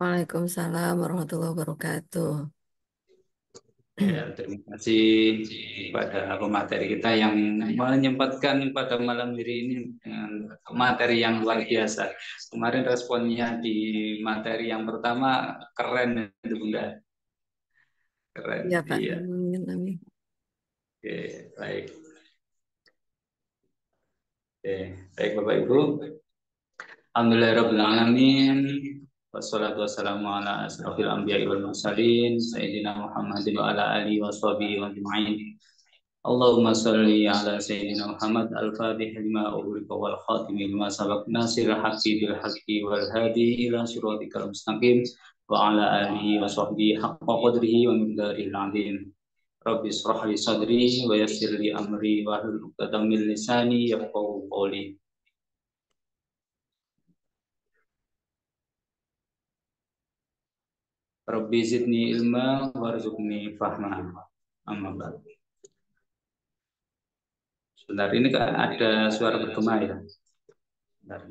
Waalaikumsalam warahmatullahi wabarakatuh. Ya, terima kasih kepada pemateri kita yang menyempatkan pada malam hari ini dengan materi yang luar biasa. Kemarin responnya di materi yang pertama keren itu Bunda. Keren. Ya Pak, Iya. amin, amin. Oke, baik. Oke, baik Bapak Ibu. Alhamdulillahirabbil alamin. Wassalatu wassalamu ala asrofil anbiya'i wal mursalin sayyidina Muhammadin wa ala alihi washabihi wa ajma'in. Allahumma salli ala Sayyidina Muhammad al-Fatih lima ughliqa wal khatim lima sabaq nasir haqqi bil haqqi wal hadi ila siratikal mustaqim wa ala alihi wa sahbihi haqqa qadrihi wa miqdarihi al-azim. Rabbi israh li sadri wa yassir li amri wa hlul 'uqdatam min lisani yafqahu qawli. Rabbi zidni ilma warzuqni fahma. Amma ba'd. Sebentar ini kan ada suara bergema ya. Sebentar.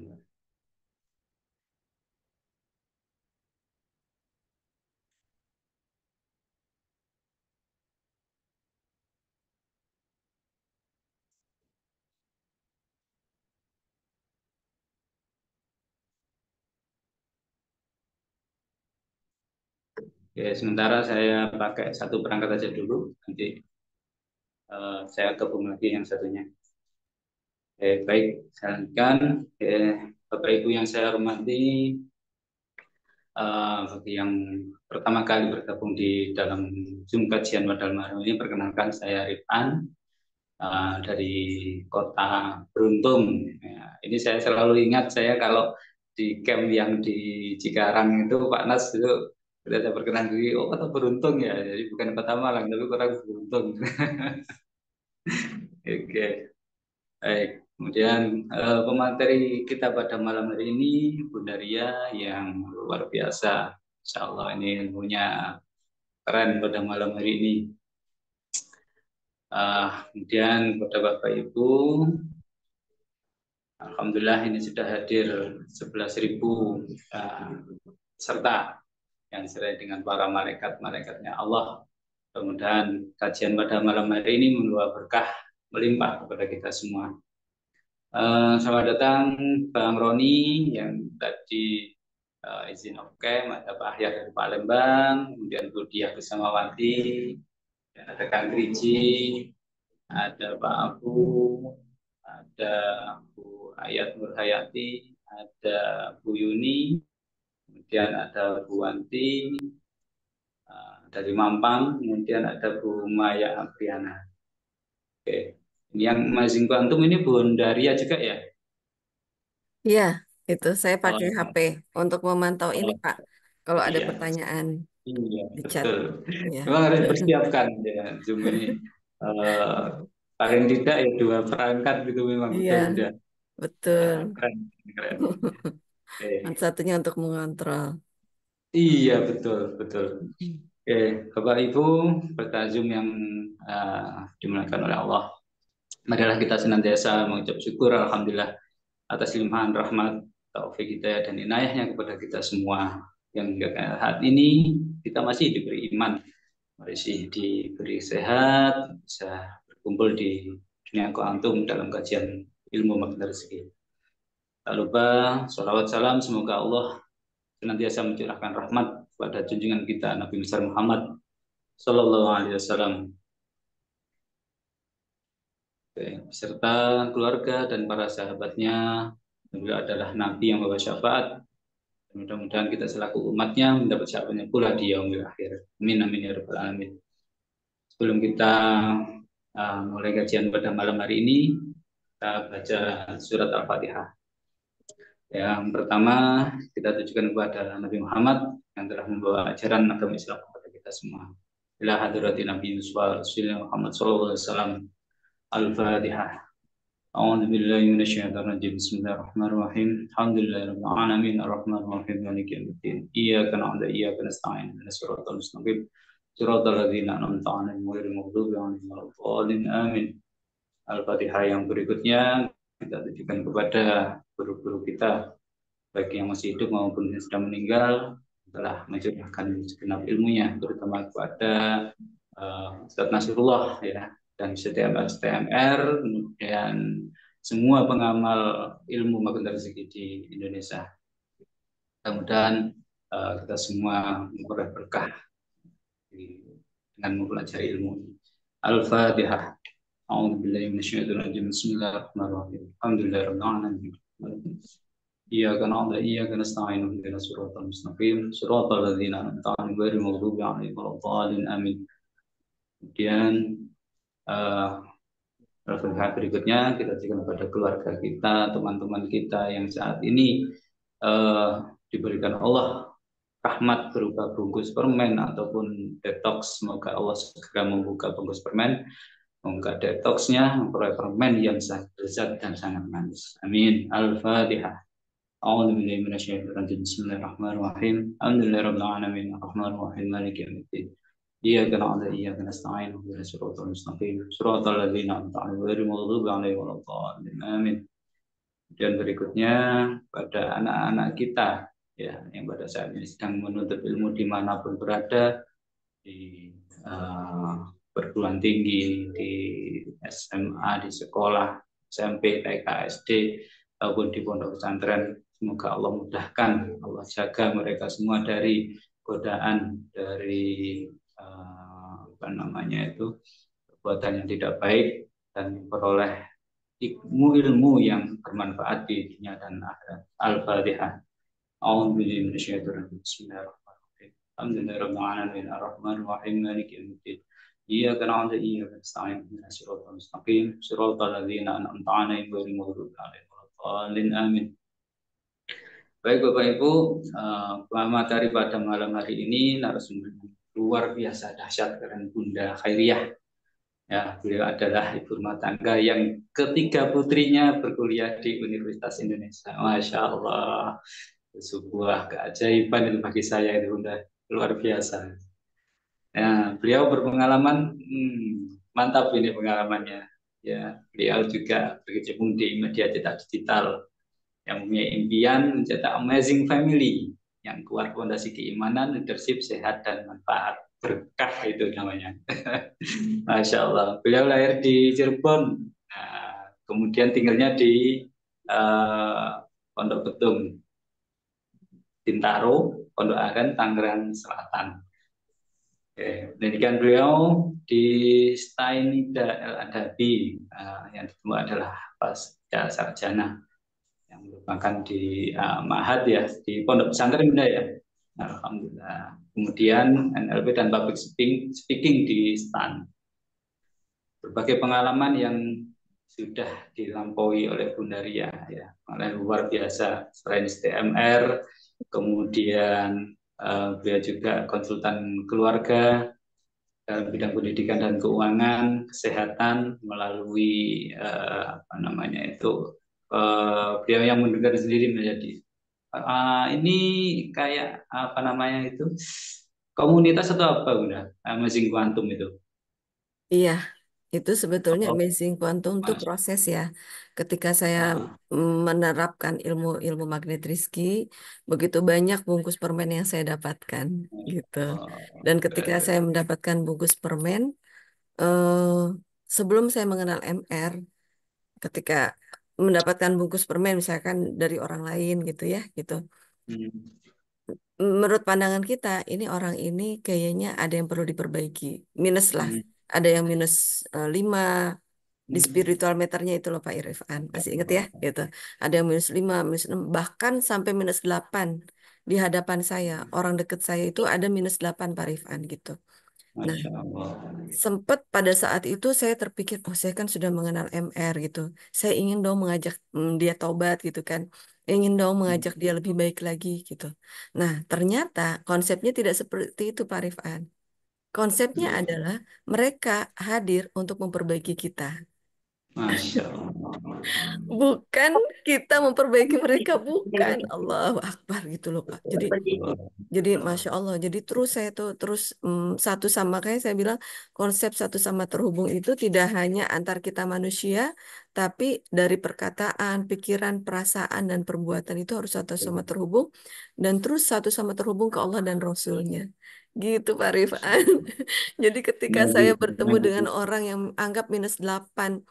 Oke, sementara saya pakai satu perangkat aja dulu, nanti saya gabung lagi yang satunya. Baik, saya lanjutkan. Bapak Ibu yang saya hormati, bagi yang pertama kali bergabung di dalam Zoom kajian pada malam ini, perkenalkan saya Rifan dari Kota Beruntung. Ya, ini saya selalu ingat saya kalau di camp yang di Cikarang itu Pak Nas itu sudah saya perkenalan diri, oh Kota Beruntung ya, jadi bukan Kota Malang tapi Kota Beruntung. Oke, baik. Kemudian pemateri kita pada malam hari ini Bunda Ria yang luar biasa. Insya Allah ini ilmunya keren pada malam hari ini. Kemudian kepada Bapak Ibu, Alhamdulillah ini sudah hadir 11.000 peserta yang disertai dengan para malaikat-malaikatnya Allah. Mudah-mudahan kajian pada malam hari ini membawa berkah melimpah kepada kita semua. Selamat datang Bang Roni yang tadi izin off cam, ada Pak Ahyar dari Palembang, kemudian Bu Diah Besamawati, dan ada Kang Riji, ada Pak Abu, ada Bu Ayat Nurhayati, ada Bu Yuni, kemudian ada Bu Wanti dari Mampang, kemudian ada Bu Maya Apriana. Oke, ini yang Mazing Quantum ini Bu Daria juga ya? Iya, itu saya pakai Oh, HP untuk memantau ini oh Pak. Kalau ada iya, pertanyaan iya di chat. betul. Ya. Memang harus persiapkan ya Zoom ini. Eh, paling tidak ya dua perangkat gitu memang Iya, betul Bunda. betul. Keren, keren. Oke. Satunya untuk mengontrol. Iya betul, betul. Oke, Bapak Ibu, peserta Zoom yang dimuliakan oleh Allah. Marilah kita senantiasa mengucap syukur Alhamdulillah atas limpahan rahmat, taufik hidayah dan inayahnya kepada kita semua. Yang hingga saat ini kita masih diberi iman, masih diberi sehat, bisa berkumpul di dunia kuantum dalam kajian ilmu makin rezeki. Tak lupa salawat salam semoga Allah senantiasa mencurahkan rahmat kepada junjungan kita Nabi besar Muhammad Sallallahu Alaihi Wasallam, beserta keluarga dan para sahabatnya. Beliau adalah Nabi yang membawa syafaat. Mudah-mudahan kita selaku umatnya mendapat syafaatnya pula di yaumil akhir. Amin amin ya rabbal alamin. Sebelum kita mulai kajian pada malam hari ini, kita baca surat Al-Fatihah. Yang pertama kita tujukan kepada Nabi Muhammad yang telah membawa ajaran agama Islam kepada kita semua. Ila hadratin Nabi Rasulullah Muhammad sallallahu alaihi wasallam. Al-Fatihah. A'udzu billahi minasyaitonir rajim. Bismillahirrahmanirrahim. Alhamdulillahirabbil alamin arrahmanirrahim maliki yaumiddin. Iyyaka na'budu wa iyyaka nasta'in. Ihdinas siratal mustaqim. Siratal ladzina an'amta 'alaihim ghairil maghdubi 'alaihim waladdallin. Amin. Al-Fatihah yang berikutnya kita tujukan kepada guru-guru kita baik yang masih hidup maupun yang sudah meninggal, telah mencurahkan segenap ilmunya, terutama kepada Ustadz Nasrullah ya, dan STMR, kemudian semua pengamal ilmu maupun rezeki di Indonesia. Mudah-mudahan kita semua memperoleh berkah dengan mempelajari ilmu. Al-Fatihah. أعوذ بالله من الشيطان الرجيم بسم الله الرحمن الرحيم الحمد لله رب العالمين إياك نعبد وإياك نستعين اهدنا الصراط المستقيم صراط الذين أنعمت عليهم غير المغضوب عليهم ولا الضالين آمين. Kemudian berikutnya kita berikan kepada keluarga kita, teman-teman kita yang saat ini diberikan Allah rahmat berupa bungkus permen ataupun detox. Semoga Allah segera membuka bungkus permen, membuka detoxnya, memperoleh permen yang sangat lezat dan sangat manis. Amin. Al-Fatihah. أعوذ بالله من الشيطان الرجيم بسم الله الرحمن الرحيم الحمد لله رب العالمين الرحمن الرحيم مالك يوم الدين إياك نعبد وإياك نستعين اهدنا الصراط المستقيم صراط الذين أنعمت عليهم غير المغضوب عليهم ولا الضالين آمين. Dan berikutnya pada anak-anak kita ya yang pada saat ini sedang menuntut ilmu dimanapun berada, di perguruan tinggi, di SMA, di sekolah, SMP, TK, SD, ataupun di pondok pesantren. Semoga Allah mudahkan, Allah jaga mereka semua dari godaan, dari apa namanya itu perbuatan yang tidak baik, dan memperoleh ilmu yang bermanfaat di dunia dan akhirat. Al-Fatihah. A'udzu billahi minasyaitonir rajim. Bismillahirrahmanirrahim. Alhamdulillahirabbil alamin arrahmanir rahim maliki yaumiddin. Iyyaka na'budu wa iyyaka nasta'in ihdinas siratal mustaqim siratal ladzina an'amta 'alaihim ghairil maghdubi 'alaihim waladdallin. Amin. Baik Bapak Ibu, materi pada malam hari ini narasumber luar biasa dahsyat keren Bunda Khairiyah. Ya, beliau adalah ibu rumah tangga yang ketiga putrinya berkuliah di Universitas Indonesia. Masya Allah, sebuah keajaiban itu bagi saya itu Bunda, luar biasa. Ya, beliau berpengalaman, mantap ini pengalamannya. Ya, beliau juga berkecimpung di media cetak digital yang punya impian mencetak amazing family yang kuat fondasi keimanan, leadership, sehat dan manfaat. Berkah itu namanya. Masya Allah. Beliau lahir di Cirebon, nah, kemudian tinggalnya di Pondok Betung, Bintaro, Pondok Aren, Tangerang Selatan. Pendidikan beliau di Stainida El Adabi, yang kedua adalah pasca sarjana yang merupakan di Mahat ya, di Pondok Pesantren Bunda ya. Alhamdulillah. Kemudian NLP dan public speaking di STAN. Berbagai pengalaman yang sudah dilampaui oleh Bunda Ria ya, luar biasa. Selain STMR, kemudian beliau juga konsultan keluarga dalam bidang pendidikan dan keuangan, kesehatan melalui apa namanya itu beliau yang mendengar sendiri menjadi ini kayak apa namanya itu komunitas atau apa Bunda? Amazing Quantum itu. Iya, itu sebetulnya Oh, amazing quantum itu Mas. proses ya. Ketika saya menerapkan ilmu magnet Rizki, begitu banyak bungkus permen yang saya dapatkan gitu. Dan ketika saya mendapatkan bungkus permen, eh, sebelum saya mengenal MR, ketika mendapatkan bungkus permen misalkan dari orang lain gitu ya, gitu. Hmm, Menurut pandangan kita, ini orang ini kayaknya ada yang perlu diperbaiki. Minus lah. hmm, Ada yang minus 5 di hmm. spiritual meternya itu loh Pak Irfan. Masih ingat ya? Gitu. Ada yang minus 5, minus 6, bahkan sampai minus 8 di hadapan saya. Orang deket saya itu ada minus 8 Pak Irfan gitu. Nah, Masya Allah. sempat pada saat itu saya terpikir, oh saya kan sudah mengenal MR gitu. Saya ingin dong mengajak dia tobat gitu kan. Ingin dong Hmm, mengajak dia lebih baik lagi gitu. Nah, ternyata konsepnya tidak seperti itu Pak Rifan. Konsepnya hmm, adalah mereka hadir untuk memperbaiki kita. Masya Allah. Bukan kita memperbaiki mereka, bukan. Allahu Akbar gitu loh Pak. Jadi Masya Allah, jadi terus saya tuh terus satu sama kayak saya bilang konsep satu sama terhubung itu tidak hanya antar kita manusia, tapi dari perkataan, pikiran, perasaan, dan perbuatan itu harus satu sama terhubung dan terus satu sama terhubung ke Allah dan Rasulnya. Gitu Pak Rifan. Jadi ketika Nah, saya gitu. bertemu dengan orang yang anggap -8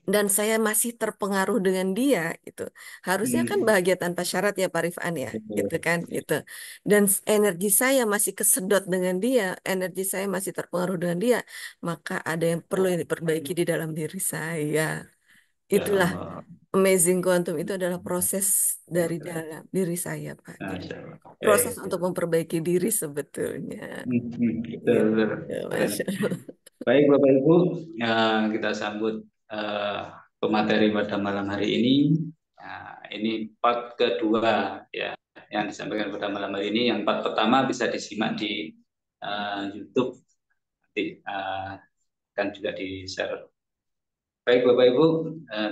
dan saya masih terpengaruh dengan dia gitu. Harusnya kan Hmm, bahagia tanpa syarat ya Pak Rifan ya, gitu betul. kan gitu. Dan energi saya masih kesedot dengan dia, energi saya masih terpengaruh dengan dia, maka ada yang perlu yang diperbaiki di dalam diri saya. Ya Itulah Allah. amazing quantum itu adalah proses dari dalam diri saya, Pak. Jadi Masya Allah. proses untuk memperbaiki diri sebetulnya. Betul, Gitu, betul. Keren. Masya Allah. Baik Bapak Ibu, kita sambut eh, pemateri pada malam hari ini. Ini part kedua ya yang disampaikan pada malam hari ini. Yang part pertama bisa disimak di YouTube, nanti akan juga di-share. Baik Bapak Ibu,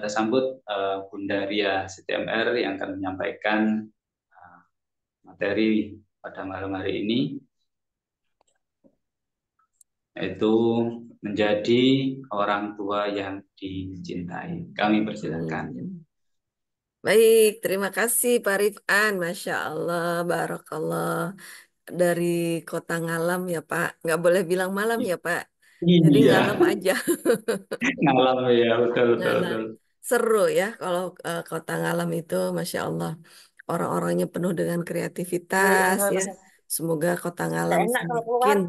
kita sambut Bunda Ria CTMR yang akan menyampaikan eh, materi pada malam hari ini, yaitu menjadi orang tua yang dicintai. Kami persilakan. Amin. Baik, terima kasih Pak Rifan. Masya Allah, Barakallah. Dari kota Ngalam ya Pak. Nggak boleh bilang malam ya Pak. Jadi Iya, Ngalam aja. ngalam ya, betul, betul, Ngalam. betul. Seru ya kalau kota Ngalam itu, Masya Allah. Orang-orangnya penuh dengan kreativitas ya. Semoga kota Ngalam semakin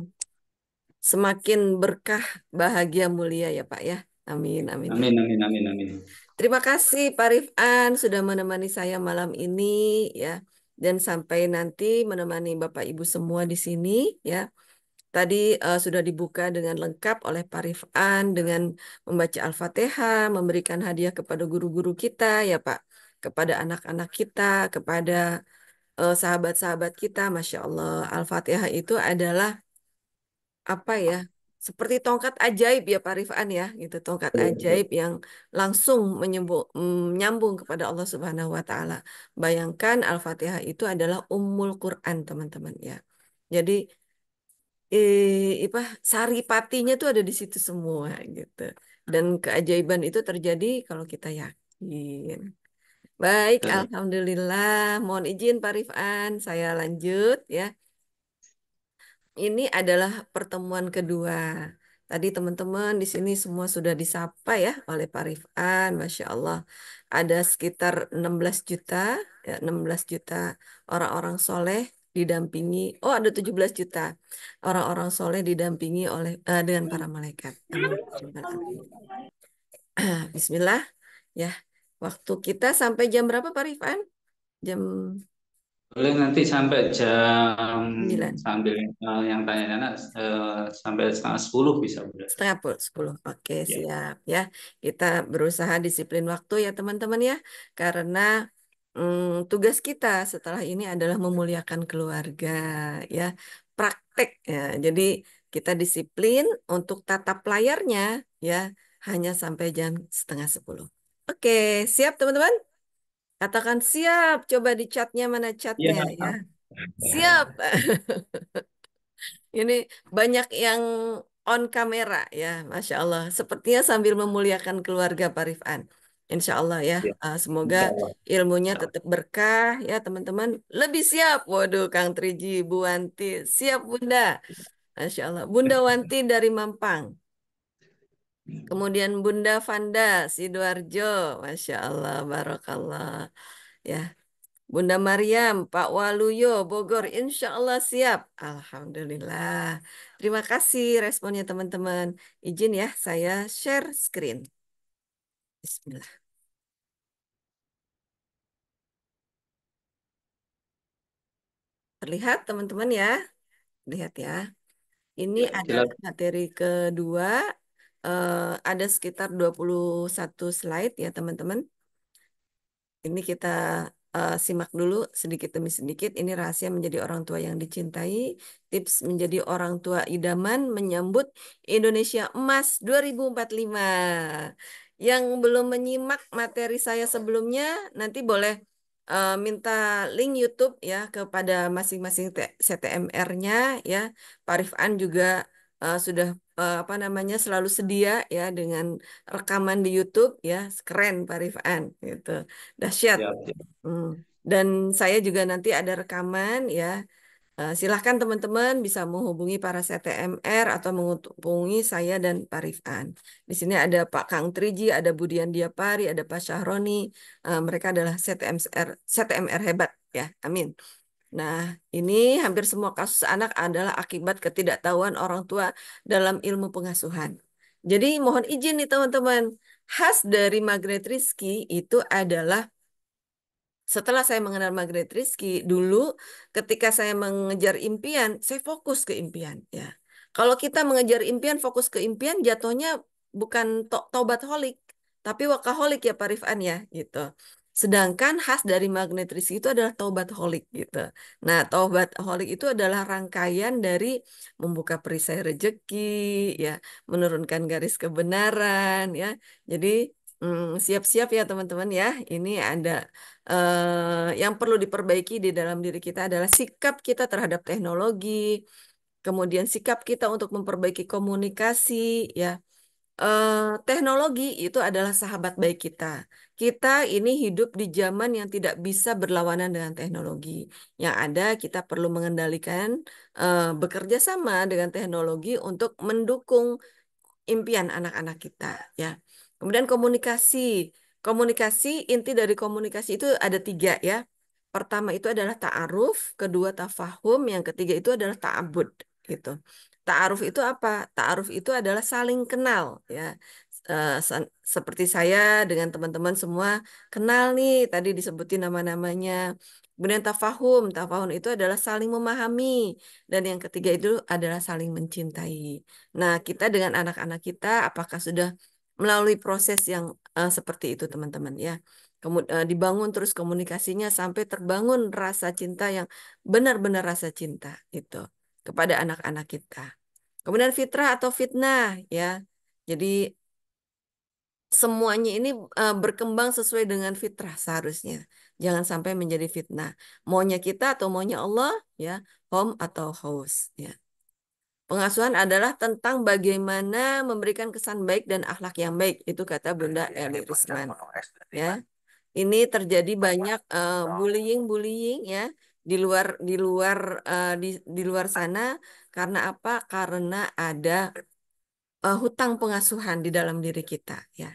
semakin berkah, bahagia, mulia ya Pak ya. Amin, amin. Amin, amin, amin, amin. Terima kasih Pak Rifan sudah menemani saya malam ini ya. Dan sampai nanti menemani Bapak Ibu semua di sini ya. Tadi sudah dibuka dengan lengkap oleh Pak Rifan dengan membaca Al-Fatihah, memberikan hadiah kepada guru-guru kita ya Pak, kepada anak-anak kita, kepada sahabat-sahabat kita. Masya Allah, Al-Fatihah itu adalah apa ya? Seperti tongkat ajaib ya Pak Rifan ya, gitu. Tongkat ajaib yang langsung menyambung kepada Allah Subhanahu wa taala. Bayangkan Al-Fatihah itu adalah Ummul Quran, teman-teman ya. Jadi apa saripatinya tuh ada di situ semua gitu. Dan keajaiban itu terjadi kalau kita yakin. Baik, Betul. Alhamdulillah. Mohon izin Pak Rifan, saya lanjut ya. Ini adalah pertemuan kedua. Tadi teman-teman di sini semua sudah disapa ya oleh Pak Rifan, Masya Allah. Ada sekitar 16 juta, ya, 16 juta orang-orang soleh didampingi. Oh, ada 17 juta orang-orang soleh didampingi oleh dengan para malaikat. Amin. Ya Rabbal Alamin. Bismillah ya. Waktu kita sampai jam berapa Pak Rifan? Jam Boleh nanti sampai jam 9. sambil yang tanya-tanya sampai setengah 10 bisa, boleh. Setengah 10. Oke, Ya. siap ya. Kita berusaha disiplin waktu ya teman-teman ya. Karena tugas kita setelah ini adalah memuliakan keluarga ya. Praktek ya. Jadi kita disiplin untuk tatap layarnya ya. Hanya sampai jam setengah 10. Oke, siap teman-teman? Katakan siap. Coba di chatnya mana Ya. chatnya ya. Siap. Ini banyak yang on kamera ya, Masya Allah. Sepertinya sambil memuliakan keluarga Pak Rifan. Insya Allah ya, Ya. semoga Insya Allah. ilmunya Insya Allah. tetap berkah ya teman-teman. Lebih siap, waduh Kang Triji, Bu Wanti, siap Bunda. Masya Allah. Bunda Wanti dari Mampang. Kemudian Bunda Vanda, Sidoarjo. Masya Allah, Barakallah. Ya, Bunda Mariam, Pak Waluyo, Bogor, insya Allah siap. Alhamdulillah. Terima kasih responnya teman-teman. Izin ya, saya share screen. Bismillah. Terlihat teman-teman ya? Lihat ya. Ini Ya, adalah silakan. materi kedua. Eh, ada sekitar 21 slide ya teman-teman. Ini kita simak dulu sedikit demi sedikit. Ini rahasia menjadi orang tua yang dicintai. Tips menjadi orang tua idaman menyambut Indonesia Emas 2045. yang belum menyimak materi saya sebelumnya, nanti boleh minta link YouTube ya kepada masing-masing CTMR-nya ya. Pak Rifan juga sudah apa namanya selalu sedia ya dengan rekaman di YouTube ya. Keren Pak Rifan gitu. Dahsyat. Siap, siap. Hmm. Dan saya juga nanti ada rekaman ya. Silahkan teman-teman bisa menghubungi para CTMR atau menghubungi saya dan Pak Rifan. Di sini ada Pak Kang Triji, ada Budian Diapari, ada Pak Syahroni. Mereka adalah CTMR hebat ya. Amin. Nah, ini hampir semua kasus anak adalah akibat ketidaktahuan orang tua dalam ilmu pengasuhan. Jadi mohon izin nih teman-teman, khas dari Magnet Rizky itu adalah setelah saya mengenal Margaret Rizky, dulu ketika saya mengejar impian, saya fokus ke impian. Ya, kalau kita mengejar impian, fokus ke impian, jatuhnya bukan taubat holik, tapi wakaholik ya Pak Rifan ya, gitu. Sedangkan khas dari Magnet Rizky itu adalah taubat holik gitu. Nah, taubat holik itu adalah rangkaian dari membuka perisai rezeki, ya, menurunkan garis kebenaran, ya. Jadi siap-siap ya teman-teman ya. Ini ada yang perlu diperbaiki di dalam diri kita adalah sikap kita terhadap teknologi, kemudian sikap kita untuk memperbaiki komunikasi, ya. Teknologi itu adalah sahabat baik kita. Kita ini hidup di zaman yang tidak bisa berlawanan dengan teknologi. Yang ada kita perlu mengendalikan, bekerja sama dengan teknologi untuk mendukung impian anak-anak kita ya. Kemudian komunikasi. Komunikasi, inti dari komunikasi itu ada tiga ya. Pertama itu adalah ta'aruf, kedua tafahum, yang ketiga itu adalah ta'abud gitu. Ta'aruf itu apa? Ta'aruf itu adalah saling kenal ya. Seperti saya dengan teman-teman semua kenal nih, tadi disebutin nama-namanya. Kemudian tafahum, tafahum itu adalah saling memahami, dan yang ketiga itu adalah saling mencintai. Nah, kita dengan anak-anak kita apakah sudah melalui proses yang seperti itu, teman-teman ya. Kemudian dibangun terus komunikasinya sampai terbangun rasa cinta yang benar-benar rasa cinta itu kepada anak-anak kita. Kemudian fitrah atau fitnah ya. Jadi semuanya ini berkembang sesuai dengan fitrah seharusnya. Jangan sampai menjadi fitnah. Maunya kita atau maunya Allah ya, home atau house ya. Pengasuhan adalah tentang bagaimana memberikan kesan baik dan akhlak yang baik. Itu kata Bunda Eli Risman. Ya, ini terjadi banyak bullying ya di luar sana karena apa? Karena ada hutang pengasuhan di dalam diri kita. Ya.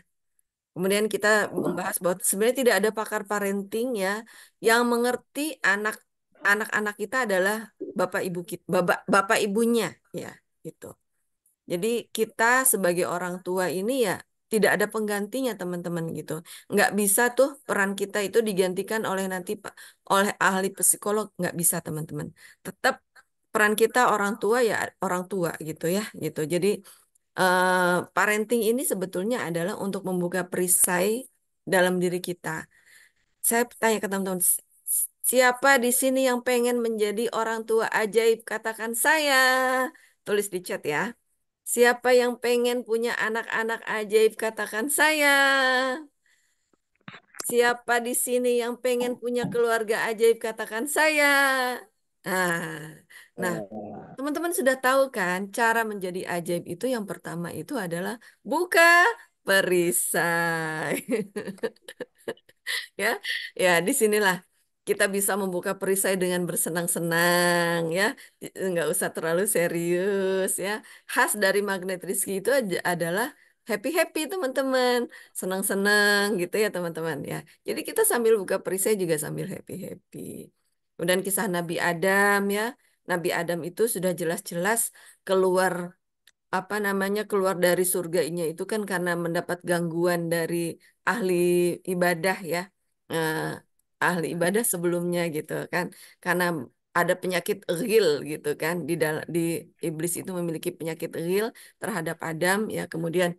Kemudian kita membahas bahwa sebenarnya tidak ada pakar parenting ya yang mengerti anak-anak kita adalah bapak ibu kita, bapak ibunya ya gitu. Jadi kita sebagai orang tua ini ya tidak ada penggantinya teman-teman gitu. Nggak bisa tuh peran kita itu digantikan oleh oleh ahli psikolog, nggak bisa teman-teman. Tetap peran kita orang tua ya orang tua gitu ya gitu. Jadi parenting ini sebetulnya adalah untuk membuka perisai dalam diri kita. Saya tanya ke teman-teman, siapa di sini yang pengen menjadi orang tua ajaib? Katakan saya. Tulis di chat ya. Siapa yang pengen punya anak-anak ajaib? Katakan saya. Siapa di sini yang pengen punya keluarga ajaib? Katakan saya. Nah, nah, teman-teman sudah tahu kan cara menjadi ajaib itu yang pertama itu adalah buka perisai. Ya, ya disinilah kita bisa membuka perisai dengan bersenang-senang ya, nggak usah terlalu serius ya. Khas dari magnet Rizky itu adalah happy-happy teman-teman, senang-senang gitu ya teman-teman ya. Jadi kita sambil buka perisai juga sambil happy-happy. Kemudian kisah Nabi Adam ya, Nabi Adam itu sudah jelas-jelas keluar apa namanya keluar dari surganya itu kan karena mendapat gangguan dari ahli ibadah ya. Eh, ahli ibadah sebelumnya gitu kan karena ada penyakit ghil gitu kan di iblis itu memiliki penyakit ghil terhadap Adam ya, kemudian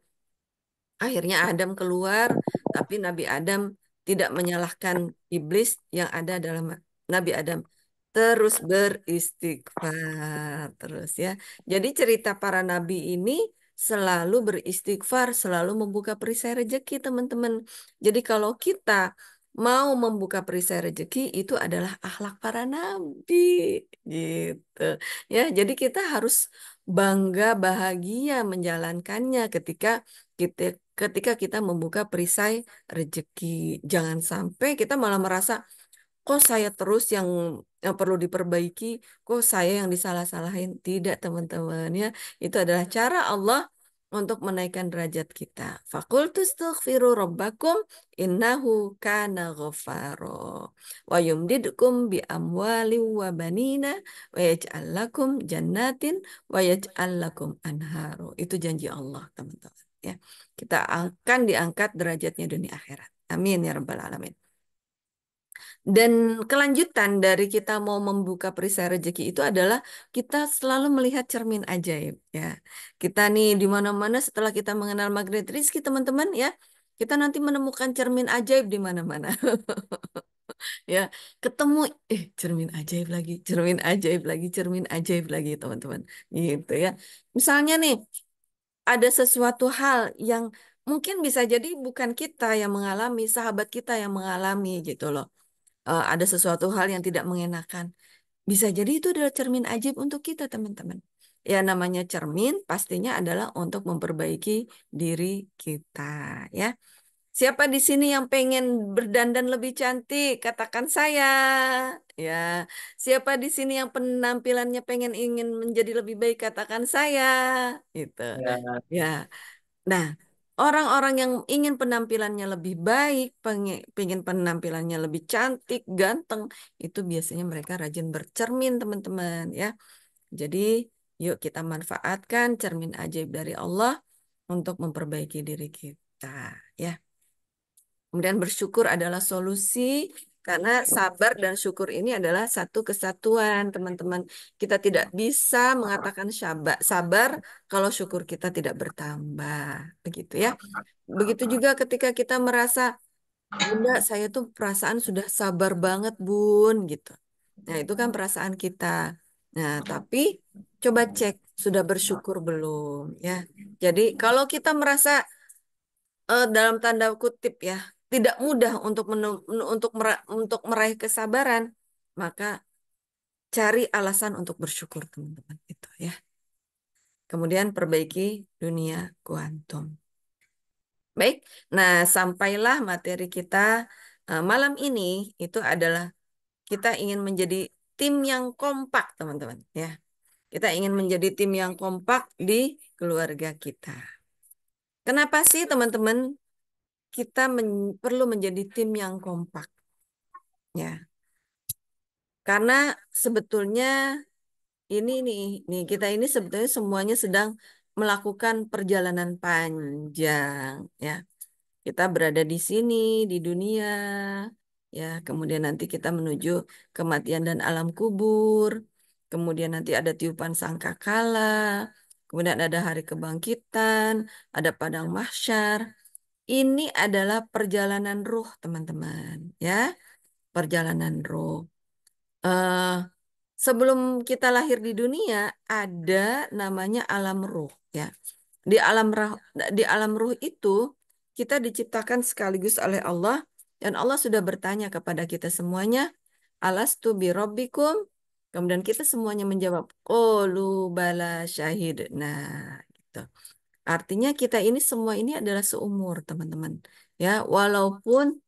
akhirnya Adam keluar, tapi Nabi Adam tidak menyalahkan iblis, yang ada dalam Nabi Adam terus beristighfar terus ya. Jadi cerita para nabi ini selalu beristighfar, selalu membuka perisai rezeki, teman-teman. Jadi kalau kita mau membuka perisai rezeki itu adalah akhlak para nabi, gitu. Ya, jadi kita harus bangga, bahagia menjalankannya kita ketika kita membuka perisai rezeki. Jangan sampai kita malah merasa kok saya terus yang perlu diperbaiki, kok saya yang disalah-salahin. Tidak, teman-teman ya. Itu adalah cara Allah untuk menaikkan derajat kita. Fakultu astaghfiru rabbakum innahu kana ghafaro. Wa yumdidkum bi amwali wa banina wa yaj'al lakum jannatin wa yaj'al lakum anharu. Itu janji Allah, teman-teman ya. Kita akan diangkat derajatnya dunia akhirat. Amin ya rabbal alamin. Dan kelanjutan dari kita mau membuka perisai rezeki itu adalah kita selalu melihat cermin ajaib ya. Kita nih di mana-mana setelah kita mengenal magnet rezeki teman-teman ya, kita nanti menemukan cermin ajaib di mana-mana. Ya, ketemu cermin ajaib lagi, cermin ajaib lagi, cermin ajaib lagi teman-teman. Gitu ya. Misalnya nih ada sesuatu hal yang mungkin bisa jadi bukan kita yang mengalami, sahabat kita yang mengalami gitu loh, ada sesuatu hal yang tidak mengenakan. Bisa jadi itu adalah cermin ajaib untuk kita, teman-teman. Ya, namanya cermin pastinya adalah untuk memperbaiki diri kita, ya. Siapa di sini yang pengen berdandan lebih cantik? Katakan saya. Ya. Siapa di sini yang penampilannya ingin menjadi lebih baik? Katakan saya. Gitu. Ya, Ya. Nah, orang-orang yang ingin penampilannya lebih baik, pengen penampilannya lebih cantik, ganteng, itu biasanya mereka rajin bercermin, teman-teman, ya. Jadi, yuk kita manfaatkan cermin ajaib dari Allah untuk memperbaiki diri kita, ya. Kemudian bersyukur adalah solusi karena sabar dan syukur ini adalah satu kesatuan, teman-teman. Kita tidak bisa mengatakan sabar kalau syukur kita tidak bertambah, begitu ya. Begitu juga ketika kita merasa, Bunda, saya tuh perasaan sudah sabar banget, Bun, gitu. Nah, itu kan perasaan kita. Nah, tapi coba cek sudah bersyukur belum, ya. Jadi, kalau kita merasa dalam tanda kutip ya, tidak mudah untuk meraih kesabaran, maka cari alasan untuk bersyukur, teman-teman, itu ya. Kemudian perbaiki dunia kuantum. Baik, nah sampailah materi kita malam ini itu adalah kita ingin menjadi tim yang kompak, teman-teman. Ya, kita ingin menjadi tim yang kompak di keluarga kita. Kenapa sih, teman-teman, kita perlu menjadi tim yang kompak? Ya, karena sebetulnya nih kita ini sebetulnya semuanya sedang melakukan perjalanan panjang, ya. Kita berada di sini, di dunia, ya. Kemudian nanti kita menuju kematian dan alam kubur. Kemudian nanti ada tiupan sangkakala. Kemudian ada hari kebangkitan, ada padang mahsyar. Ini adalah perjalanan ruh, teman-teman, ya. Perjalanan ruh. Eh, Sebelum kita lahir di dunia, ada namanya alam ruh, ya. Di alam roh, di alam ruh itu kita diciptakan sekaligus oleh Allah dan Allah sudah bertanya kepada kita semuanya, Alastu bi rabbikum? Kemudian kita semuanya menjawab, Qalu bala syahid. Nah, gitu. Artinya kita ini semua ini adalah seumur, teman-teman. Ya, walaupun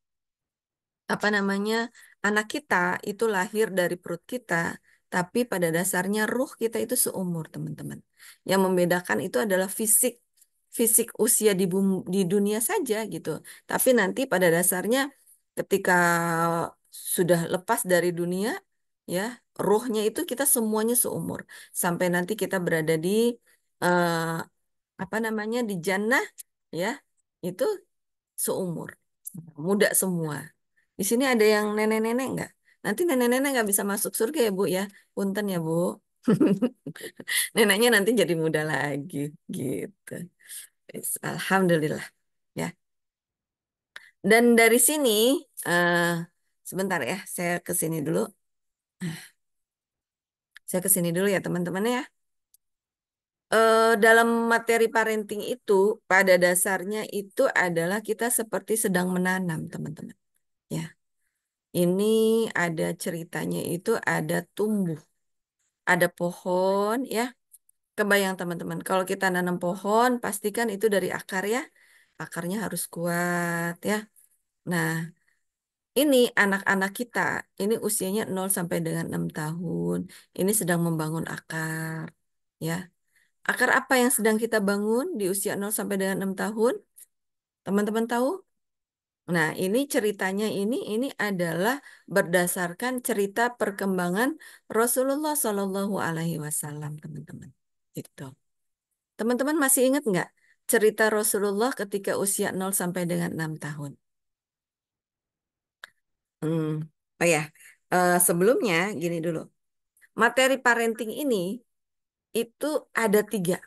apa namanya anak kita itu lahir dari perut kita, tapi pada dasarnya ruh kita itu seumur, teman-teman. Yang membedakan itu adalah fisik, fisik usia di dunia saja gitu. Tapi nanti pada dasarnya ketika sudah lepas dari dunia, ya ruhnya itu kita semuanya seumur sampai nanti kita berada di eh, apa namanya di jannah, ya itu seumur, muda semua. Di sini ada yang nenek-nenek nggak? Nanti nenek-nenek nggak bisa masuk surga ya Bu ya. Punten ya Bu. Neneknya nanti jadi muda lagi gitu. Alhamdulillah ya. Dan dari sini eh sebentar ya, saya ke sini dulu. Saya ke sini dulu ya teman-teman ya. dalam materi parenting itu pada dasarnya itu adalah kita seperti sedang menanam, teman-teman. Ya, ini ada ceritanya itu ada tumbuh, ada pohon ya. Kebayang teman-teman, kalau kita nanam pohon, pastikan itu dari akar ya. Akarnya harus kuat ya. Nah, ini anak-anak kita, ini usianya 0 sampai dengan 6 tahun. Ini sedang membangun akar. Ya. Akar apa yang sedang kita bangun di usia 0 sampai dengan 6 tahun? Teman-teman tahu? Nah, ini ceritanya ini adalah berdasarkan cerita perkembangan Rasulullah Shallallahu Alaihi Wasallam, teman-teman. Itu. Teman-teman masih ingat nggak cerita Rasulullah ketika usia 0 sampai dengan 6 tahun? Hmm. Oh ya, sebelumnya gini dulu. Materi parenting ini itu ada tiga.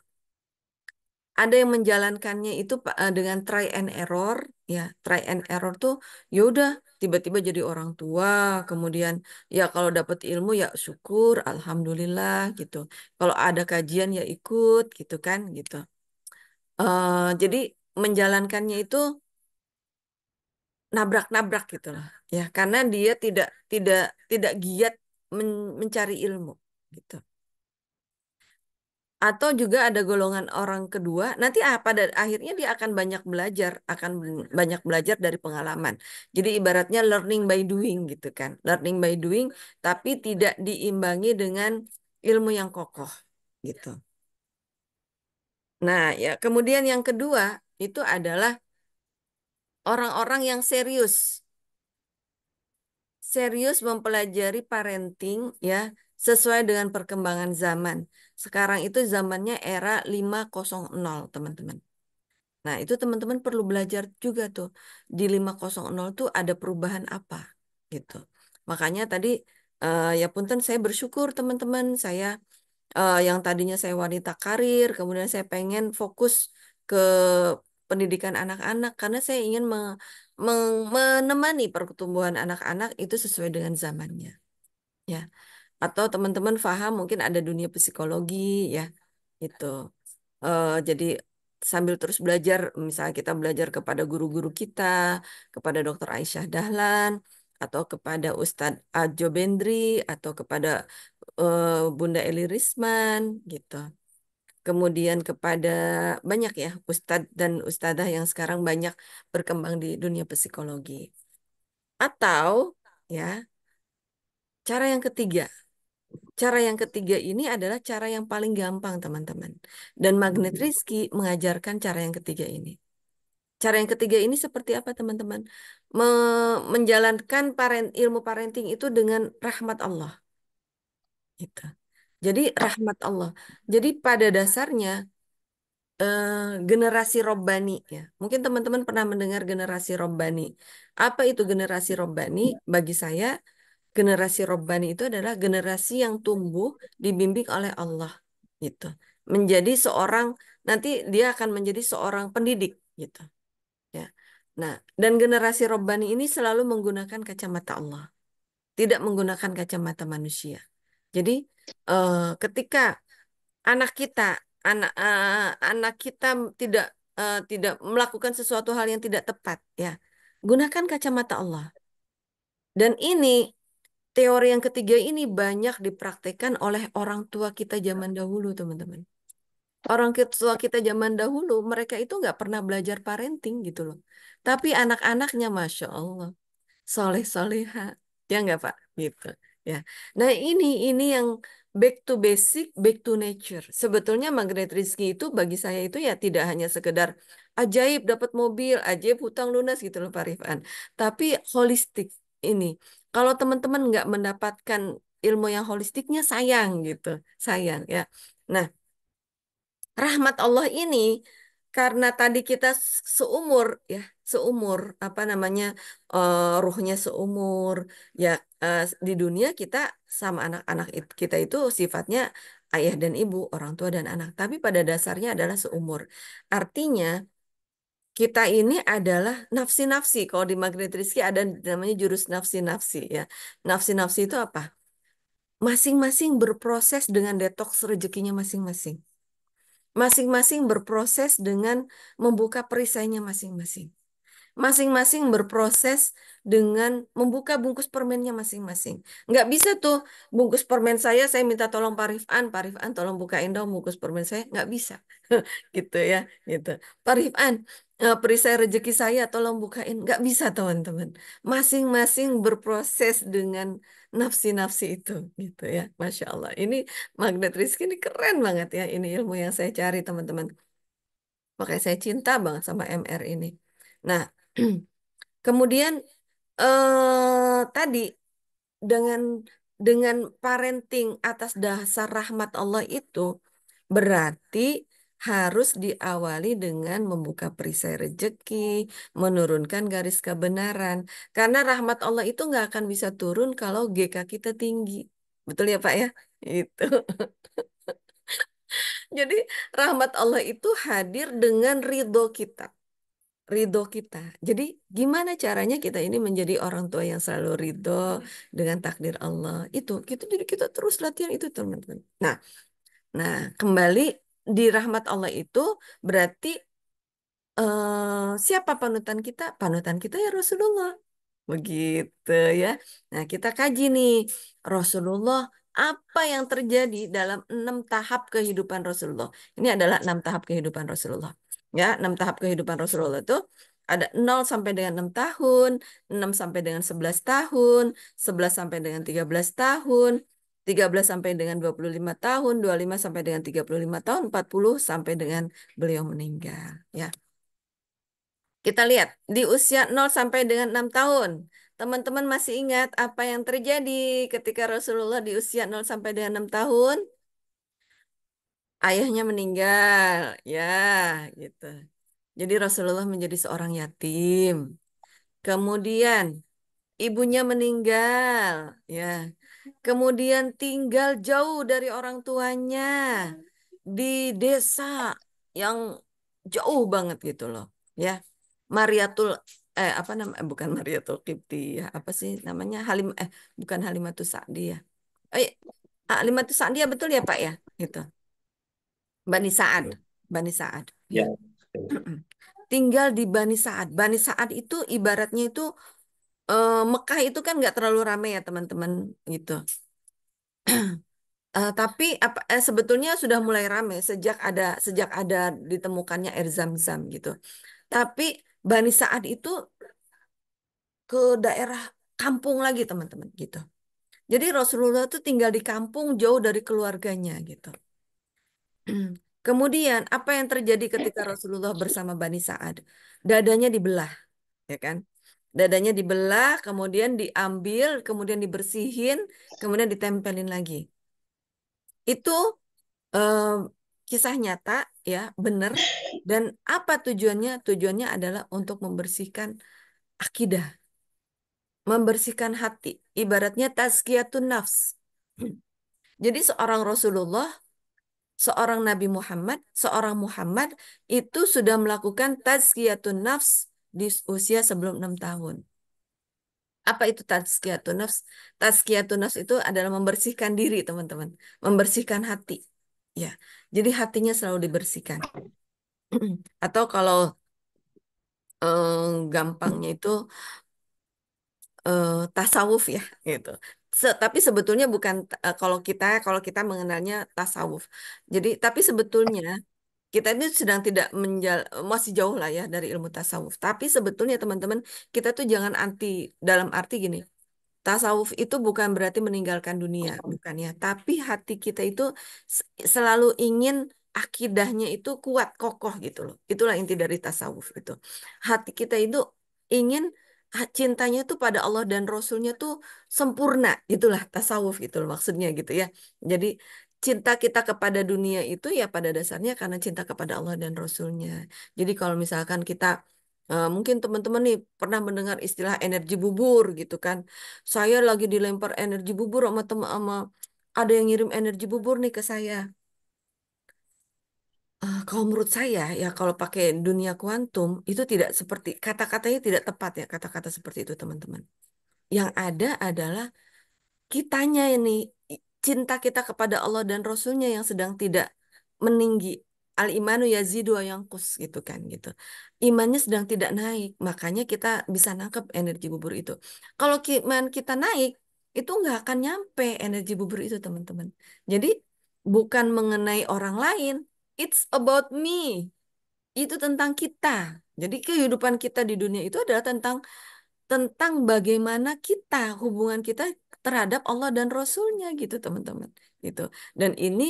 Ada yang menjalankannya itu dengan try and error, ya try and error tuh ya udah tiba-tiba jadi orang tua, kemudian ya kalau dapat ilmu ya syukur, alhamdulillah gitu. Kalau ada kajian ya ikut gitu kan gitu. Jadi menjalankannya itu nabrak-nabrak gitu lah, ya karena dia tidak tidak giat mencari ilmu gitu. Atau juga ada golongan orang kedua, nanti pada akhirnya dia akan banyak belajar, akan banyak belajar dari pengalaman. Jadi ibaratnya learning by doing gitu kan. Learning by doing, tapi tidak diimbangi dengan ilmu yang kokoh gitu. Nah, ya kemudian yang kedua itu adalah orang-orang yang serius mempelajari parenting ya sesuai dengan perkembangan zaman. Sekarang itu zamannya era 5.0, teman-teman. Nah, itu teman-teman perlu belajar juga tuh. Di 5.0 tuh ada perubahan apa gitu. Makanya tadi ya punten saya bersyukur teman-teman, saya yang tadinya saya wanita karir, kemudian saya pengen fokus ke pendidikan anak-anak karena saya ingin menemani pertumbuhan anak-anak itu sesuai dengan zamannya. Ya, atau teman-teman paham mungkin ada dunia psikologi ya, itu. Jadi sambil terus belajar, misalnya kita belajar kepada guru-guru kita, kepada Dr. Aisyah Dahlan, atau kepada Ustadz Ajo Bendri, atau kepada Bunda Eli Risman, gitu. Kemudian kepada banyak ya Ustadz dan Ustadzah yang sekarang banyak berkembang di dunia psikologi. Atau ya cara yang ketiga. Cara yang ketiga ini adalah cara yang paling gampang, teman-teman. Dan Magnet Rizky mengajarkan cara yang ketiga ini. Cara yang ketiga ini seperti apa, teman-teman? Menjalankan ilmu parenting itu dengan rahmat Allah. Gitu. Jadi rahmat Allah. Jadi pada dasarnya eh, generasi Robbani ya. Mungkin teman-teman pernah mendengar generasi Robbani. Apa itu generasi Robbani? Bagi saya, generasi Robbani itu adalah generasi yang tumbuh dibimbing oleh Allah gitu. Menjadi seorang nanti dia akan menjadi seorang pendidik gitu ya. Nah, dan generasi Robbani ini selalu menggunakan kacamata Allah, tidak menggunakan kacamata manusia. Jadi ketika anak kita anak kita tidak tidak melakukan sesuatu hal yang tidak tepat ya, gunakan kacamata Allah. Dan ini teori yang ketiga ini banyak dipraktekkan oleh orang tua kita zaman dahulu, teman-teman. Orang tua kita zaman dahulu, mereka itu nggak pernah belajar parenting gitu loh. Tapi anak-anaknya, Masya Allah, soleh-soleha. Ya nggak, Pak? Gitu. Ya. Nah, ini yang back to basic, back to nature. Sebetulnya Magnet Rizky itu bagi saya itu ya tidak hanya sekedar ajaib dapat mobil, ajaib hutang lunas gitu loh, Pak Rifan. Tapi holistik ini. Kalau teman-teman nggak mendapatkan ilmu yang holistiknya sayang gitu. Sayang ya. Nah, rahmat Allah ini karena tadi kita seumur ya, seumur apa namanya ruhnya seumur ya, di dunia kita sama anak-anak kita itu sifatnya ayah dan ibu, orang tua dan anak, tapi pada dasarnya adalah seumur. Artinya kita ini adalah nafsi-nafsi. Kalau di Magnet Rizky ada namanya jurus nafsi-nafsi ya. Nafsi-nafsi itu apa? Masing-masing berproses dengan detoks rezekinya masing-masing. Masing-masing berproses dengan membuka perisainya masing-masing. Masing-masing berproses dengan membuka bungkus permennya masing-masing. Nggak bisa tuh bungkus permen saya minta tolong Pak Rifan tolong bukain dong bungkus permen saya. Nggak bisa. Gitu ya, gitu. Pak Rifan, perisai rezeki saya tolong bukain. Nggak bisa teman-teman. Masing-masing berproses dengan nafsi-nafsi itu, gitu ya. Masya Allah. Ini magnet rezeki ini keren banget ya. Ini ilmu yang saya cari teman-teman. Makanya saya cinta banget sama MR ini. Nah, kemudian tadi dengan parenting atas dasar rahmat Allah itu berarti harus diawali dengan membuka perisai rezeki, menurunkan garis kebenaran. Karena rahmat Allah itu nggak akan bisa turun kalau GK kita tinggi. Betul ya Pak ya? Itu. Jadi rahmat Allah itu hadir dengan ridho kita. Ridho kita. Jadi gimana caranya kita ini menjadi orang tua yang selalu ridho dengan takdir Allah? Itu kita jadi kita terus latihan itu teman-teman. Nah, kembali di rahmat Allah itu berarti siapa panutan kita? Panutan kita ya Rasulullah. Begitu ya. Nah, kita kaji nih Rasulullah apa yang terjadi dalam 6 tahap kehidupan Rasulullah. Ini adalah 6 tahap kehidupan Rasulullah. Ya, 6 tahap kehidupan Rasulullah itu ada 0 sampai dengan 6 tahun, 6 sampai dengan 11 tahun, 11 sampai dengan 13 tahun, 13 sampai dengan 25 tahun, 25 sampai dengan 35 tahun, 40 sampai dengan beliau meninggal. Ya. Kita lihat di usia 0 sampai dengan 6 tahun. Teman-teman masih ingat apa yang terjadi ketika Rasulullah di usia 0 sampai dengan 6 tahun? Ayahnya meninggal, ya, gitu. Jadi Rasulullah menjadi seorang yatim. Kemudian ibunya meninggal, ya. Kemudian tinggal jauh dari orang tuanya di desa yang jauh banget gitu loh, ya. Mariatul apa namanya bukan Mariatul Qibtiyah, apa sih namanya? Bukan Halimatus Sa'diyah. Eh Halimatus Sa'diyah betul ya Pak ya? Gitu. Bani Sa'ad. Bani Sa'ad, ya. Ya. Tinggal di Bani Sa'ad. Bani Sa'ad itu ibaratnya itu Mekah itu kan nggak terlalu ramai ya teman-teman gitu. Tapi sebetulnya sudah mulai ramai sejak ada ditemukannya air Zam-Zam gitu. Tapi Bani Sa'ad itu ke daerah kampung lagi teman-teman gitu. Jadi Rasulullah itu tinggal di kampung jauh dari keluarganya gitu. Kemudian apa yang terjadi ketika Rasulullah bersama Bani Sa'ad? Dadanya dibelah, ya kan? Dadanya dibelah, kemudian diambil, kemudian dibersihin, kemudian ditempelin lagi. Itu eh, kisah nyata, ya, benar. Dan apa tujuannya? Tujuannya adalah untuk membersihkan akidah, membersihkan hati. Ibaratnya tazkiyatun nafs. Jadi seorang Rasulullah, seorang Nabi Muhammad, seorang Muhammad itu sudah melakukan tazkiyatun nafs di usia sebelum 6 tahun. Apa itu tazkiyatun nafs? Tazkiyatun nafs itu adalah membersihkan diri, teman-teman. Membersihkan hati. Ya. Jadi hatinya selalu dibersihkan. Atau kalau gampangnya itu tasawuf ya gitu. Tapi sebetulnya bukan kalau kita mengenalnya tasawuf. Jadi tapi sebetulnya kita ini sedang tidak masih jauh lah ya dari ilmu tasawuf. Tapi sebetulnya teman-teman kita tuh jangan dalam arti gini. Tasawuf itu bukan berarti meninggalkan dunia, bukan ya. Tapi hati kita itu selalu ingin akidahnya itu kuat, kokoh gitu loh. Itulah inti dari tasawuf itu. Hati kita itu ingin cintanya itu pada Allah dan Rasulnya tuh sempurna. Itulah tasawuf gitu loh maksudnya gitu ya. Jadi cinta kita kepada dunia itu ya pada dasarnya karena cinta kepada Allah dan Rasulnya. Jadi kalau misalkan kita mungkin teman-teman nih pernah mendengar istilah energi bubur gitu kan. Saya lagi dilempar energi bubur sama teman sama ada yang ngirim energi bubur nih ke saya. Kalau menurut saya ya kalau pakai dunia kuantum itu tidak seperti kata-katanya tidak tepat ya kata-kata seperti itu teman-teman. Yang ada adalah kitanya ini cinta kita kepada Allah dan Rasulnya yang sedang tidak meninggi. al imanu yazidu wa yanqus gitu kan gitu. Imannya sedang tidak naik, makanya kita bisa nangkep energi bubur itu. Kalau iman kita naik, itu nggak akan nyampe energi bubur itu teman-teman. Jadi bukan mengenai orang lain, it's about me. Itu tentang kita. Jadi kehidupan kita di dunia itu adalah tentang bagaimana kita hubungan kita terhadap Allah dan Rasulnya gitu teman-teman gitu. Dan ini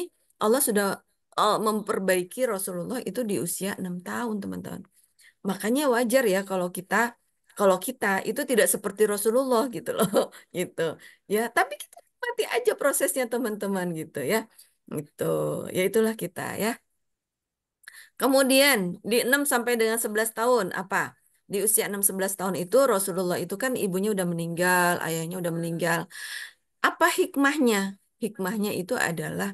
Allah sudah memperbaiki Rasulullah itu di usia 6 tahun teman-teman. Makanya wajar ya kalau kita itu tidak seperti Rasulullah gitu loh gitu ya. Tapi kita nikmati aja prosesnya teman-teman gitu ya. Gitu. Ya itulah kita ya. Kemudian di 6 sampai dengan 11 tahun apa? Di usia 6-11 tahun itu Rasulullah itu kan ibunya udah meninggal, ayahnya udah meninggal. Apa hikmahnya? Hikmahnya itu adalah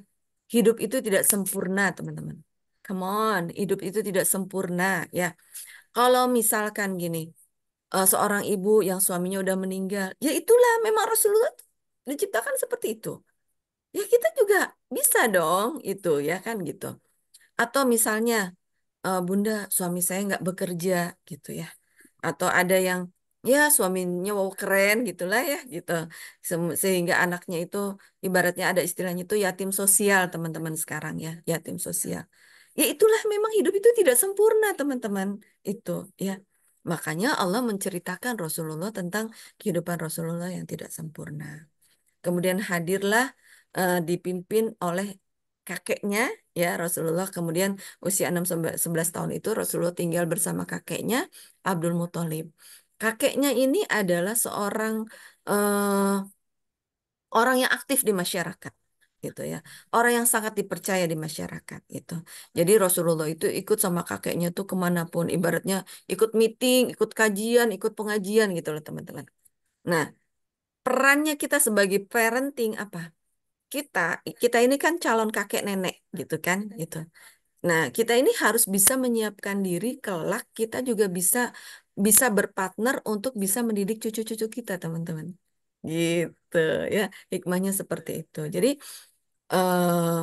hidup itu tidak sempurna, teman-teman. Come on, hidup itu tidak sempurna ya. Kalau misalkan gini, seorang ibu yang suaminya udah meninggal, ya itulah memang Rasulullah diciptakan seperti itu. Ya kita juga bisa dong itu ya kan gitu. Atau misalnya Bunda, suami saya nggak bekerja gitu ya. Atau ada yang ya suaminya wow keren gitulah ya gitu. Sehingga anaknya itu ibaratnya ada istilahnya itu yatim sosial teman-teman sekarang ya, yatim sosial. Ya itulah memang hidup itu tidak sempurna teman-teman itu ya. Makanya Allah menceritakan Rasulullah tentang kehidupan Rasulullah yang tidak sempurna. Kemudian hadirlah dipimpin oleh kakeknya ya Rasulullah. Kemudian usia 6 sampai 11 tahun itu Rasulullah tinggal bersama kakeknya Abdul Muthalib. Kakeknya ini adalah seorang eh, orang yang aktif di masyarakat gitu ya. Orang yang sangat dipercaya di masyarakat gitu. Jadi Rasulullah itu ikut sama kakeknya tuh kemanapun. Ibaratnya ikut meeting, ikut kajian, ikut pengajian gitu loh teman-teman. Nah, perannya kita sebagai parenting apa? kita kita ini kan calon kakek nenek gitu kan gitu. Nah, kita ini harus bisa menyiapkan diri kelak kita juga bisa bisa berpartner untuk bisa mendidik cucu-cucu kita, teman-teman. Gitu ya, hikmahnya seperti itu. Jadi eh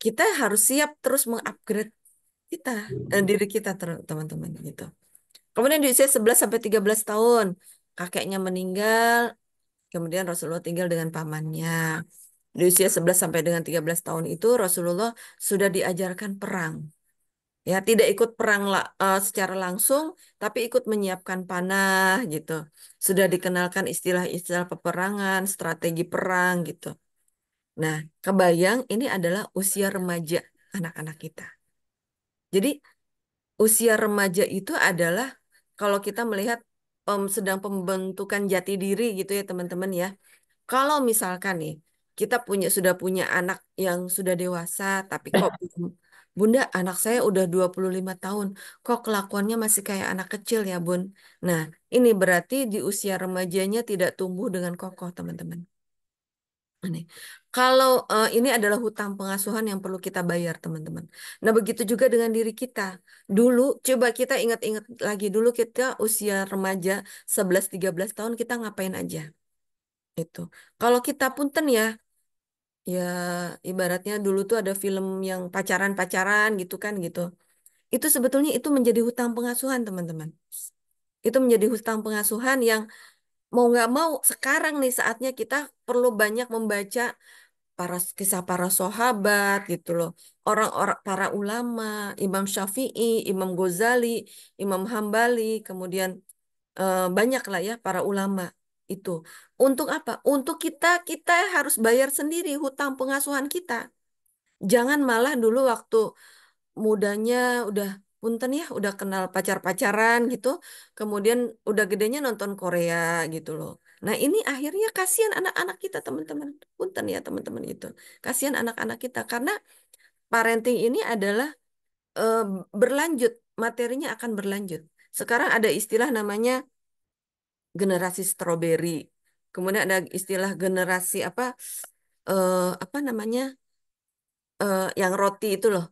kita harus siap terus mengupgrade kita diri kita teman-teman gitu. Kemudian di usia 11 sampai 13 tahun kakeknya meninggal. Kemudian Rasulullah tinggal dengan pamannya. Di usia 11 sampai dengan 13 tahun itu Rasulullah sudah diajarkan perang. Ya, tidak ikut perang secara langsung, tapi ikut menyiapkan panah gitu. Sudah dikenalkan istilah-istilah peperangan, strategi perang gitu. Nah, kebayang ini adalah usia remaja anak-anak kita. Jadi, usia remaja itu adalah kalau kita melihat sedang pembentukan jati diri gitu ya, teman-teman ya. Kalau misalkan nih, kita sudah punya anak yang sudah dewasa, tapi kok Bunda, anak saya udah 25 tahun, kok kelakuannya masih kayak anak kecil ya, Bun? Nah, ini berarti di usia remajanya tidak tumbuh dengan kokoh, teman-teman. Ini. Kalau ini adalah hutang pengasuhan yang perlu kita bayar, teman-teman. Nah, begitu juga dengan diri kita. Dulu, coba kita ingat-ingat lagi, dulu kita usia remaja 11-13 tahun, kita ngapain aja? Itu. Kalau kita punten ya, ya ibaratnya dulu tuh ada film yang pacaran-pacaran gitu kan gitu. Itu sebetulnya itu menjadi hutang pengasuhan teman-teman. Itu menjadi hutang pengasuhan yang mau nggak mau sekarang nih saatnya kita perlu banyak membaca kisah para sahabat gitu loh. Orang-orang para ulama, Imam Syafi'i, Imam Ghazali, Imam Hambali, kemudian banyak lah ya para ulama itu. Untuk apa? Untuk kita harus bayar sendiri hutang pengasuhan kita. Jangan malah dulu waktu mudanya udah punten ya, udah kenal pacar-pacaran gitu, kemudian udah gedenya nonton Korea gitu loh. Nah, ini akhirnya kasihan anak-anak kita, teman-teman. Punten ya, teman-teman gitu. Kasihan anak-anak kita karena parenting ini adalah eh, berlanjut, materinya akan berlanjut. Sekarang ada istilah namanya generasi stroberi. Kemudian ada istilah generasi apa namanya? Yang roti itu loh,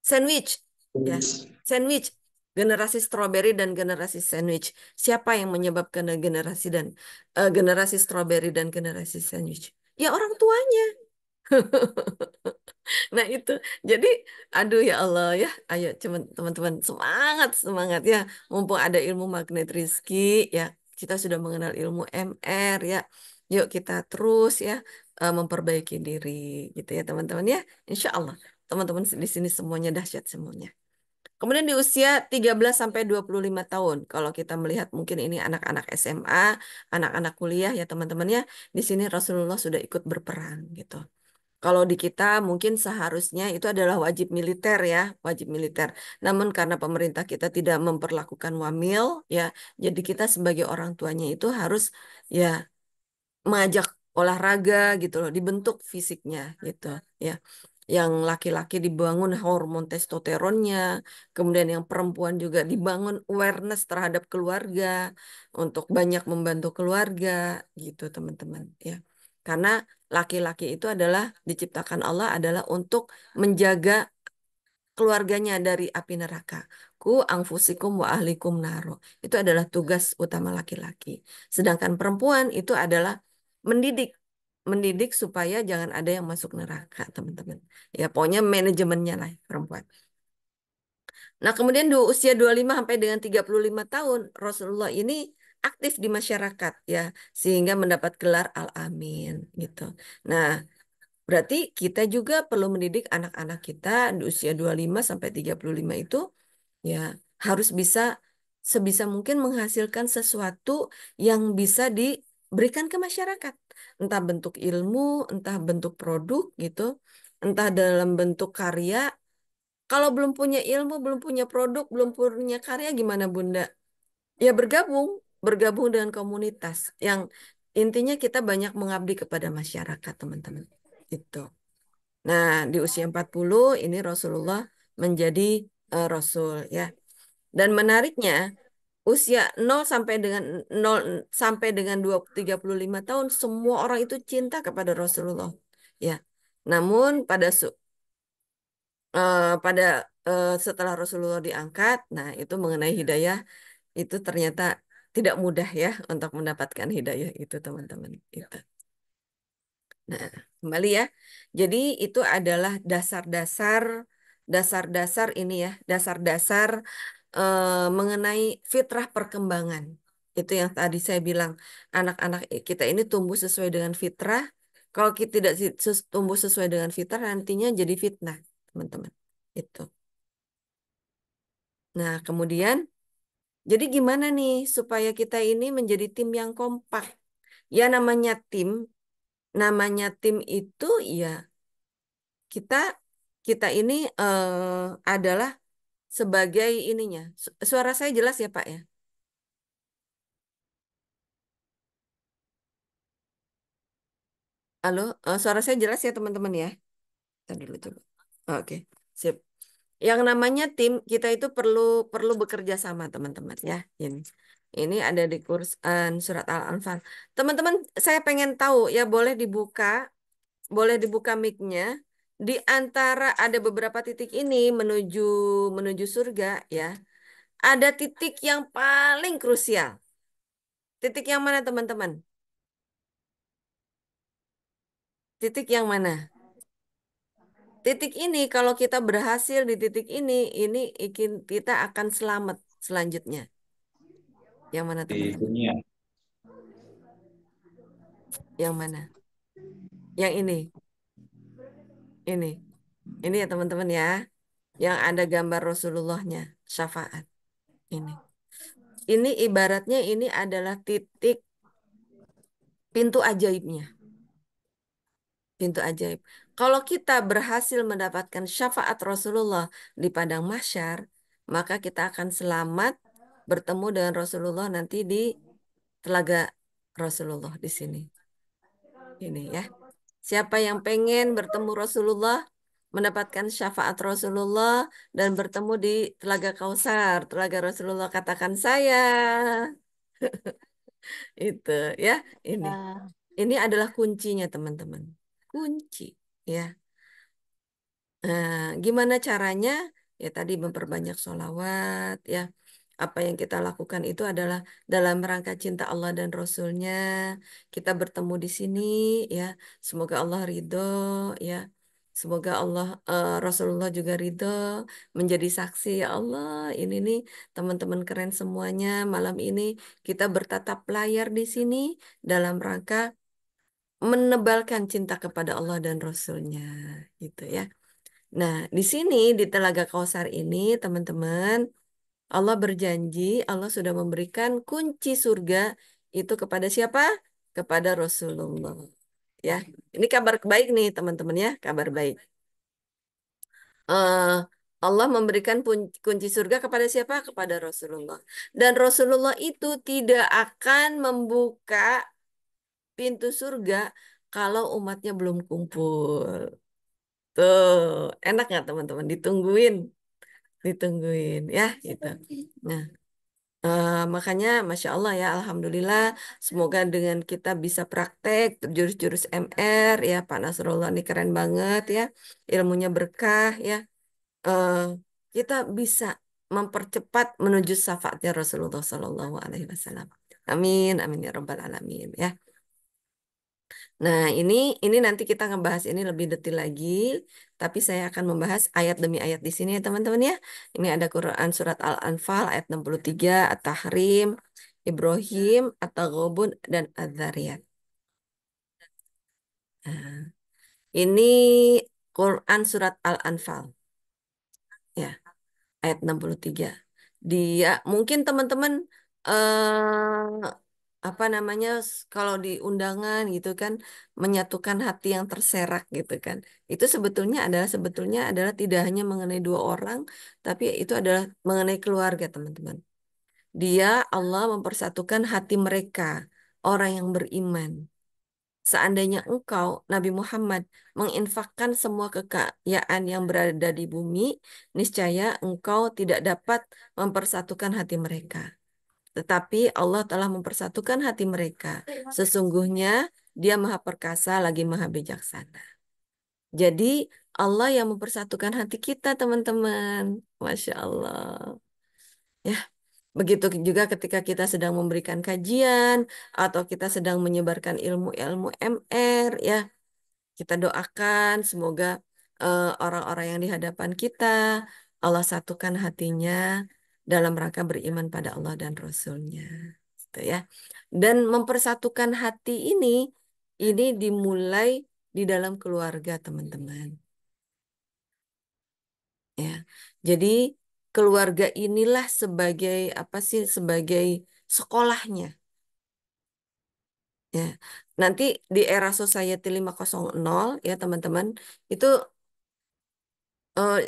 sandwich. Ya, sandwich. Generasi stroberi dan generasi sandwich. Siapa yang menyebabkan generasi stroberi dan generasi sandwich? Ya orang tuanya. Nah itu, jadi aduh ya Allah ya, ayo teman-teman semangat semangat ya, mumpung ada ilmu magnet Rizki ya, kita sudah mengenal ilmu MR ya, yuk kita terus ya memperbaiki diri gitu ya teman-teman ya, Insya Allah teman-teman di sini semuanya dahsyat semuanya. Kemudian di usia 13 sampai 25 tahun, kalau kita melihat mungkin ini anak-anak SMA, anak-anak kuliah ya teman-teman ya, di sini Rasulullah sudah ikut berperang gitu. Kalau di kita mungkin seharusnya itu adalah wajib militer ya, wajib militer. Namun karena pemerintah kita tidak memperlakukan wamil ya, jadi kita sebagai orang tuanya itu harus ya mengajak olahraga gitu loh, dibentuk fisiknya gitu ya. Yang laki-laki dibangun hormon testosteronnya, kemudian yang perempuan juga dibangun awareness terhadap keluarga untuk banyak membantu keluarga gitu teman-teman ya. Karena laki-laki itu adalah diciptakan Allah adalah untuk menjaga keluarganya dari api neraka. Ku angfusikum wa ahlikum naro. Itu adalah tugas utama laki-laki. Sedangkan perempuan itu adalah mendidik. Mendidik supaya jangan ada yang masuk neraka, teman-teman. Ya, pokoknya manajemennya lah perempuan. Nah, kemudian di usia 25 sampai dengan 35 tahun, Rasulullah ini aktif di masyarakat ya, sehingga mendapat gelar Al-Amin gitu. Nah, berarti kita juga perlu mendidik anak-anak kita di usia 25 sampai 35 itu ya harus bisa sebisa mungkin menghasilkan sesuatu yang bisa diberikan ke masyarakat. Entah bentuk ilmu, entah bentuk produk gitu, entah dalam bentuk karya. Kalau belum punya ilmu, belum punya produk, belum punya karya gimana Bunda? Ya bergabung dengan komunitas yang intinya kita banyak mengabdi kepada masyarakat, teman-teman. Itu. Nah, di usia 40 ini Rasulullah menjadi Rasul ya. Dan menariknya, usia 0 sampai dengan 35 tahun semua orang itu cinta kepada Rasulullah. Ya. Namun pada setelah Rasulullah diangkat, nah itu mengenai hidayah itu ternyata tidak mudah ya untuk mendapatkan hidayah itu teman-teman. Itu. Nah, kembali ya. Jadi itu adalah dasar-dasar ini ya, dasar-dasar mengenai fitrah perkembangan. Itu yang tadi saya bilang, anak-anak kita ini tumbuh sesuai dengan fitrah. Kalau kita tidak tumbuh sesuai dengan fitrah, nantinya jadi fitnah, teman-teman. Itu. Nah, kemudian, jadi gimana nih supaya kita ini menjadi tim yang kompak? Ya namanya tim itu ya kita kita ini adalah sebagai ininya. Suara saya jelas ya Pak ya? Halo, suara saya jelas ya teman-teman ya? Kita dulu coba. Oke, sip. Yang namanya tim kita itu perlu perlu bekerja sama teman-teman ya. Ini ada di Quran surat Al-Anfal. Teman-teman, saya pengen tahu ya boleh dibuka mic-nya. Di antara ada beberapa titik ini menuju menuju surga ya. Ada titik yang paling krusial. Titik yang mana teman-teman? Titik yang mana? Titik ini kalau kita berhasil di titik ini kita akan selamat selanjutnya. Yang mana di teman-teman? dunia. Yang mana? Yang ini. Ini. Ini ya teman-teman ya. Yang ada gambar Rasulullahnya, syafaat. Ini. Ini ibaratnya ini adalah titik pintu ajaibnya. Pintu ajaib. Kalau kita berhasil mendapatkan syafaat Rasulullah di padang mahsyar, maka kita akan selamat bertemu dengan Rasulullah nanti di telaga Rasulullah di sini. Ini ya. Siapa yang pengen bertemu Rasulullah, mendapatkan syafaat Rasulullah dan bertemu di Telaga Kausar, Telaga Rasulullah katakan saya. Itu ya, ini. Ya, Ini adalah kuncinya teman-teman. Kunci ya. Nah, gimana caranya? Ya tadi memperbanyak sholawat ya. Apa yang kita lakukan itu adalah dalam rangka cinta Allah dan Rasulnya. Kita bertemu di sini ya. Semoga Allah ridho ya. Semoga Allah Rasulullah juga ridho menjadi saksi ya Allah. Ini nih teman-teman keren semuanya. Malam ini kita bertatap layar di sini dalam rangka menebalkan cinta kepada Allah dan Rasulnya, gitu ya. Nah, di sini di Telaga Kausar ini, teman-teman, Allah berjanji, Allah sudah memberikan kunci surga itu kepada siapa? Kepada Rasulullah. Ya, ini kabar baik nih, teman-teman ya, kabar baik. eh, Allah memberikan kunci surga kepada siapa? Kepada Rasulullah. Dan Rasulullah itu tidak akan membuka pintu surga kalau umatnya belum kumpul. Tuh, enak nggak teman-teman? Ditungguin, ditungguin ya, gitu. Nah, makanya Masya Allah ya, Alhamdulillah, semoga dengan kita bisa praktek jurus-jurus MR ya, Pak Nasrullah ini keren banget ya, ilmunya berkah ya. eh, kita bisa mempercepat menuju syafaatnya Rasulullah Shallallahu Alaihi Wasallam. Amin, amin ya Rabbal Alamin ya. Nah, ini nanti kita ngebahas ini lebih detail lagi, tapi saya akan membahas ayat demi ayat di sini ya teman-teman ya. Ini ada Quran surat Al-Anfal ayat 63, At-Tahrim, Ibrahim, At-Taghabun, dan Az-Zariyat. Nah, ini Quran surat Al-Anfal ya. Ayat 63. Dia mungkin teman-teman apa namanya kalau di undangan gitu kan menyatukan hati yang terserak gitu kan. Itu sebetulnya adalah tidak hanya mengenai dua orang tapi itu adalah mengenai keluarga, teman-teman. Dia Allah mempersatukan hati mereka, orang yang beriman. Seandainya engkau, Nabi Muhammad, menginfakkan semua kekayaan yang berada di bumi, niscaya engkau tidak dapat mempersatukan hati mereka. Tetapi Allah telah mempersatukan hati mereka. Sesungguhnya Dia Maha Perkasa lagi Maha Bijaksana. Jadi Allah yang mempersatukan hati kita, teman-teman. Masya Allah. Ya, begitu juga ketika kita sedang memberikan kajian atau kita sedang menyebarkan ilmu-ilmu MR, ya. Kita doakan semoga orang-orang yang di hadapan kita Allah satukan hatinya dalam rangka beriman pada Allah dan Rasul-Nya. Gitu ya. Dan mempersatukan hati ini dimulai di dalam keluarga, teman-teman. Ya. Jadi keluarga inilah sebagai apa sih? Sebagai sekolahnya. Ya. Nanti di era Society 5.0 ya, teman-teman, itu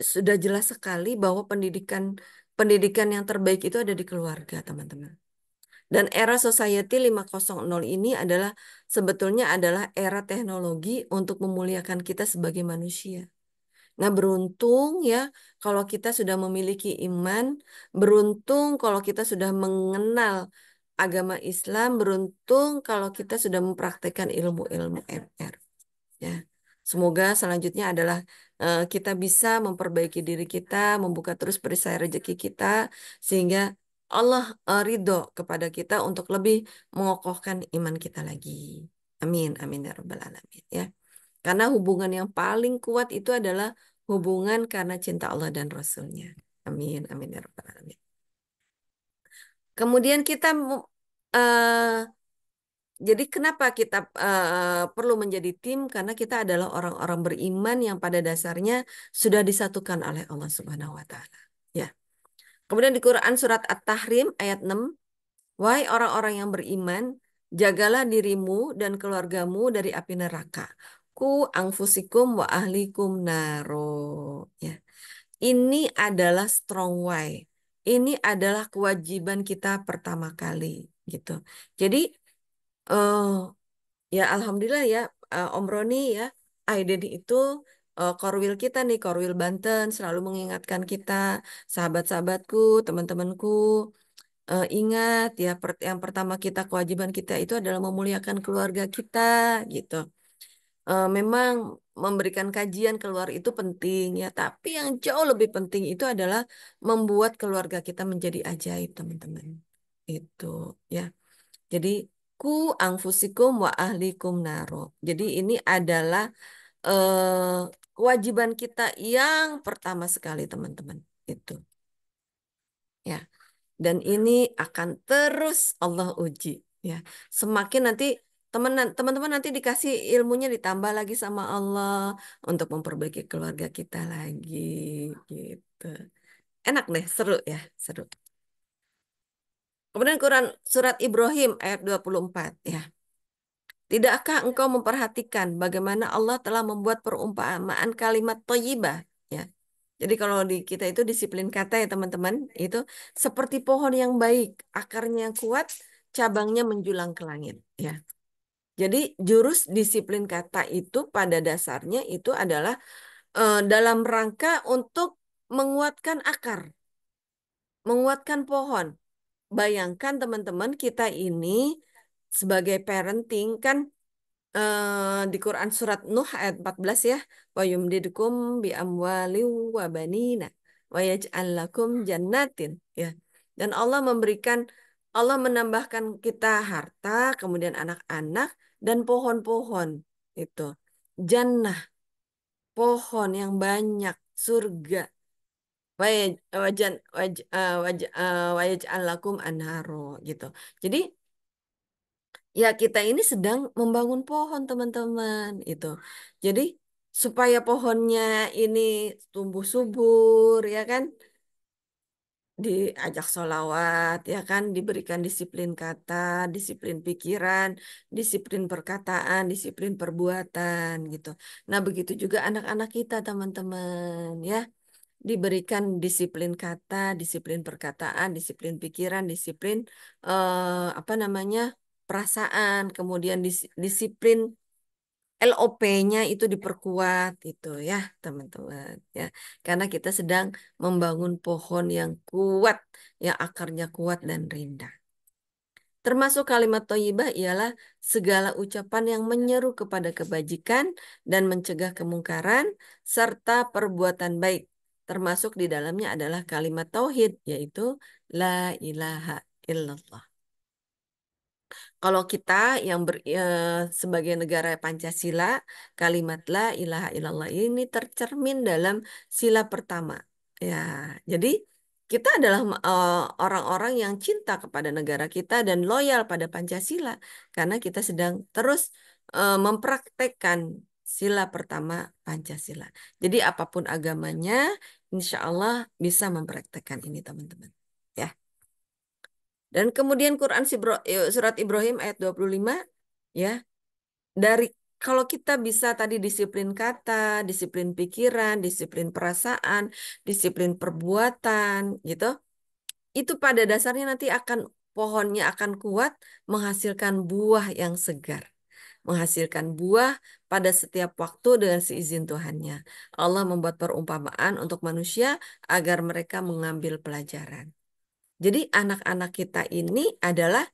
sudah jelas sekali bahwa pendidikan pendidikan yang terbaik itu ada di keluarga, teman-teman. Dan era Society 5.0 ini sebetulnya adalah era teknologi untuk memuliakan kita sebagai manusia. Nah, beruntung ya kalau kita sudah memiliki iman, beruntung kalau kita sudah mengenal agama Islam, beruntung kalau kita sudah mempraktekkan ilmu-ilmu MR. Ya, semoga selanjutnya adalah kita bisa memperbaiki diri kita, membuka terus perisai rezeki kita, sehingga Allah ridho kepada kita untuk lebih mengokohkan iman kita lagi. Amin, amin ya rabbal alamin. Ya, karena hubungan yang paling kuat itu adalah hubungan karena cinta Allah dan Rasulnya. Amin, amin ya rabbal alamin. Kemudian kita jadi kenapa kita perlu menjadi tim? Karena kita adalah orang-orang beriman yang pada dasarnya sudah disatukan oleh Allah Subhanahu wa taala. Ya. Kemudian di Quran surat At-Tahrim ayat 6, wahai orang-orang yang beriman, jagalah dirimu dan keluargamu dari api neraka. Ku angfusikum wa ahlikum naro. Ya. Ini adalah strong why. Ini adalah kewajiban kita pertama kali gitu. Jadi eh, ya, alhamdulillah ya, Om Roni ya, Aiden itu Korwil kita nih, Korwil Banten selalu mengingatkan kita, sahabat-sahabatku, teman-temanku, ingat ya, yang pertama kita kewajiban kita itu adalah memuliakan keluarga kita, gitu. Memang memberikan kajian keluar itu penting ya, tapi yang jauh lebih penting itu adalah membuat keluarga kita menjadi ajaib, teman-teman. Itu ya. Jadi ku angfusikum wa ahlikum naro. Jadi ini adalah kewajiban kita yang pertama sekali teman-teman itu ya. Dan ini akan terus Allah uji ya. Semakin nanti teman-teman nanti dikasih ilmunya ditambah lagi sama Allah untuk memperbaiki keluarga kita lagi gitu. Enak deh, seru ya, seru. Kemudian Quran surat Ibrahim ayat 24 ya. Tidakkah engkau memperhatikan bagaimana Allah telah membuat perumpamaan kalimat thayyibah ya. Jadi kalau di kita itu disiplin kata ya teman-teman, itu seperti pohon yang baik, akarnya yang kuat, cabangnya menjulang ke langit ya. Jadi jurus disiplin kata itu pada dasarnya itu adalah dalam rangka untuk menguatkan akar, menguatkan pohon. Bayangkan teman-teman kita ini sebagai parenting kan di Quran surat Nuh ayat 14 ya, wa yumdidukum bi amwali wa banina wa yaj'al lakum jannatin ya. Dan Allah menambahkan kita harta, kemudian anak-anak dan pohon-pohon itu. Jannah, pohon yang banyak, surga. Wa yaj'al lakum anharo gitu. Jadi ya kita ini sedang membangun pohon teman-teman itu. Jadi supaya pohonnya ini tumbuh subur ya kan, diajak sholawat ya kan, diberikan disiplin kata, disiplin pikiran, disiplin perkataan, disiplin perbuatan gitu. Nah begitu juga anak-anak kita teman-teman ya, diberikan disiplin kata, disiplin perkataan, disiplin pikiran, disiplin apa namanya perasaan, kemudian disiplin LOP-nya itu diperkuat itu ya teman-teman ya, karena kita sedang membangun pohon yang kuat, yang akarnya kuat dan rindang. Termasuk kalimat thayyibah ialah segala ucapan yang menyeru kepada kebajikan dan mencegah kemungkaran serta perbuatan baik. Termasuk di dalamnya adalah kalimat tauhid yaitu la ilaha illallah. Kalau kita yang sebagai negara Pancasila, kalimat la ilaha illallah ini tercermin dalam sila pertama. Ya, jadi kita adalah orang-orang yang cinta kepada negara kita dan loyal pada Pancasila karena kita sedang terus mempraktekkan sila pertama Pancasila. Jadi apapun agamanya, insya Allah bisa mempraktekkan ini teman-teman. Ya. Dan kemudian surat Ibrahim ayat 25 ya, dari kalau kita bisa tadi disiplin kata, disiplin pikiran, disiplin perasaan, disiplin perbuatan gitu, itu pada dasarnya nanti pohonnya akan kuat menghasilkan buah yang segar. Menghasilkan buah pada setiap waktu dengan seizin Tuhannya. Allah membuat perumpamaan untuk manusia agar mereka mengambil pelajaran. Jadi anak-anak kita ini adalah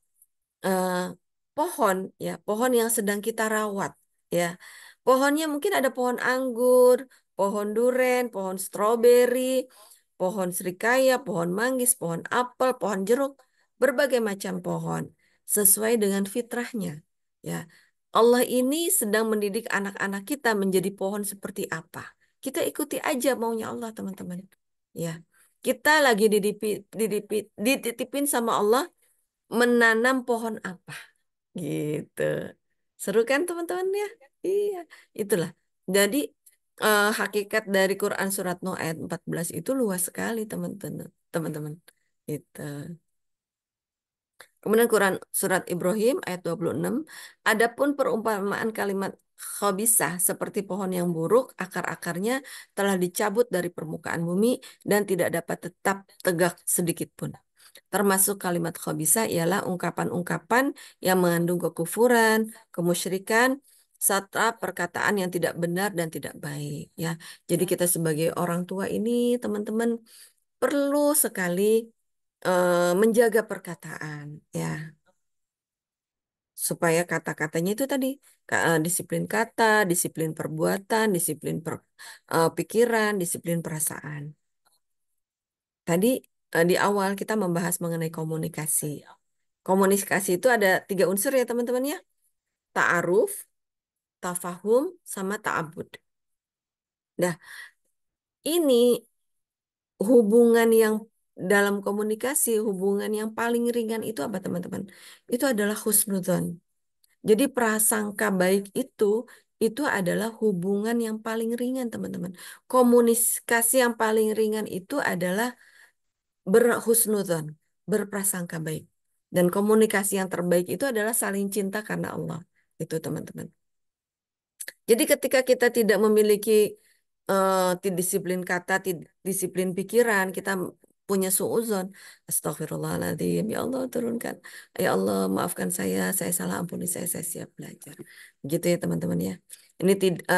eh, pohon ya, pohon yang sedang kita rawat ya. Pohonnya mungkin ada pohon anggur, pohon duren, pohon stroberi, pohon serikaya, pohon manggis, pohon apel, pohon jeruk, berbagai macam pohon sesuai dengan fitrahnya ya. Allah ini sedang mendidik anak-anak kita menjadi pohon seperti apa. Kita ikuti aja maunya Allah, teman-teman. Ya. Kita lagi dititipin sama Allah menanam pohon apa gitu. Seru kan teman-teman ya? Iya, itulah. Jadi hakikat dari Quran surat Nuh ayat 14 itu luas sekali teman-teman. Teman-teman. Itu. Kemudian Quran surat Ibrahim ayat 26, adapun perumpamaan kalimat khabisah seperti pohon yang buruk, akar-akarnya telah dicabut dari permukaan bumi dan tidak dapat tetap tegak sedikit pun. Termasuk kalimat khabisah ialah ungkapan-ungkapan yang mengandung kekufuran, kemusyrikan, serta perkataan yang tidak benar dan tidak baik ya. Jadi kita sebagai orang tua ini teman-teman perlu sekali menjaga perkataan ya, supaya kata-katanya itu tadi disiplin kata, disiplin perbuatan, disiplin pikiran, disiplin perasaan. Tadi di awal kita membahas mengenai komunikasi. Komunikasi itu ada 3 unsur ya teman-teman ya. Ta'aruf, tafahum, sama ta'abud. Nah, ini hubungan yang dalam komunikasi, hubungan yang paling ringan itu apa teman-teman? Itu adalah husnudzon. Jadi prasangka baik itu adalah hubungan yang paling ringan teman-teman. Komunikasi yang paling ringan itu adalah berhusnudzon, berprasangka baik. Dan komunikasi yang terbaik itu adalah saling cinta karena Allah. Itu teman-teman. Jadi ketika kita tidak memiliki disiplin kata, disiplin pikiran, kita punya suudzon. Astagfirullahaladzim, ya Allah turunkan. Ya Allah maafkan saya salah ampuni saya siap belajar. Gitu ya teman-teman ya.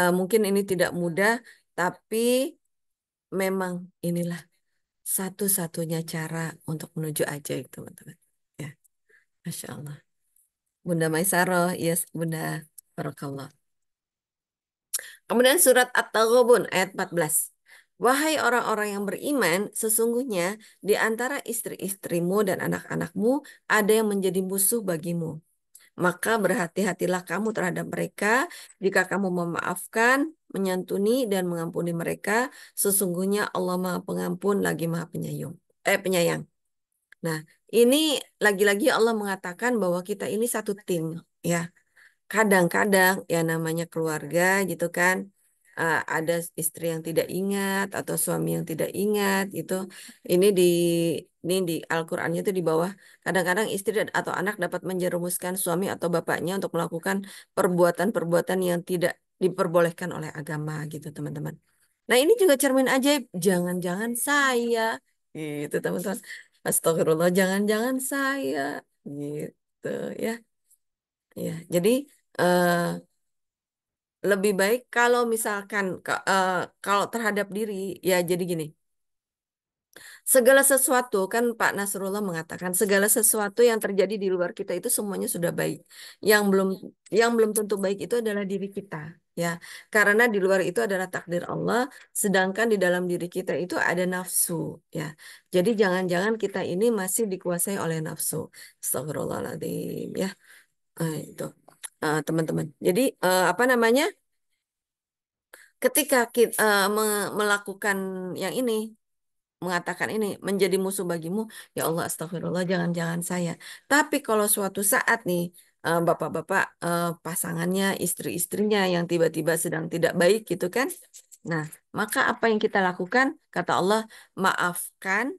Mungkin ini tidak mudah, tapi memang inilah satu-satunya cara untuk menuju ajaib teman-teman. Ya, Masya Allah. Bunda Maisaroh, yes Bunda. Barakallah. Kemudian surat At-Taghabun ayat 14. Wahai orang-orang yang beriman, sesungguhnya di antara istri-istrimu dan anak-anakmu ada yang menjadi musuh bagimu. Maka berhati-hatilah kamu terhadap mereka jika kamu memaafkan, menyantuni dan mengampuni mereka. Sesungguhnya Allah Maha Pengampun lagi Maha Penyayang. Penyayang. Nah, ini lagi-lagi Allah mengatakan bahwa kita ini satu tim, ya. Kadang-kadang ya namanya keluarga gitu kan, ada istri yang tidak ingat atau suami yang tidak ingat gitu. Ini di di Al-Qur'annya itu di bawah. Kadang-kadang istri atau anak dapat menjerumuskan suami atau bapaknya untuk melakukan perbuatan-perbuatan yang tidak diperbolehkan oleh agama gitu teman-teman. Nah ini juga cermin ajaib. Jangan-jangan saya gitu teman-teman. Astagfirullah, jangan-jangan saya gitu ya. Ya, jadi eh, lebih baik kalau misalkan kalau terhadap diri ya jadi gini. Segala sesuatu kan Pak Nasrullah mengatakan segala sesuatu yang terjadi di luar kita itu semuanya sudah baik. Yang belum yang belum tentu baik itu adalah diri kita, ya. Karena di luar itu adalah takdir Allah, sedangkan di dalam diri kita itu ada nafsu, ya. Jadi jangan-jangan kita ini masih dikuasai oleh nafsu. Astagfirullahaladzim, ya. Itu teman-teman. Jadi apa namanya? Ketika kita melakukan yang ini, mengatakan ini menjadi musuh bagimu, ya Allah astagfirullah jangan-jangan saya. Tapi kalau suatu saat nih bapak-bapak pasangannya, istri-istrinya yang tiba-tiba sedang tidak baik gitu kan. Nah, maka apa yang kita lakukan? Kata Allah, maafkan,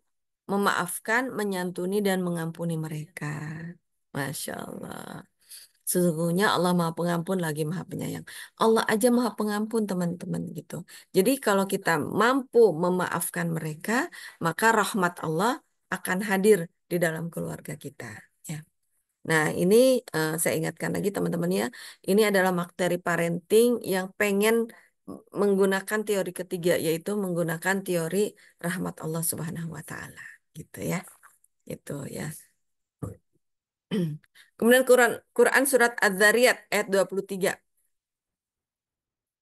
memaafkan, menyantuni dan mengampuni mereka. Masya Allah. Sesungguhnya Allah Maha Pengampun lagi Maha Penyayang. Allah aja Maha Pengampun teman-teman gitu. Jadi kalau kita mampu memaafkan mereka, maka rahmat Allah akan hadir di dalam keluarga kita. Ya. Nah ini saya ingatkan lagi teman-teman ya, ini adalah materi parenting yang pengen menggunakan teori ketiga, yaitu menggunakan teori rahmat Allah Subhanahu Wa Taala, gitu ya. Itu ya. Kemudian Quran surat Az-Zariyat ayat 23.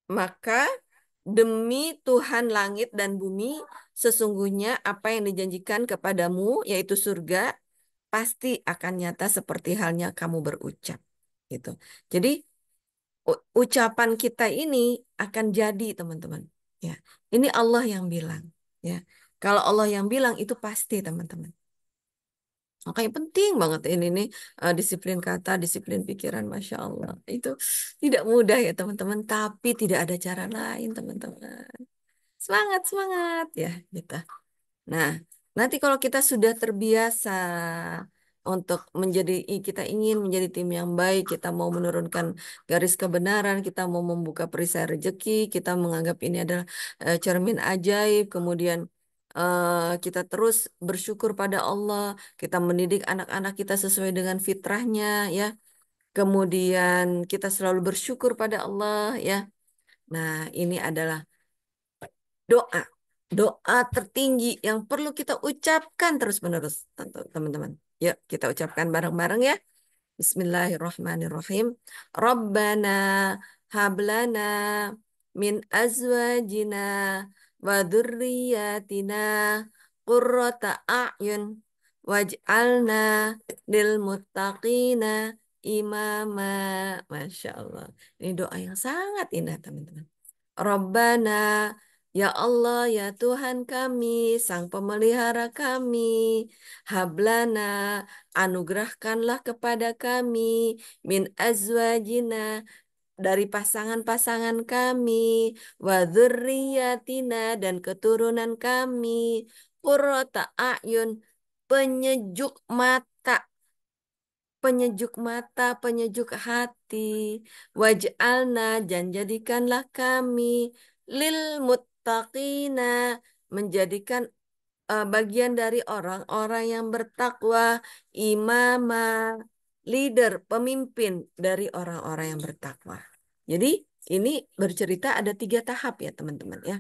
Maka demi Tuhan langit dan bumi, sesungguhnya apa yang dijanjikan kepadamu, yaitu surga, pasti akan nyata seperti halnya kamu berucap. Gitu. Jadi ucapan kita ini akan jadi, teman-teman. Ya, ini Allah yang bilang. Ya, kalau Allah yang bilang itu pasti, teman-teman. Makanya penting banget ini nih disiplin kata, disiplin pikiran, Masya Allah. Itu tidak mudah ya teman-teman, tapi tidak ada cara lain teman-teman. Semangat, semangat ya gitu. Nah, nanti kalau kita sudah terbiasa untuk kita ingin menjadi tim yang baik, kita mau menurunkan garis kebenaran, kita mau membuka perisai rezeki, kita menganggap ini adalah cermin ajaib, kemudian kita terus bersyukur pada Allah, kita mendidik anak-anak kita sesuai dengan fitrahnya, ya. Kemudian kita selalu bersyukur pada Allah, ya. Nah, ini adalah doa. Doa tertinggi yang perlu kita ucapkan terus-menerus, teman-teman. Yuk, kita ucapkan bareng-bareng ya. Bismillahirrahmanirrahim. Rabbana hablana min azwajina wa dzurriyyatina qurrata a'yun waj'alna lil muttaqina imama. Masya Allah. Ini doa yang sangat indah, teman-teman. Rabbana Ya Allah, ya Tuhan kami, Sang Pemelihara kami, hablana, anugerahkanlah kepada kami, min azwajina, dari pasangan-pasangan kami, wa dzurriyyatina, dan keturunan kami, qurrata a'yun, penyejuk mata, penyejuk mata, penyejuk hati, waj'alna, dan jadikanlah kami, lil muttaqina, menjadikan bagian dari orang-orang yang bertakwa, imama, leader, pemimpin dari orang-orang yang bertakwa. Jadi ini bercerita ada 3 tahap ya teman-teman ya.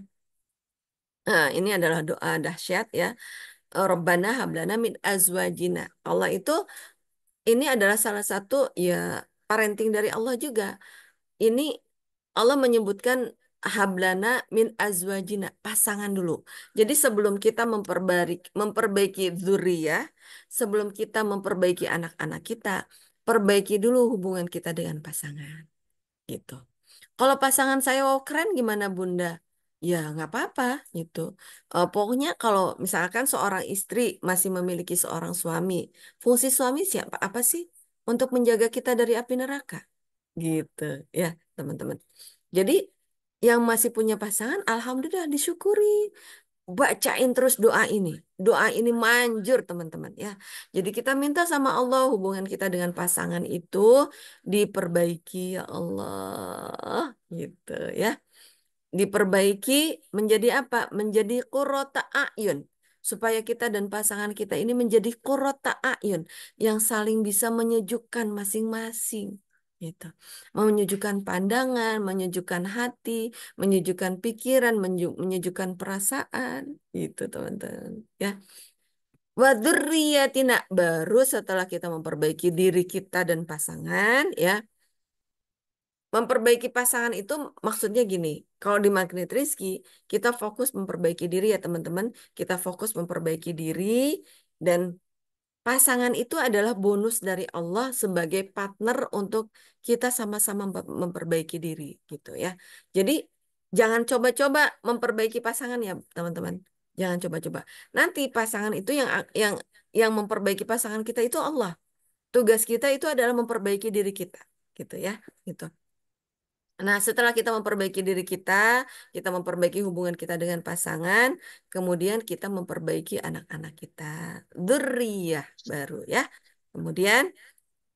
Nah, ini adalah doa dahsyat ya. Rabbana hablana min azwajina. Allah itu ini adalah salah satu ya parenting dari Allah juga. Ini Allah menyebutkan hablana min azwajina, pasangan dulu. Jadi sebelum kita memperbaiki dzurriyyah, sebelum kita memperbaiki anak-anak kita, perbaiki dulu hubungan kita dengan pasangan, gitu. Kalau pasangan saya wow keren gimana Bunda? Ya nggak apa-apa gitu. Pokoknya kalau misalkan seorang istri masih memiliki seorang suami, fungsi suami siapa apa sih? Untuk menjaga kita dari api neraka. Gitu ya teman-teman. Jadi yang masih punya pasangan, alhamdulillah disyukuri. Bacain terus doa ini. Doa ini manjur teman-teman ya. Jadi kita minta sama Allah hubungan kita dengan pasangan itu diperbaiki ya Allah. Gitu ya. Diperbaiki menjadi apa? Menjadi qurrata a'yun. Supaya kita dan pasangan kita ini menjadi qurrata a'yun yang saling bisa menyejukkan masing-masing. Gitu. Menyejukkan pandangan, menyejukkan hati, menyejukkan pikiran, menyejukkan perasaan. Gitu teman-teman. Ya. Wa dzurriyyatina, baru setelah kita memperbaiki diri kita dan pasangan ya. Memperbaiki pasangan itu maksudnya gini, kalau di Magnet Rizky, kita fokus memperbaiki diri ya teman-teman, kita fokus memperbaiki diri, dan pasangan itu adalah bonus dari Allah sebagai partner untuk kita sama-sama memperbaiki diri gitu ya. Jadi jangan coba-coba memperbaiki pasangan ya teman-teman, jangan coba-coba. Nanti pasangan itu yang yang memperbaiki pasangan kita itu Allah. Tugas kita itu adalah memperbaiki diri kita gitu ya, gitu. Nah, setelah kita memperbaiki diri kita memperbaiki hubungan kita dengan pasangan, kemudian kita memperbaiki anak-anak kita. Dzurriyyah baru ya. Kemudian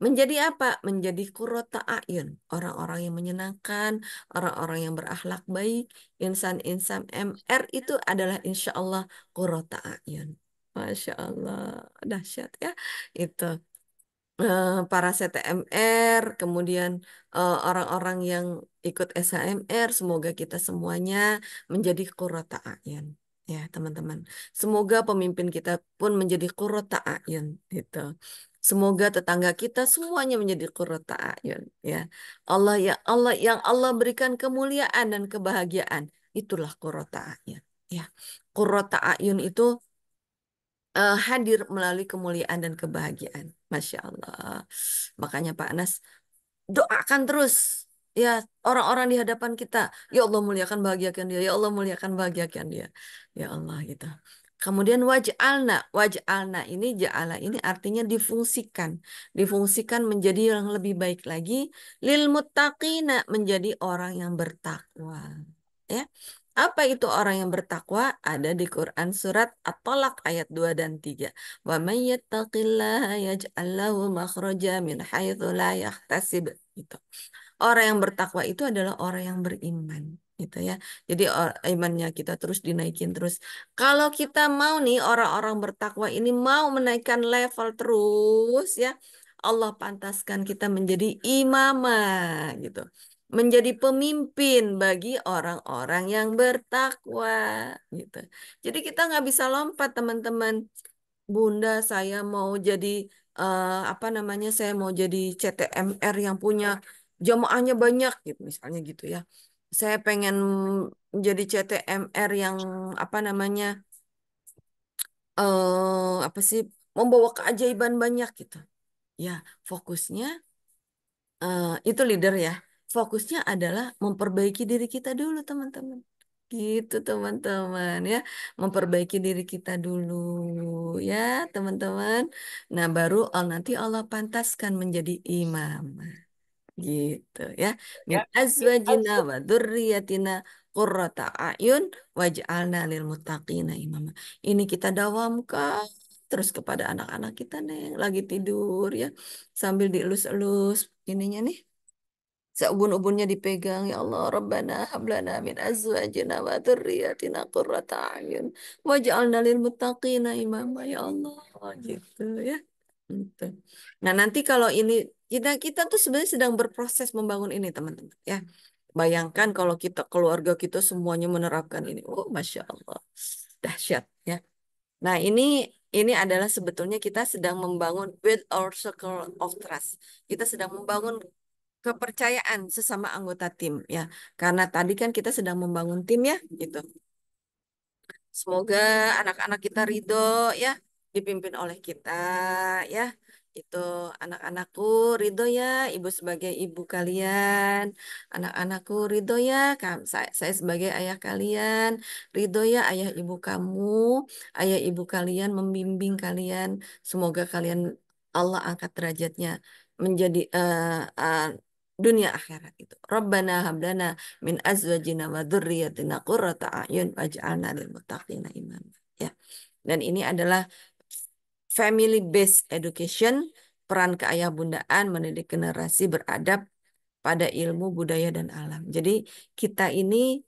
menjadi apa? Menjadi qurrata a'yun, orang-orang yang menyenangkan, orang-orang yang berakhlak baik, insan-insan MR itu adalah insya Allah qurrata a'yun. Masya Allah, dahsyat ya. Itu para CTMR, kemudian orang-orang yang ikut SHMR, semoga kita semuanya menjadi qurrata a'yun. Ya, teman-teman. Semoga pemimpin kita pun menjadi qurrata a'yun, gitu. Semoga tetangga kita semuanya menjadi qurrata a'yun, ya. Allah ya Allah yang Allah berikan kemuliaan dan kebahagiaan, itulah qurrata a'yun, ya. Qurrata a'yun itu hadir melalui kemuliaan dan kebahagiaan. Masya Allah. Makanya Pak Anas, doakan terus ya orang-orang di hadapan kita. Ya Allah muliakan bahagiakan dia. Ya Allah muliakan bahagiakan dia. Ya Allah gitu. Kemudian waj'alna, waj'alna ini ja'ala ini artinya difungsikan. Difungsikan menjadi yang lebih baik lagi. Lil muttaqina, menjadi orang yang bertakwa. Ya. Apa itu orang yang bertakwa? Ada di Quran surat At-Talaq ayat 2 dan 3. Wa may yattaqillaha yaj'al lahu makhraja min haitsu la yahtasib. Gitu. Orang yang bertakwa itu adalah orang yang beriman, gitu ya. Jadi imannya kita terus dinaikin terus. Kalau kita mau nih orang-orang bertakwa ini mau menaikkan level terus ya, Allah pantaskan kita menjadi imamah gitu. Menjadi pemimpin bagi orang-orang yang bertakwa gitu. Jadi kita nggak bisa lompat teman-teman. Bunda, saya mau jadi apa namanya? Saya mau jadi CTMR yang punya jamaahnya banyak gitu misalnya gitu ya. Saya pengen jadi CTMR yang apa namanya? Apa sih? Membawa keajaiban banyak gitu. Ya, fokusnya itu leader ya. Fokusnya adalah memperbaiki diri kita dulu, teman-teman. Gitu teman-teman ya, memperbaiki diri kita dulu ya teman-teman. Nah baru nanti Allah pantaskan menjadi imam. Gitu ya. Min azwajina wa dzurriyyatina qurrata a'yun waj'alna lil muttaqina imama. Ini kita dawamkan terus kepada anak-anak kita nih yang lagi tidur ya, sambil dielus-elus ininya nih. Seubun-ubunnya dipegang, ya Allah, Rabbana hablana min azwajina wa dzurriyyatina qurrata a'yun waj'alna lil muttaqina imama, ya Allah, gitu ya. Gitu. Nah, nanti kalau ini kita kita tuh sebenarnya sedang berproses membangun ini, teman-teman, ya. Bayangkan kalau kita keluarga kita semuanya menerapkan ini. Oh, Masya Allah. Dahsyat, ya. Nah, ini adalah sebetulnya kita sedang membangun build our circle of trust. Kita sedang membangun kepercayaan sesama anggota tim ya. Karena tadi kan kita sedang membangun tim ya gitu. Semoga anak-anak kita ridho ya, dipimpin oleh kita ya. Itu anak-anakku ridho ya, ibu sebagai ibu kalian. Anak-anakku ridho ya, saya sebagai ayah kalian. Ridho ya ayah ibu kamu, ayah ibu kalian membimbing kalian. Semoga kalian Allah angkat derajatnya menjadi dunia akhirat itu. Rabbana hablana min azwajina wa dzurriyyatina qurrata a'yun waj'alna lil muttaqina imama. Ya. Dan ini adalah family based education, peran keayah bundaan mendidik generasi beradab pada ilmu, budaya, dan alam. Jadi kita ini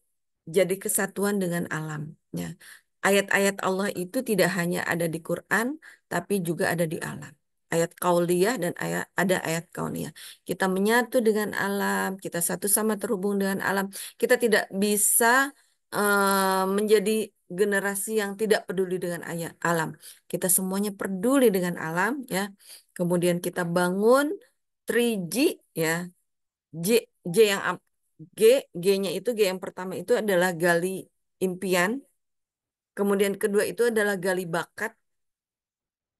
jadi kesatuan dengan alam. Ya. Ayat-ayat Allah itu tidak hanya ada di Quran, tapi juga ada di alam. Ayat kauliyah dan ada ayat kauniyah. Kita menyatu dengan alam, kita satu sama terhubung dengan alam. Kita tidak bisa menjadi generasi yang tidak peduli dengan ayat alam. Kita semuanya peduli dengan alam, ya. Kemudian kita bangun 3G, ya. J J yang G G-nya itu G yang pertama itu adalah gali impian, kemudian kedua itu adalah gali bakat.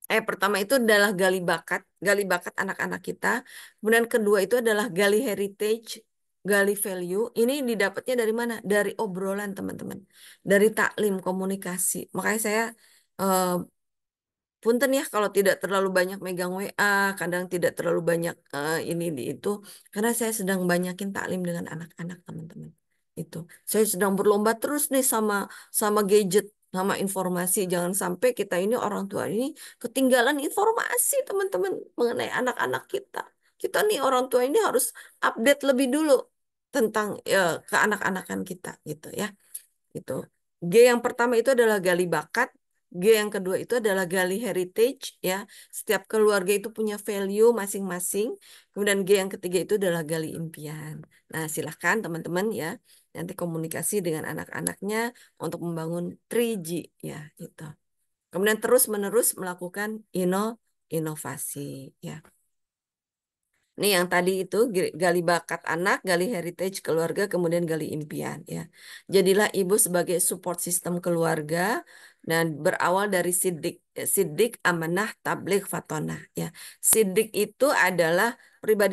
Pertama itu adalah gali bakat anak-anak kita. Kemudian kedua itu adalah gali heritage, gali value. Ini didapatnya dari mana? Dari obrolan teman-teman, dari taklim komunikasi. Makanya saya eh, punten ya kalau tidak terlalu banyak megang WA, kadang tidak terlalu banyak ini di itu, karena saya sedang banyakin taklim dengan anak-anak teman-teman. Itu. Saya sedang berlomba terus nih sama sama gadget, sama informasi. Jangan sampai kita ini orang tua ini ketinggalan informasi teman-teman mengenai anak-anak kita. Kita nih orang tua ini harus update lebih dulu tentang ke anak-anakan kita gitu ya. Itu. G yang pertama itu adalah gali bakat. G yang kedua itu adalah gali heritage ya. Setiap keluarga itu punya value masing-masing. Kemudian G yang ketiga itu adalah gali impian. Nah, silahkan teman-teman ya. Nanti komunikasi dengan anak-anaknya untuk membangun 3G ya gitu. Kemudian terus-menerus melakukan inovasi ya. Ini yang tadi itu gali bakat anak, gali heritage keluarga, kemudian gali impian ya. Jadilah ibu sebagai support sistem keluarga dan berawal dari sidik, amanah, tabligh, fatonah ya. Sidik itu adalah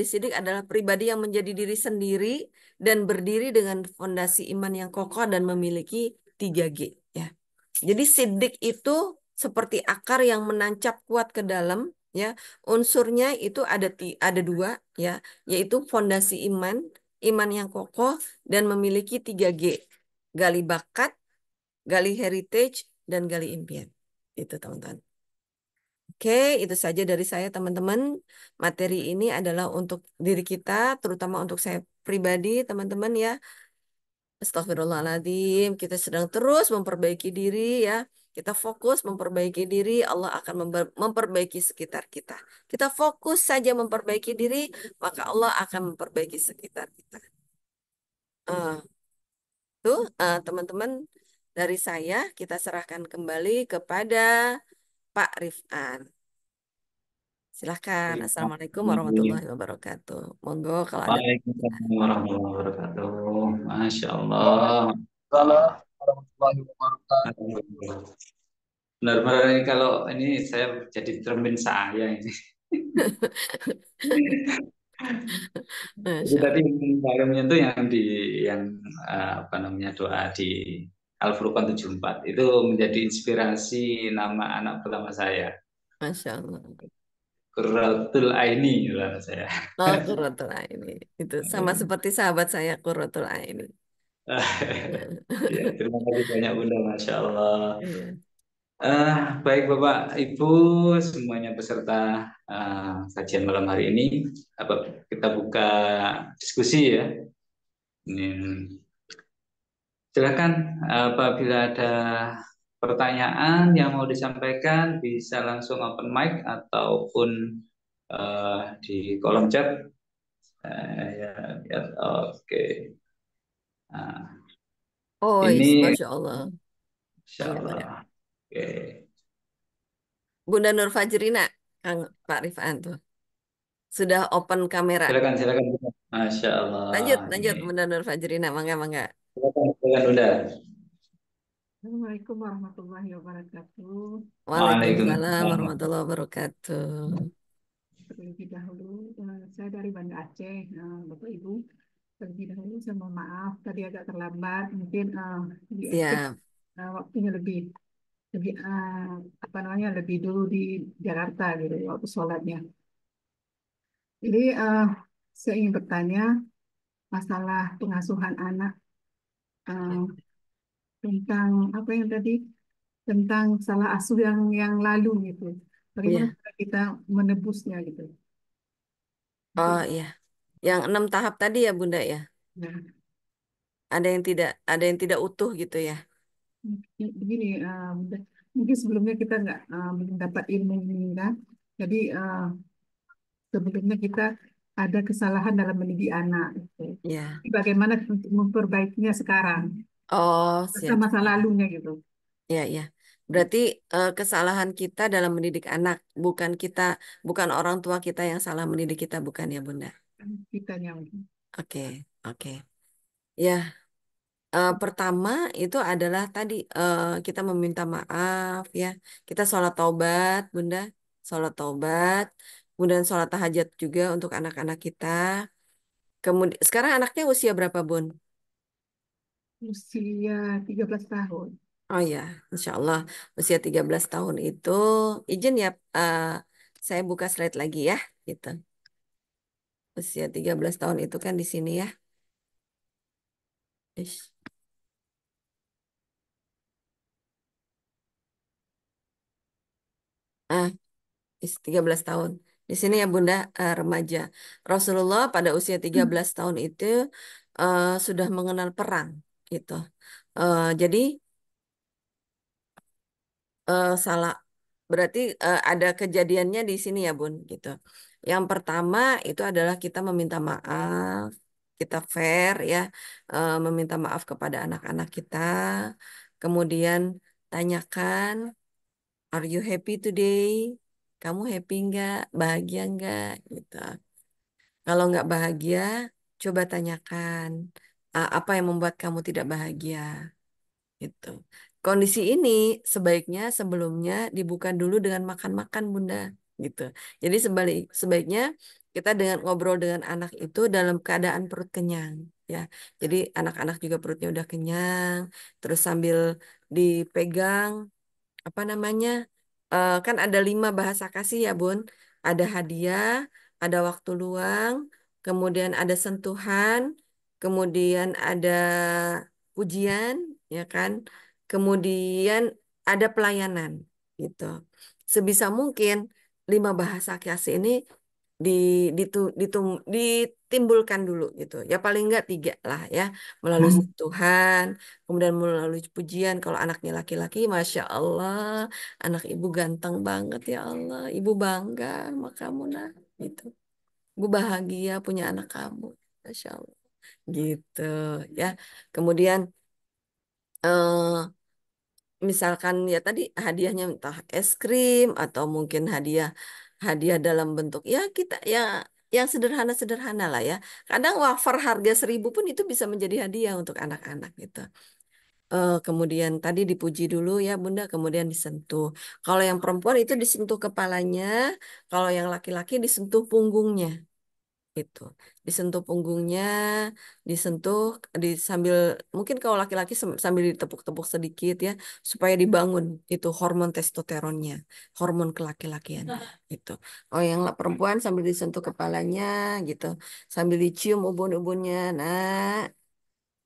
sidik adalah pribadi yang menjadi diri sendiri dan berdiri dengan fondasi iman yang kokoh dan memiliki 3G ya. Jadi sidik itu seperti akar yang menancap kuat ke dalam ya. Unsurnya itu ada dua ya, yaitu fondasi iman, iman yang kokoh dan memiliki 3G. Gali bakat, gali heritage, dan gali impian. Itu teman-teman. Oke, itu saja dari saya teman-teman. Materi ini adalah untuk diri kita, terutama untuk saya pribadi teman-teman ya. Astagfirullahaladzim, kita sedang terus memperbaiki diri ya. Kita fokus memperbaiki diri, Allah akan memperbaiki sekitar kita. Kita fokus saja memperbaiki diri, maka Allah akan memperbaiki sekitar kita. Eh, teman-teman, dari saya kita serahkan kembali kepada Pak Rifan. Silahkan. Assalamualaikum warahmatullahi wabarakatuh. Monggo kalau ada. Waalaikumsalam warahmatullahi wabarakatuh. Masya Allah. Waalaikumsalam warahmatullahi wabarakatuh. Benar-benar ini kalau ini saya jadi cermin saya ini. Jadi Masya tadi Allah. filmnya itu yang di yang apa namanya doa di Al-Furqan 74 itu menjadi inspirasi nama anak pertama saya. Masya Allah. Qurratul Aini nama saya. Oh, Qurratul Aini. Itu sama seperti sahabat saya, Qurratul Aini. Ya, terima kasih banyak Bunda, Masya Allah. Iya. Baik Bapak Ibu semuanya peserta kajian malam hari ini, apa kita buka diskusi ya. Ini, silakan apabila ada pertanyaan yang mau disampaikan bisa langsung open mic ataupun di kolom chat. Ya, ya, oke. Nah, Oh, yes, ini Masya Allah. Insya Mangga, mangga. Allah. Oke. Bunda Nur Fajrina, Kang Pak Rifan tuh. Sudah open kamera. Silakan, silakan. Masya Lanjut, Allah. lanjut Ini. Bunda Nur Fajrina, mangga, mangga. Silakan, silakan Bunda. Assalamualaikum warahmatullahi wabarakatuh. Waalaikumsalam Waalaikumsalam. warahmatullahi wabarakatuh. Terlebih dahulu, saya dari Banda Aceh, Bapak Ibu. Terlebih dahulu saya mohon maaf, tadi agak terlambat, mungkin di expect Siap. waktunya lebih lebih apa namanya lebih dulu di Jakarta gitu waktu sholatnya. Jadi saya ingin bertanya masalah pengasuhan anak tentang apa yang tadi tentang salah asuh yang lalu gitu. Bagaimana Iya. cara kita menebusnya gitu. Oh Untuk iya. Yang 6 tahap tadi ya Bunda ya. ya, Ada yang tidak utuh gitu ya. begini, mungkin sebelumnya kita nggak belum dapat ilmu ini kan. Jadi sebelumnya kita ada kesalahan dalam mendidik anak. Gitu. Iya. Jadi bagaimana untuk memperbaikinya sekarang, Oh, masa siap, masa siap. lalunya gitu. Iya, iya. Berarti kesalahan kita dalam mendidik anak, bukan orang tua kita yang salah mendidik kita, bukan ya Bunda? Kita yang Oke, oke. Ya, pertama itu adalah tadi kita meminta maaf ya. Kita sholat taubat, Bunda. Sholat taubat. Kemudian sholat tahajud juga untuk anak-anak kita. Kemudian sekarang anaknya usia berapa, Bun? usia 13 tahun. Oh ya, Insya Allah usia 13 tahun itu izin ya, saya buka slide lagi ya, gitu. Usia 13 tahun itu kan di sini ya. Ish. Ah, 13 tahun. Di sini ya Bunda, remaja. Rasulullah pada usia 13 tahun itu sudah mengenal perang gitu. Jadi salah berarti ada kejadiannya di sini ya Bun gitu. Yang pertama itu adalah kita meminta maaf, kita fair ya, meminta maaf kepada anak-anak kita. Kemudian tanyakan, are you happy today? Kamu happy nggak? Bahagia nggak? Gitu. Kalau nggak bahagia, coba tanyakan, apa yang membuat kamu tidak bahagia? Gitu. Kondisi ini sebaiknya sebelumnya dibuka dulu dengan makan-makan, Bunda. Gitu. Jadi sebaiknya kita dengan ngobrol dengan anak itu dalam keadaan perut kenyang, ya. Jadi anak-anak juga perutnya udah kenyang, terus sambil dipegang apa namanya? Kan ada 5 bahasa kasih ya, Bun. Ada hadiah, ada waktu luang, kemudian ada sentuhan, kemudian ada pujian, ya kan? Kemudian ada pelayanan, gitu. Sebisa mungkin 5 bahasa kasih ini di, ditimbulkan dulu, gitu. Ya paling enggak 3 lah ya, melalui sentuhan, kemudian melalui pujian. Kalau anaknya laki-laki, Masya Allah, anak ibu ganteng banget ya Allah. Ibu bangga sama kamu nah. Gitu. Ibu bahagia punya anak kamu. Masya Allah. Gitu ya. Kemudian eh, misalkan ya tadi hadiahnya entah es krim atau mungkin hadiah hadiah dalam bentuk ya kita ya yang sederhana-sederhana lah ya. Kadang wafer harga 1.000 pun itu bisa menjadi hadiah untuk anak-anak gitu. Kemudian tadi dipuji dulu ya Bunda, kemudian disentuh. Kalau yang perempuan itu disentuh kepalanya, kalau yang laki-laki disentuh punggungnya itu disentuh punggungnya, disentuh sambil mungkin kalau laki-laki sambil ditepuk-tepuk sedikit ya supaya dibangun itu hormon testosteronnya, hormon kelaki-lakian itu. Oh yang perempuan sambil disentuh kepalanya gitu, sambil dicium ubun-ubunnya. Nah,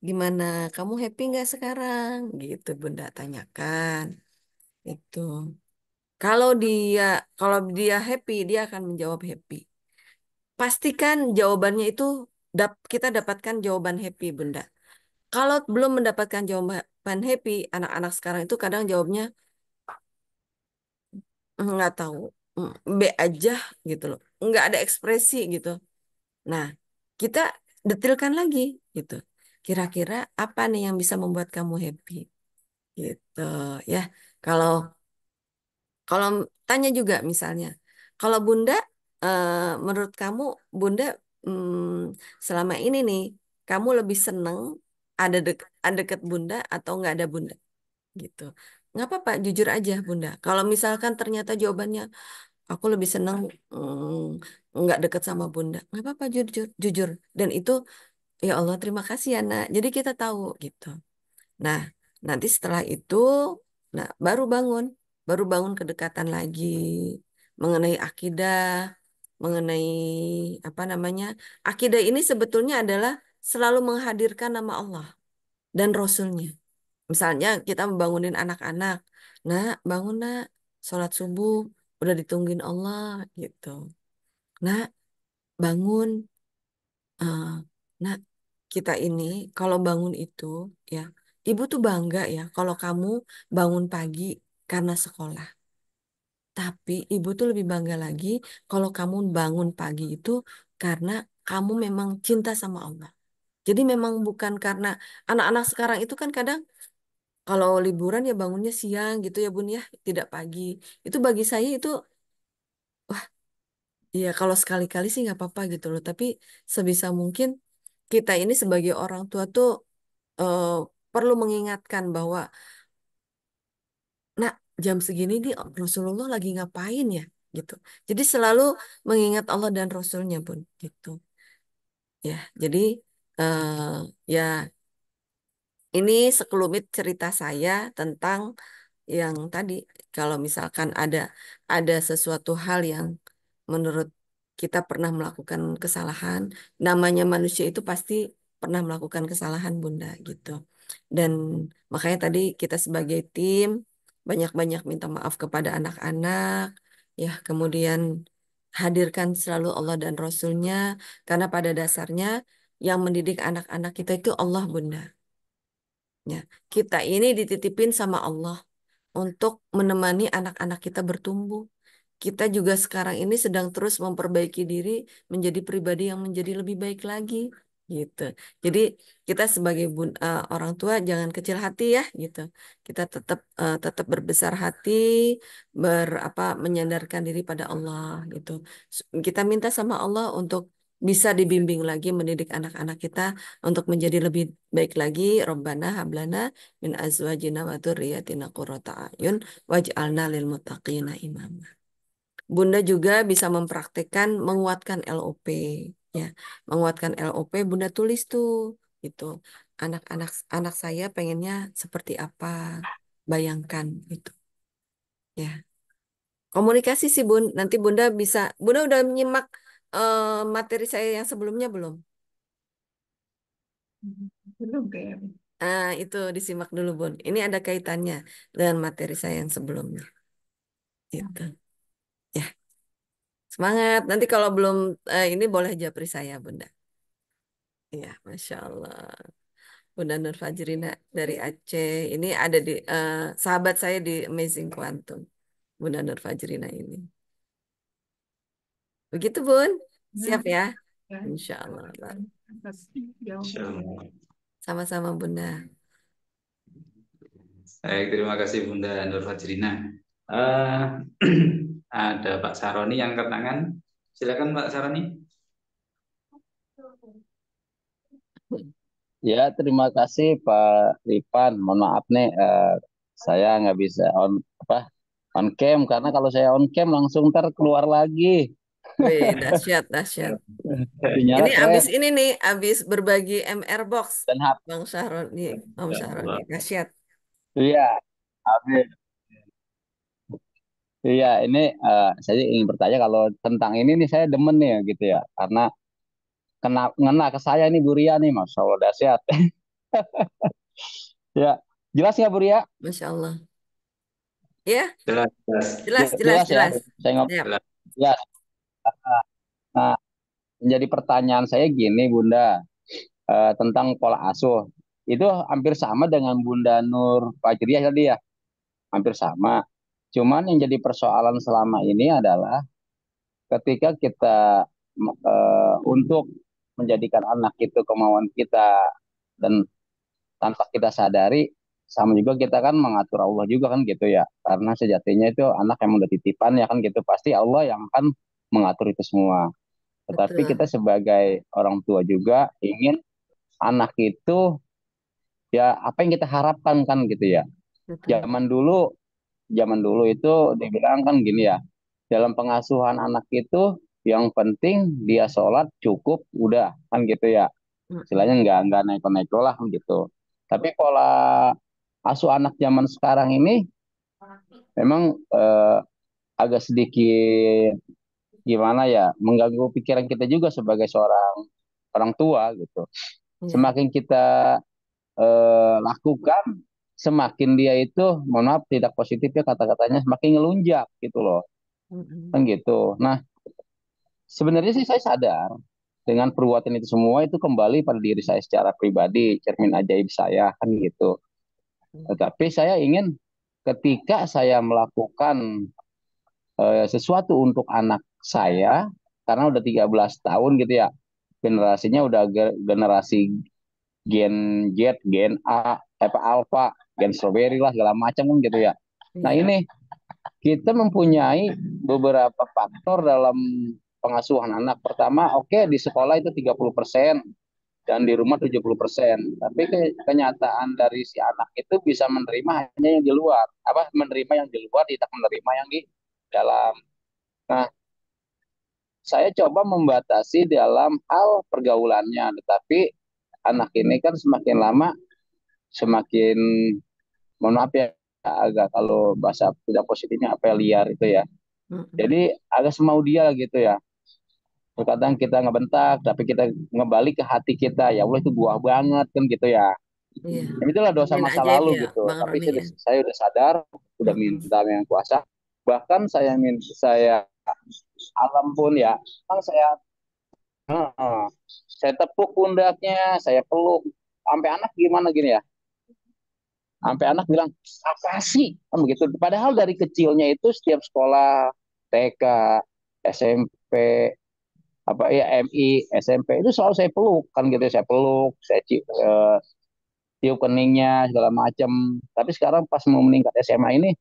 gimana? Kamu happy nggak sekarang? Gitu Bunda tanyakan itu. Kalau dia kalau dia happy, dia akan menjawab happy. Pastikan jawabannya itu kita dapatkan jawaban happy, Bunda. Kalau belum mendapatkan jawaban happy, anak-anak sekarang itu kadang jawabnya nggak tahu, B aja gitu loh, nggak ada ekspresi gitu. Nah, kita detilkan lagi gitu. Kira-kira apa nih yang bisa membuat kamu happy gitu ya. Kalau Kalau tanya juga misalnya, kalau Bunda, eh, menurut kamu, Bunda, selama ini nih, kamu lebih seneng ada deket Bunda atau nggak ada Bunda gitu? Nggak apa-apa, jujur aja Bunda. Kalau misalkan ternyata jawabannya, aku lebih seneng nggak deket sama Bunda, nggak apa-apa, jujur, jujur. Dan itu, ya Allah, terima kasih ya Nak. Jadi kita tahu gitu. Nah, nanti setelah itu, nah baru bangun kedekatan lagi mengenai akidah, mengenai apa namanya? Akidah ini sebetulnya adalah selalu menghadirkan nama Allah dan Rasulnya. Misalnya kita membangunin anak-anak, nah bangun nak, sholat subuh, udah ditungguin Allah gitu. Nah bangun, eh, nah kita ini kalau bangun itu ya, ibu tuh bangga ya kalau kamu bangun pagi karena sekolah. Tapi ibu tuh lebih bangga lagi kalau kamu bangun pagi itu karena kamu memang cinta sama Allah. Jadi memang bukan karena anak-anak sekarang itu kan kadang kalau liburan ya bangunnya siang gitu ya Bun ya, tidak pagi. Itu bagi saya itu, iya kalau sekali-kali sih nggak apa-apa gitu loh. Tapi sebisa mungkin kita ini sebagai orang tua tuh eh, perlu mengingatkan bahwa, nah jam segini nih Rasulullah lagi ngapain ya gitu. Jadi selalu mengingat Allah dan Rasulnya pun gitu. Ya, jadi ya ini sekelumit cerita saya tentang yang tadi. Kalau misalkan ada sesuatu hal yang menurut kita pernah melakukan kesalahan, namanya manusia itu pasti pernah melakukan kesalahan Bunda gitu. Dan makanya tadi kita sebagai tim banyak-banyak minta maaf kepada anak-anak, ya kemudian hadirkan selalu Allah dan Rasulnya, karena pada dasarnya yang mendidik anak-anak kita itu Allah Bunda. Ya, kita ini dititipin sama Allah untuk menemani anak-anak kita bertumbuh. Kita juga sekarang ini sedang terus memperbaiki diri menjadi pribadi yang menjadi lebih baik lagi, gitu. Jadi kita sebagai orang tua jangan kecil hati ya, gitu. Kita tetap berbesar hati, menyandarkan diri pada Allah, gitu. Kita minta sama Allah untuk bisa dibimbing lagi mendidik anak-anak kita untuk menjadi lebih baik lagi. Robbana hablana min azwajina wa dzurriyyatina qurrata a'yun waj'alna lil muttaqina imama. Bunda juga bisa mempraktekkan menguatkan LOP ya. Menguatkan LOP Bunda tulis tuh itu. Anak-anak anak saya pengennya seperti apa? Bayangkan itu ya. Komunikasi sih Bun. Nanti Bunda udah menyimak materi saya yang sebelumnya belum? Belum kayaknya. Itu disimak dulu Bun. Ini ada kaitannya dengan materi saya yang sebelumnya. Itu. Ya, semangat. Nanti kalau belum ini boleh japri saya Bunda. Iya, Masya Allah. Bunda Nur Fajrina dari Aceh. Ini ada di sahabat saya di Amazing Quantum. Bunda Nur Fajrina ini. Begitu Bun. Nah, Siap ya? ya, Insya Allah. atas jawaban. Insyaallah. Sama-sama Bunda. Baik, terima kasih Bunda Nur Fajrina. Eh, ada Pak Saroni yang angkat tangan. Silakan Pak Saroni. Ya, terima kasih Pak Ripan. Mohon maaf nih, saya nggak bisa on cam karena kalau saya on cam langsung ntar keluar lagi. Wih, dahsyat, dahsyat. Sinyalnya Ini keren abis ini nih, abis berbagi MR box, dan Bang Syahroni, Om Ya Syahroni, Allah. dahsyat. iya, amin. Iya, ini saya ingin bertanya kalau tentang ini nih saya demen nih gitu ya, karena ngena ke saya nih Bu Ria nih, Masya Allah dahsyat. Ya, jelas nggak Bu Ria? Masya Allah. Ya, Jelas, jelas, jelas, jelas, Jelas ya, jelas. saya nggak Siap. jelas. jelas. Nah, menjadi pertanyaan saya gini Bunda, tentang pola asuh. Itu hampir sama dengan Bunda Nur Fajriah tadi ya, hampir sama. Cuman yang jadi persoalan selama ini adalah ketika kita untuk menjadikan anak itu kemauan kita dan tanpa kita sadari sama juga kita kan mengatur Allah juga kan gitu ya, karena sejatinya itu anak yang udah titipan ya kan gitu, pasti Allah yang akan mengatur itu semua. Tetapi Betul, kita sebagai orang tua juga ingin anak itu ya apa yang kita harapkan kan gitu ya. betul. Zaman dulu zaman dulu itu dibilang kan gini ya, dalam pengasuhan anak itu yang penting dia sholat cukup udah kan gitu ya, istilahnya Mm-mm. nggak neko-neko lah kan gitu. Tapi pola asuh anak zaman sekarang ini memang agak sedikit gimana ya, mengganggu pikiran kita juga sebagai seorang orang tua gitu. Iya. Semakin kita lakukan, semakin dia itu, mohon maaf tidak positif ya kata-katanya, semakin ngelunjak gitu loh, Mm-mm. kan gitu. Nah, sebenarnya sih saya sadar dengan perbuatan itu semua itu kembali pada diri saya secara pribadi, cermin ajaib saya kan gitu. Tetapi saya ingin ketika saya melakukan sesuatu untuk anak saya, karena udah 13 tahun gitu ya, generasinya udah generasi Gen Z, Gen A, apa Alpha, Gen Strawberry lah segala macam kan gitu ya. Nah Iya. ini kita mempunyai beberapa faktor dalam pengasuhan anak. Pertama, oke okay, di sekolah itu 30% dan di rumah 70%. Tapi kenyataan dari si anak itu bisa menerima hanya yang di luar. Apa menerima yang di luar, tidak menerima yang di dalam. Nah, saya coba membatasi dalam hal pergaulannya, tetapi anak ini kan semakin lama semakin, mohon maaf ya, agak kalau bahasa tidak positifnya apa ya, liar itu ya. Mm-mm. Jadi agak semau dia gitu ya. Terkadang kita ngebentak, tapi kita ngebalik ke hati kita, ya Allah itu gua banget kan gitu ya. Iya. Dan itulah dosa Cermin masa ajaib lalu ya, gitu. Bang Tapi Roni ya. saya udah sadar, udah Mm-mm. minta yang kuasa. Bahkan saya minta saya alam pun ya, kan saya tepuk pundaknya, saya peluk. Sampai anak gimana gini ya? Sampai anak bilang, apa sih? Kan begitu. Padahal dari kecilnya itu setiap sekolah TK, SMP, apa ya MI, SMP itu selalu saya peluk kan gitu, saya peluk, saya tiup keningnya segala macam. Tapi sekarang pas mau meningkat SMA ini,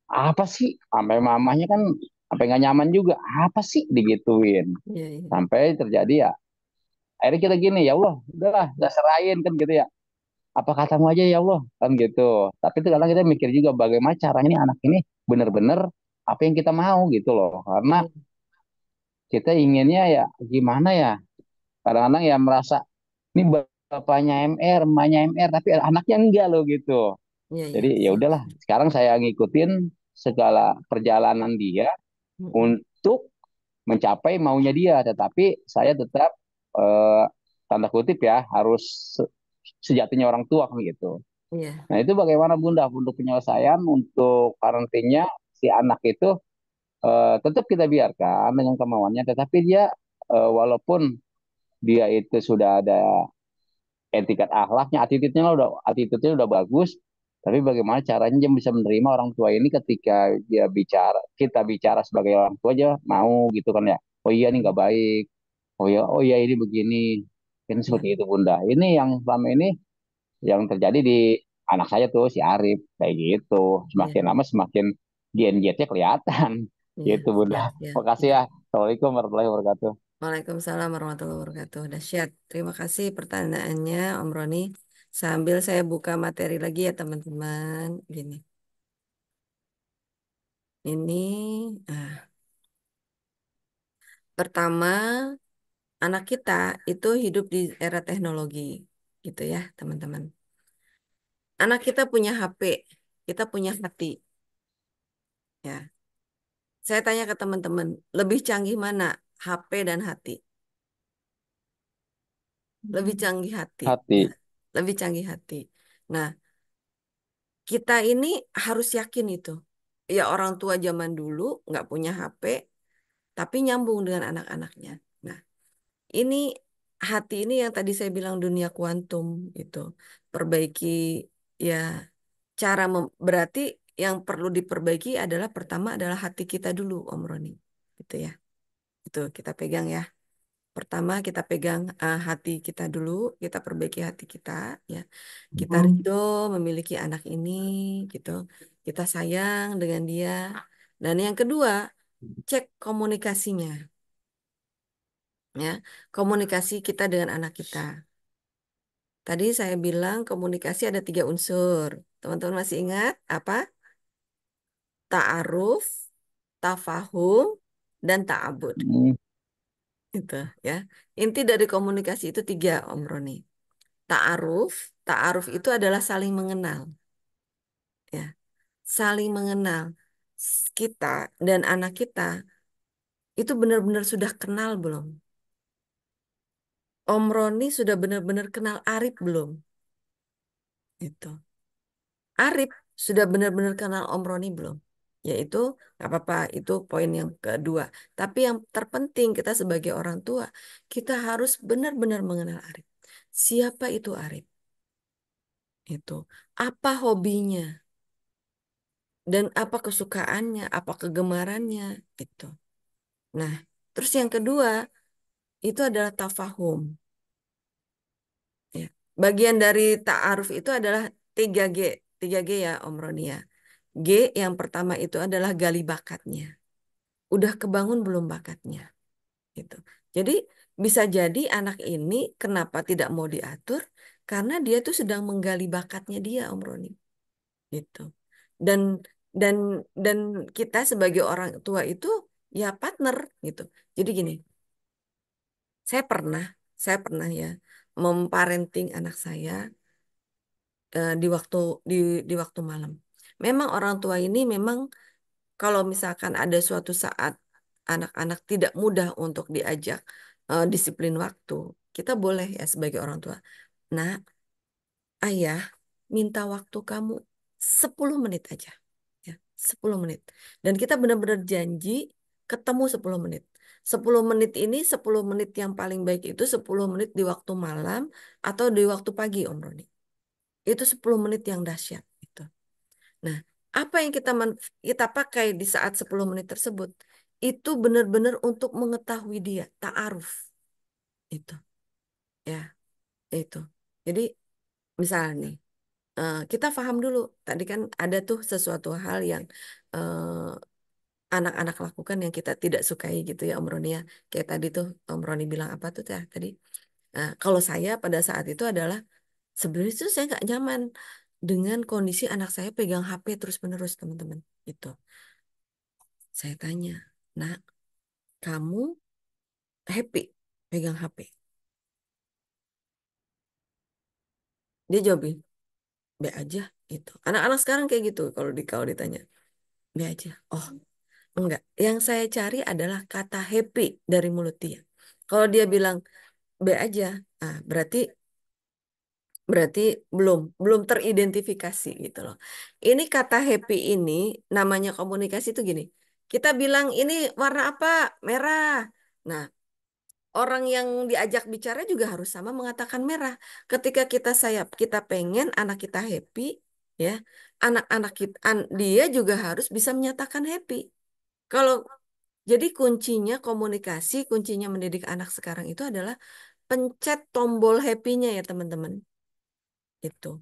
apa sih? Sampai mamanya kan sampai nggak nyaman juga. Apa sih digituin? Iya, iya. Sampai terjadi ya. Akhirnya kita gini, ya Allah, udahlah, udah serahin kan gitu ya. Apa katamu aja ya Allah kan gitu. Tapi itu Iya. kadang kita mikir juga bagaimana caranya nih anak ini benar-benar apa yang kita mau gitu loh, karena Iya, kita inginnya ya gimana ya, kadang-kadang ya merasa ini bapaknya MR emaknya MR tapi anaknya enggak loh gitu. iya, iya. Jadi ya Siap, udahlah, siap. sekarang saya ngikutin segala perjalanan dia Mm-mm. untuk mencapai maunya dia, tetapi saya tetap eh, tanda kutip ya harus sejatinya orang tua kan gitu. Iya, Nah, itu bagaimana Bunda untuk penyelesaian untuk parentingnya si anak itu, tetap kita biarkan dengan kemauannya, tetapi dia walaupun dia itu sudah ada etikat akhlaknya, attitude-nya udah bagus, tapi bagaimana caranya dia bisa menerima orang tua ini ketika dia bicara, kita bicara sebagai orang tua aja mau gitu kan ya. Oh iya ini nggak baik. Oh iya ini begini. Ini iya, seperti itu Bunda. Ini yang selama ini yang terjadi di anak saya tuh si Arif kayak gitu, iya, semakin lama semakin genjetnya kelihatan iya. gitu Bunda. Siap, siap. Makasih Iya. ya. Assalamualaikum warahmatullahi wabarakatuh. Waalaikumsalam warahmatullahi wabarakatuh. Dahsyat. Terima kasih pertanyaannya, Om Roni. Sambil saya buka materi lagi ya, teman-teman. Gini. Ini, ah, Pertama, anak kita itu hidup di era teknologi, gitu ya, teman-teman. Anak kita punya HP, kita punya hati, ya. Saya tanya ke teman-teman, lebih canggih mana, HP dan hati? Lebih canggih hati, ya. Hati. Lebih canggih hati. Nah, kita ini harus yakin itu. Ya orang tua zaman dulu nggak punya HP, tapi nyambung dengan anak-anaknya. Nah, ini hati ini yang tadi saya bilang dunia kuantum itu. Perbaiki ya berarti yang perlu diperbaiki adalah pertama adalah hati kita dulu, Om Roni. Gitu ya. Itu kita pegang ya. Pertama kita pegang hati kita dulu, kita perbaiki hati kita ya. Kita ridho memiliki anak ini gitu. Kita sayang dengan dia. Dan yang kedua, cek komunikasinya ya. Komunikasi kita dengan anak kita. Tadi saya bilang komunikasi ada 3 unsur. Teman-teman masih ingat apa? Ta'aruf, tafahum, dan ta'abud. Hmm. Itu ya. Inti dari komunikasi itu 3, Om Roni. Ta'aruf, ta'aruf itu adalah saling mengenal. Ya, saling mengenal. Kita dan anak kita itu benar-benar sudah kenal belum? Om Roni sudah benar-benar kenal Arif belum? Itu. Arif sudah benar-benar kenal Om Roni belum? Yaitu nggak apa-apa, itu poin yang kedua. Tapi yang terpenting kita sebagai orang tua, kita harus benar-benar mengenal Arif. Siapa itu Arif? Itu. Apa hobinya? Dan apa kesukaannya? Apa kegemarannya? Itu. Nah, terus yang kedua, itu adalah tafahum. Ya. Bagian dari ta'aruf itu adalah 3G. 3G ya Om Roni ya. G yang pertama itu adalah gali bakatnya. Udah kebangun belum bakatnya? Gitu. Jadi bisa jadi anak ini kenapa tidak mau diatur? Karena dia tuh sedang menggali bakatnya dia, Om Roni. Gitu. Dan dan dan kita sebagai orang tua itu ya partner gitu. Jadi gini, saya pernah saya pernah ya memparenting anak saya di waktu di waktu malam. Memang orang tua ini memang kalau misalkan ada suatu saat anak-anak tidak mudah untuk diajak disiplin waktu, kita boleh ya sebagai orang tua. Nah, ayah minta waktu kamu 10 menit aja. Ya, 10 menit. Dan kita benar-benar janji ketemu 10 menit. 10 menit ini 10 menit yang paling baik itu 10 menit di waktu malam atau di waktu pagi, Om Roni. Itu 10 menit yang dahsyat itu. Nah, apa yang kita pakai di saat 10 menit tersebut itu benar-benar untuk mengetahui dia, ta'aruf. Itu. Ya, itu. Jadi misalnya nih, kita paham dulu. Tadi kan ada tuh sesuatu hal yang anak-anak lakukan yang kita tidak sukai gitu ya Om Roni ya. Kayak tadi tuh Om Roni bilang apa tuh ya tadi. Nah, kalau saya pada saat itu adalah sebenarnya itu saya nggak nyaman dengan kondisi anak saya pegang HP terus-menerus teman-teman. Itu. Saya tanya, nak, kamu happy pegang HP? Dia jawab, be aja gitu. Anak-anak sekarang kayak gitu kalau ditanya, be aja. Oh, enggak. Yang saya cari adalah kata happy dari mulut dia. Kalau dia bilang be aja, berarti berarti belum belum teridentifikasi gitu loh. Ini kata happy ini namanya komunikasi itu gini. Kita bilang ini warna apa? Merah. Nah, orang yang diajak bicara juga harus sama mengatakan merah. Ketika kita pengen anak kita happy, ya, anak-anak kita dia juga harus bisa menyatakan happy. Kalau jadi kuncinya komunikasi, kuncinya mendidik anak sekarang itu adalah pencet tombol happy-nya ya teman-teman. Itu.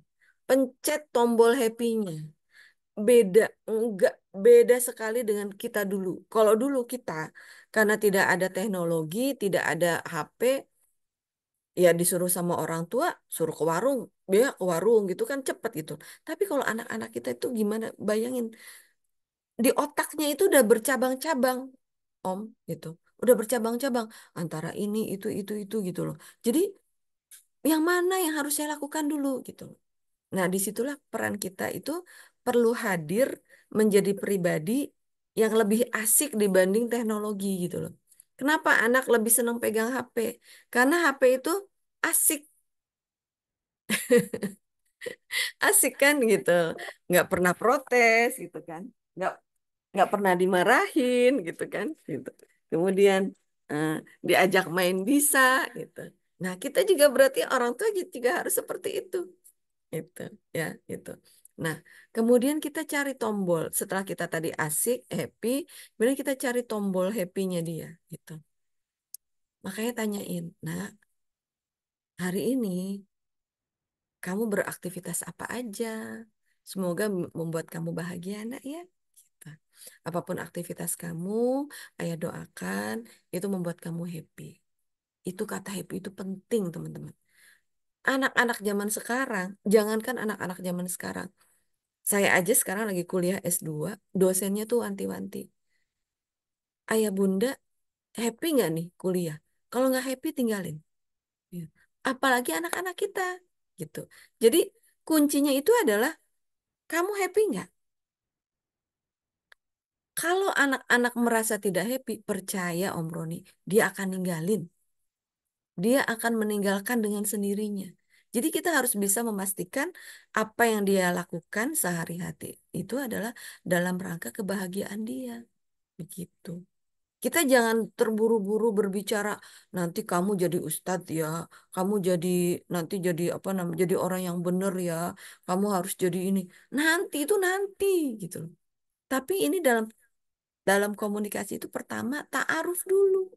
Pencet tombol happy-nya. Beda enggak beda sekali dengan kita dulu. Kalau dulu kita karena tidak ada teknologi, tidak ada HP, ya disuruh sama orang tua, suruh ke warung, dia ke warung gitu kan cepet gitu. Tapi kalau anak-anak kita itu gimana? Bayangin di otaknya itu udah bercabang-cabang, Om, gitu. udah bercabang-cabang antara ini itu gitu loh. Jadi yang mana yang harus saya lakukan dulu gitu loh. Nah, disitulah peran kita itu perlu hadir menjadi pribadi yang lebih asik dibanding teknologi gitu loh. Kenapa anak lebih senang pegang HP? Karena HP itu asik, asik kan gitu. Nggak pernah protes gitu kan. Nggak nggak pernah dimarahin gitu kan. Gitu. Kemudian eh, diajak main bisa gitu. Nah, kita juga berarti orang tua juga harus seperti itu. Itu ya itu. Nah, kemudian kita cari tombol setelah kita tadi asik happy, kemudian kita cari tombol happy-nya dia gitu. Makanya tanyain, nah hari ini kamu beraktivitas apa aja? Semoga membuat kamu bahagia nak ya. Gitu. Apapun aktivitas kamu, ayah doakan itu membuat kamu happy. Itu kata happy itu penting teman-teman. Anak-anak zaman sekarang, jangankan anak-anak zaman sekarang. Saya aja sekarang lagi kuliah S2, dosennya tuh wanti-wanti. Ayah bunda, happy nggak nih kuliah? Kalau nggak happy, tinggalin. Ya. Apalagi anak-anak kita. Gitu. Jadi kuncinya itu adalah, kamu happy nggak? Kalau anak-anak merasa tidak happy, percaya Om Roni, dia akan ninggalin. Dia akan meninggalkan dengan sendirinya. Jadi kita harus bisa memastikan apa yang dia lakukan sehari-hari itu adalah dalam rangka kebahagiaan dia. Begitu. Kita jangan terburu-buru berbicara, nanti kamu jadi ustadz ya, kamu jadi nanti jadi apa namanya, jadi orang yang benar ya, kamu harus jadi ini. Nanti itu nanti gitu loh. Tapi ini dalam dalam komunikasi itu pertama ta'aruf dulu.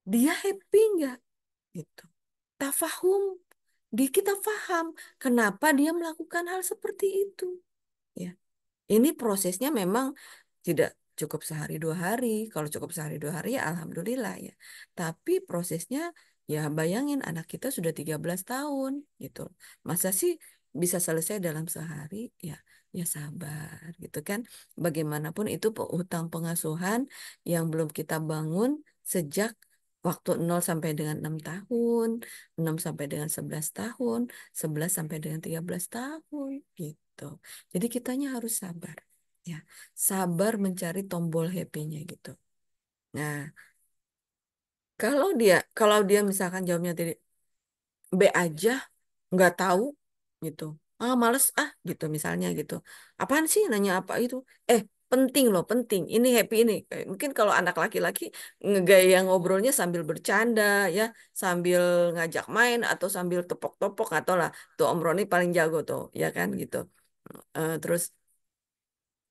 Dia happy nggak? Gitu. Tafahum. Kita paham kenapa dia melakukan hal seperti itu. Ya. Ini prosesnya memang tidak cukup sehari dua hari. Kalau cukup sehari dua hari ya alhamdulillah ya. Tapi prosesnya ya bayangin anak kita sudah 13 tahun gitu. Masa sih bisa selesai dalam sehari? Ya, ya sabar gitu kan. Bagaimanapun itu hutang pengasuhan yang belum kita bangun sejak waktu 0 sampai dengan 6 tahun, 6 sampai dengan 11 tahun, 11 sampai dengan 13 tahun gitu. Jadi kitanya harus sabar. Ya, sabar mencari tombol happy-nya gitu. Nah, kalau dia misalkan jawabnya tadi B aja, nggak tahu gitu. Ah, males ah gitu misalnya gitu. Apaan sih nanya apa itu? Penting loh, penting. Ini happy ini. Mungkin kalau anak laki-laki ngegaya ngobrolnya sambil bercanda ya, sambil ngajak main atau sambil tepok-tepok atau lah. Tuh Om Roni paling jago tuh, ya kan gitu. Terus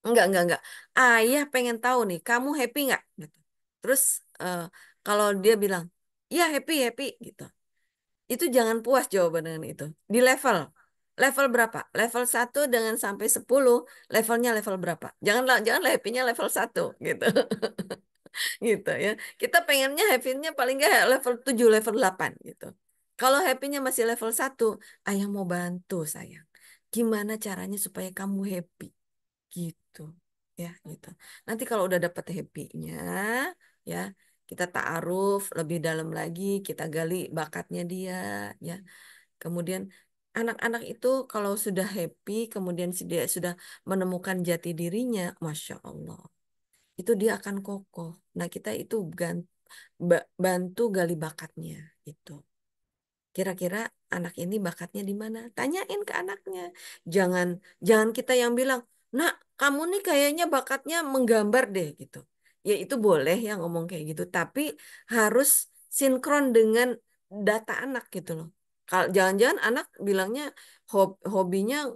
enggak. Ayah pengen tahu nih, kamu happy nggak? Gitu. Terus eh, kalau dia bilang, ya happy happy gitu. Itu jangan puas jawaban dengan itu. Di level. Level berapa? Level 1 dengan sampai 10, levelnya level berapa? Jangan happy-nya level 1 gitu. Gitu ya. Kita pengennya happy-nya paling nggak level 7 level 8 gitu. Kalau happy-nya masih level 1, ayah mau bantu sayang. Gimana caranya supaya kamu happy? Gitu. Ya, gitu. Nanti kalau udah dapet happy-nya, ya, kita ta'aruf lebih dalam lagi, kita gali bakatnya dia, ya. Kemudian anak-anak itu kalau sudah happy, kemudian dia sudah menemukan jati dirinya, Masya Allah, itu dia akan kokoh. Nah, kita itu bantu gali bakatnya, itu. Kira-kira anak ini bakatnya di mana? Tanyain ke anaknya. Jangan jangan kita yang bilang, "Nak, kamu nih kayaknya bakatnya menggambar deh," gitu. Ya itu boleh ya ngomong kayak gitu, tapi harus sinkron dengan data anak gitu loh. Kalau jangan-jangan anak bilangnya hobinya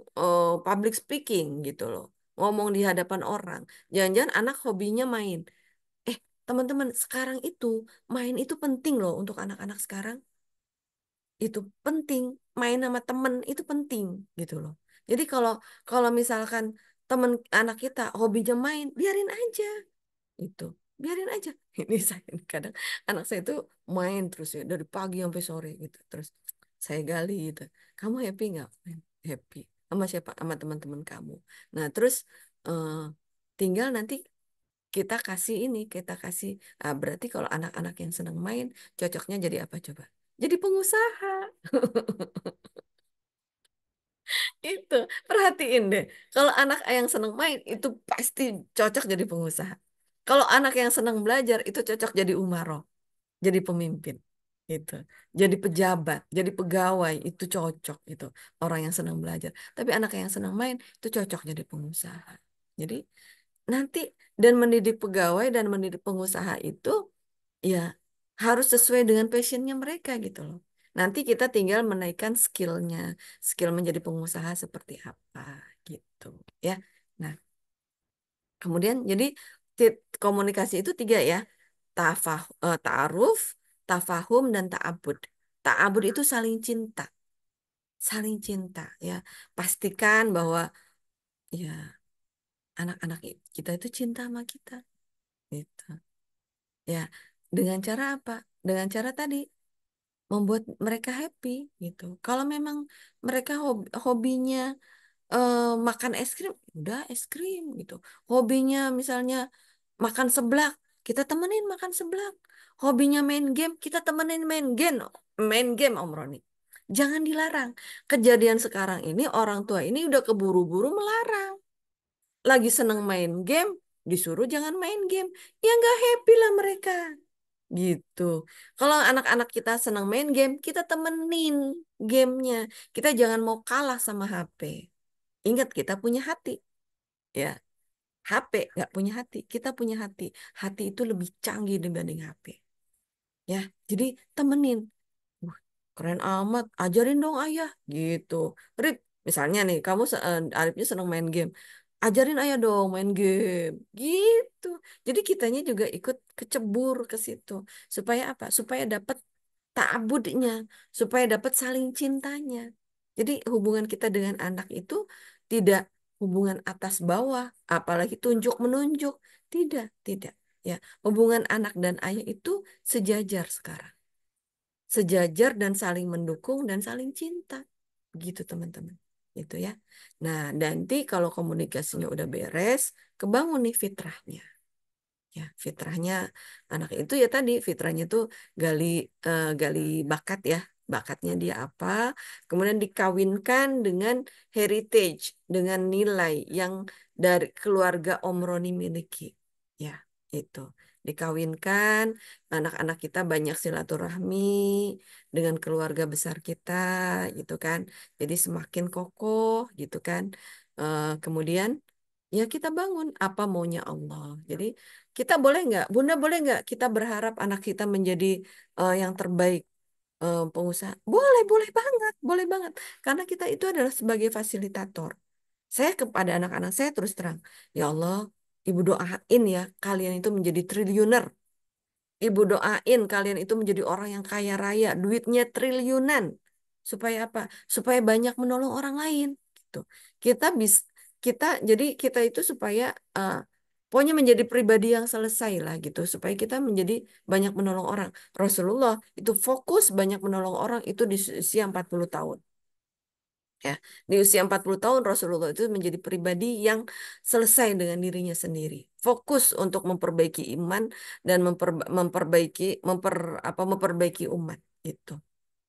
public speaking gitu loh. Ngomong di hadapan orang. Jangan-jangan anak hobinya main. Eh, teman-teman, sekarang itu main itu penting loh untuk anak-anak sekarang, itu penting, main sama temen itu penting gitu loh. Jadi kalau kalau misalkan temen anak kita hobinya main, biarin aja itu, biarin aja. Ini saya kadang anak saya itu main terus ya dari pagi sampai sore gitu, terus saya gali gitu, kamu happy nggak? Happy sama siapa? Sama teman-teman kamu. Nah terus eh, tinggal nanti kita kasih. Berarti kalau anak-anak yang senang main, cocoknya jadi apa coba? Jadi pengusaha. Itu, perhatiin deh. Kalau anak yang senang main, itu pasti cocok jadi pengusaha. Kalau anak yang senang belajar, itu cocok jadi umaro, jadi pemimpin. Gitu. Jadi pejabat, jadi pegawai, itu cocok itu. Orang yang senang belajar. Tapi anak yang senang main, itu cocok jadi pengusaha. Jadi nanti, dan mendidik pegawai dan mendidik pengusaha itu ya harus sesuai dengan passionnya mereka gitu loh. Nanti kita tinggal menaikkan skillnya, skill menjadi pengusaha seperti apa gitu ya. Nah, kemudian jadi komunikasi itu tiga ya, ta'aruf, tafahum, dan ta'abud. Ta'abud itu saling cinta ya. Pastikan bahwa ya anak-anak kita itu cinta sama kita gitu. Ya, dengan cara apa? Dengan cara tadi membuat mereka happy gitu. Kalau memang mereka hobinya makan es krim, udah es krim gitu. Hobinya misalnya makan seblak, kita temenin makan seblak. Hobinya main game, kita temenin main game Om Roni. Jangan dilarang. Kejadian sekarang ini orang tua ini udah keburu-buru melarang. Lagi seneng main game, disuruh jangan main game. Ya nggak happy lah mereka. Gitu. Kalau anak-anak kita senang main game, kita temenin gamenya. Kita jangan mau kalah sama HP. Ingat kita punya hati, ya. HP nggak punya hati, kita punya hati. Hati itu lebih canggih dibanding HP. Ya, jadi temenin. Wah, keren amat. Ajarin dong ayah, gitu. Rip, misalnya nih, Arifnya senang main game. Ajarin ayah dong main game, gitu. Jadi kitanya juga ikut kecebur ke situ. Supaya apa? Supaya dapat ta'abudnya, supaya dapat saling cintanya. Jadi hubungan kita dengan anak itu tidak hubungan atas bawah, apalagi tunjuk menunjuk. Tidak, tidak. Ya, hubungan anak dan ayah itu sejajar sekarang. Sejajar dan saling mendukung dan saling cinta. Gitu teman-teman. Itu ya. Nah, nanti kalau komunikasinya udah beres, kebangun nih fitrahnya. Ya, fitrahnya anak itu ya tadi fitrahnya tuh gali gali bakat ya. Bakatnya dia apa? Kemudian dikawinkan dengan heritage, dengan nilai yang dari keluarga Om Roni miliki. Ya, itu. Dikawinkan, anak-anak kita banyak silaturahmi dengan keluarga besar kita, gitu kan. Jadi semakin kokoh, gitu kan. Kemudian ya kita bangun apa maunya Allah. Jadi kita boleh nggak, Bunda boleh nggak kita berharap anak kita menjadi yang terbaik pengusaha? Boleh, boleh banget. Karena kita itu adalah sebagai fasilitator. Saya kepada anak-anak saya terus terang, ya Allah, Ibu doain ya kalian itu menjadi triliuner. Ibu doain kalian itu menjadi orang yang kaya raya, duitnya triliunan. Supaya apa? Supaya banyak menolong orang lain. Gitu. Kita bisa, jadi kita itu supaya pokoknya menjadi pribadi yang selesai lah gitu. Supaya kita menjadi banyak menolong orang. Rasulullah itu fokus banyak menolong orang itu di usia 40 tahun. Ya, di usia 40 tahun Rasulullah itu menjadi pribadi yang selesai dengan dirinya sendiri. Fokus untuk memperbaiki iman dan memperbaiki umat gitu.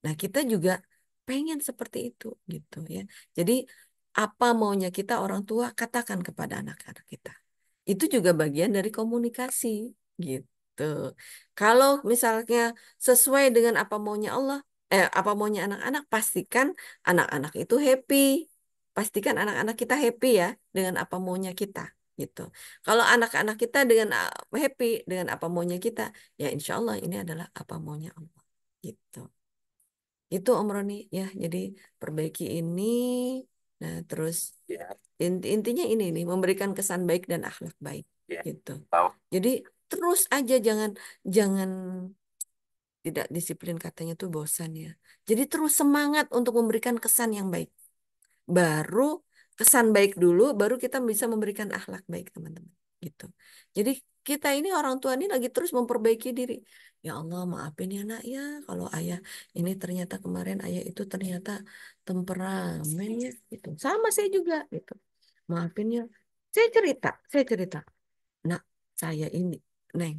Nah, kita juga pengen seperti itu gitu ya. Jadi apa maunya kita orang tua katakan kepada anak-anak kita. Itu juga bagian dari komunikasi gitu. Kalau misalnya sesuai dengan apa maunya Allah, apa maunya anak-anak, pastikan anak-anak itu happy. Pastikan anak-anak kita happy ya dengan apa maunya kita gitu. Kalau anak-anak kita dengan happy dengan apa maunya kita, ya insya Allah ini adalah apa maunya Allah gitu. Itu Om Roni ya. Jadi perbaiki ini. Nah, terus intinya ini nih memberikan kesan baik dan akhlak baik gitu. Jadi terus aja jangan jangan tidak disiplin katanya tuh bosan ya. Jadi terus semangat untuk memberikan kesan yang baik. Baru kesan baik dulu, baru kita bisa memberikan akhlak baik teman-teman. Gitu. Jadi kita ini orang tua ini lagi terus memperbaiki diri. Ya Allah maafin ya nak ya, kalau ayah ini ternyata kemarin ayah itu ternyata temperamen ya gitu. Sama saya juga gitu. Maafin ya. Saya cerita. Nah, saya ini, Neng,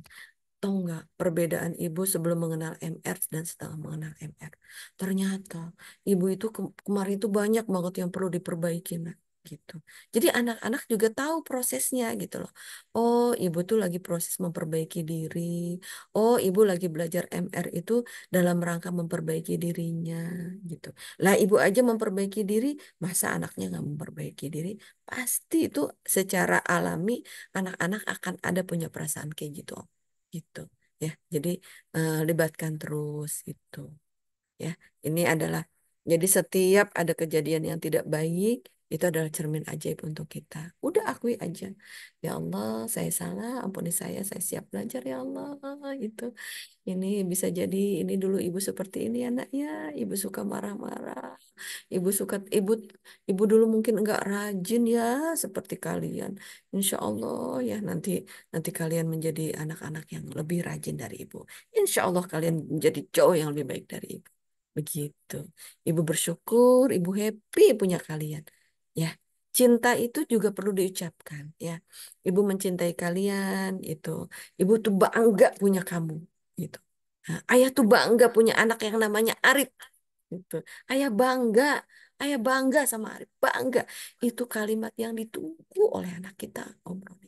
tahu nggak perbedaan ibu sebelum mengenal MR dan setelah mengenal MR? Ternyata ibu itu kemarin itu banyak banget yang perlu diperbaiki, Nak. Gitu. Jadi anak-anak juga tahu prosesnya gitu loh. Oh, ibu tuh lagi proses memperbaiki diri. Oh, ibu lagi belajar MR itu dalam rangka memperbaiki dirinya gitu. Lah, ibu aja memperbaiki diri, masa anaknya nggak memperbaiki diri? Pasti itu secara alami anak-anak akan ada punya perasaan kayak gitu, Om. Gitu ya. Jadi libatkan terus itu ya. Ini adalah jadi setiap ada kejadian yang tidak baik itu adalah cermin ajaib untuk kita. Udah akui aja. Ya Allah, saya salah, ampuni saya siap belajar ya Allah. Itu ini bisa jadi ini dulu ibu seperti ini anaknya, ibu suka marah-marah. Ibu suka ibu dulu mungkin enggak rajin ya seperti kalian. Insya Allah ya nanti nanti kalian menjadi anak-anak yang lebih rajin dari ibu. Insya Allah kalian menjadi jauh yang lebih baik dari ibu. Begitu. Ibu bersyukur, ibu happy punya kalian. Ya, cinta itu juga perlu diucapkan. Ya, ibu mencintai kalian itu. Ibu tuh bangga punya kamu. Gitu. Nah, ayah tuh bangga punya anak yang namanya Arif. Gitu. Ayah bangga, ayah bangga sama Arif, bangga. Itu kalimat yang ditunggu oleh anak kita, Om Roni.